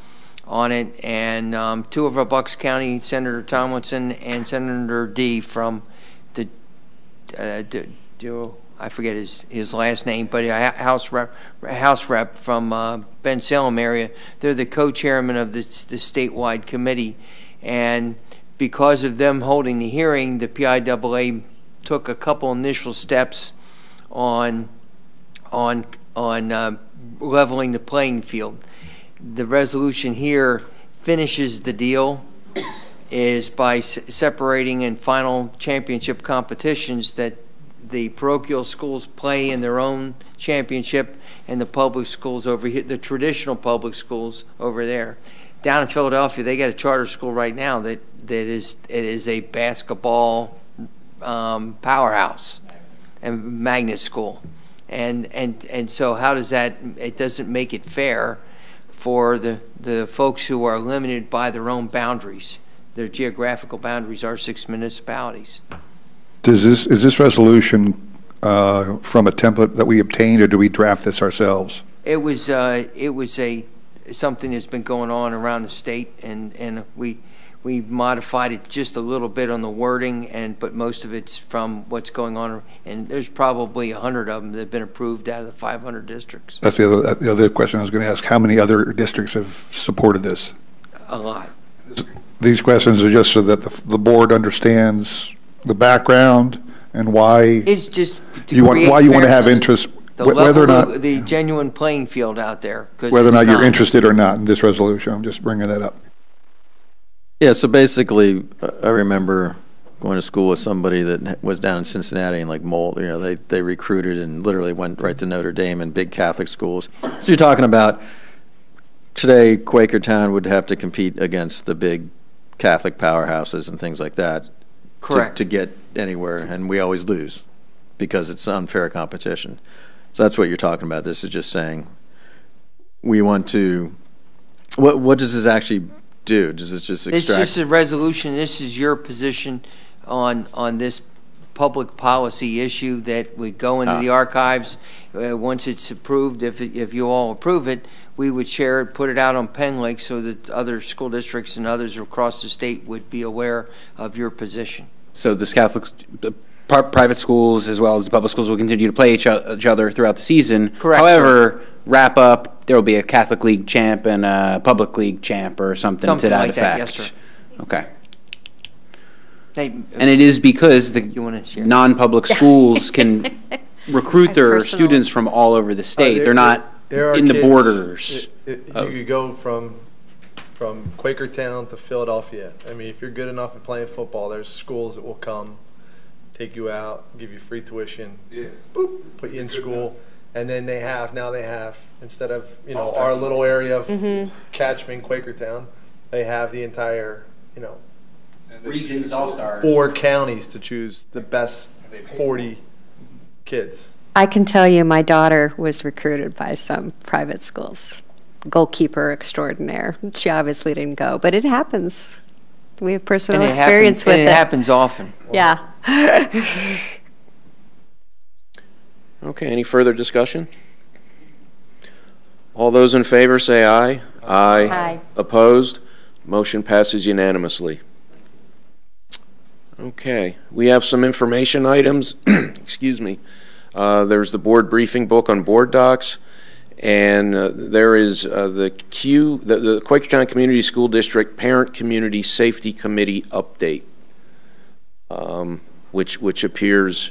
on it, and two of our Bucks County, Senator Tomlinson and Senator D from the, I forget his last name, but a House rep from Ben Salem area. They're the co-chairman of the statewide committee, and because of them holding the hearing, the PIAA took a couple initial steps on leveling the playing field. The resolution here finishes the deal is by separating in final championship competitions that the parochial schools play in their own championship and the public schools over here, the traditional public schools over there. Down in Philadelphia, they got a charter school right now that is a basketball powerhouse and magnet school. And so how does that, it doesn't make it fair for the folks who are limited by their own boundaries. Their geographical boundaries are 6 municipalities. Is this resolution from a template that we obtained, or do we draft this ourselves? It was something that's been going on around the state, and we modified it just a little bit on the wording, but most of it's from what's going on, and there's probably 100 of them that have been approved out of the 500 districts. That's the other question I was going to ask. How many other districts have supported this? A lot. These questions are just so that the board understands the background and why it's just why you want to have interest, whether or not the genuine playing field out there, whether or not you're interested or not in this resolution. I'm just bringing that up. Yeah, so basically, I remember going to school with somebody that was down in Cincinnati and like mold. You know, they recruited and literally went right to Notre Dame and big Catholic schools. So you're talking about today, Quakertown would have to compete against the big Catholic powerhouses and things like that. Correct. To get anywhere, and we always lose because it's unfair competition. So that's what you're talking about. This is just saying we want to. What does this actually do? Does this just extract? It's just a resolution. This is your position on this public policy issue that would go into the archives once it's approved. If you all approve it, we would share it, put it out on Penn Lake so that other school districts and others across the state would be aware of your position. So the private schools as well as the public schools will continue to play each other throughout the season. Correct. However, wrap up, there will be a Catholic League champ and a public league champ or something to that like effect. That, yes, sir. Okay. Hey, and it is because the non-public schools can recruit their students from all over the state. They're not in the borders. You could go from Quakertown to Philadelphia. I mean, if you're good enough at playing football, there's schools that will come, take you out, give you free tuition, boop, put you in school, and then they have instead of our little area of catchment, Quakertown, they have the entire regions, all-stars, 4 counties to choose the best 40 kids. I can tell you my daughter was recruited by some private schools. Goalkeeper extraordinaire. She obviously didn't go, but it happens. We have personal experience with it. It happens often. Yeah. Okay, any further discussion? All those in favor say aye. Aye. Aye. Opposed? Motion passes unanimously. Okay, we have some information items. Excuse me. There's the board briefing book on board docs, and there is the Quakertown Community School District Parent Community Safety Committee update, which appears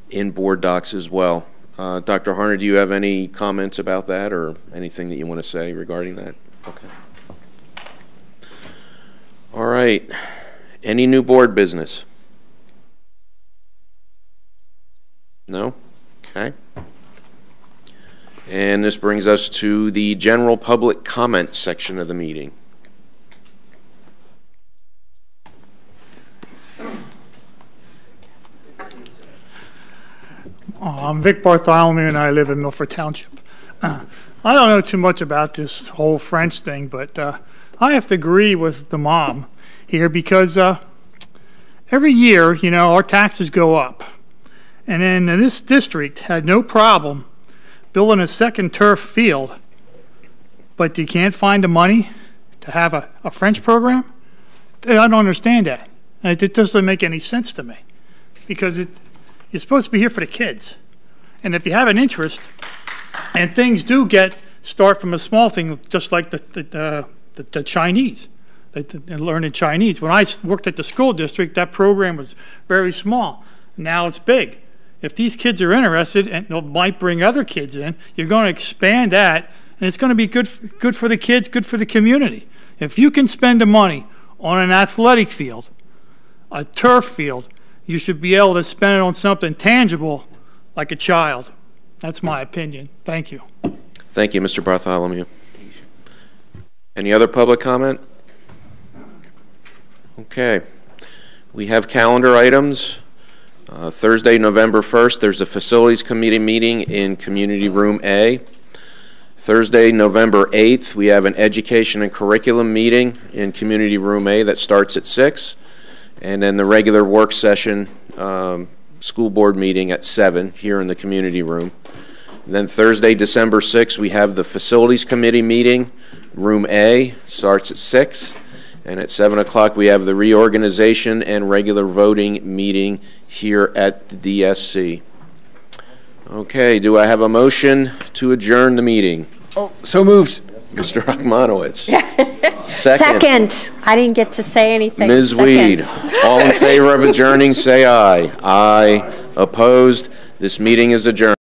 in board docs as well. Dr. Harner, do you have any comments about that or anything that you want to say regarding that? Okay. All right. Any new board business? No? Okay. And this brings us to the general public comment section of the meeting. I'm Vic Bartholomew, and I live in Milford Township. I don't know too much about this whole French thing, but I have to agree with the mom here because every year, you know, our taxes go up. And then this district had no problem building a second turf field, but you can't find the money to have a French program? I don't understand that. It doesn't make any sense to me because you're supposed to be here for the kids. And if you have an interest, and things do start from a small thing, just like the Chinese, learning Chinese. When I worked at the school district, that program was very small. Now it's big. If these kids are interested and might bring other kids in, you're going to expand that, and it's going to be good for the kids, good for the community. If you can spend the money on an athletic field, a turf field, you should be able to spend it on something tangible like a child. That's my opinion. Thank you. Thank you, Mr. Bartholomew. Any other public comment? Okay. We have calendar items. Thursday, November 1st, there's a Facilities Committee meeting in Community Room A. Thursday, November 8th, we have an Education and Curriculum meeting in Community Room A that starts at 6. And then the regular work session, school board meeting at 7 here in the Community Room. And then Thursday, December 6th, we have the Facilities Committee meeting, Room A, starts at 6. And at 7 o'clock, we have the reorganization and regular voting meeting here at the DSC. Okay, do I have a motion to adjourn the meeting? Oh, so moved. Mr. Rachmanowitz. Second. I didn't get to say anything. Ms. Weed, all in favor of adjourning, say aye. Aye. Opposed? This meeting is adjourned.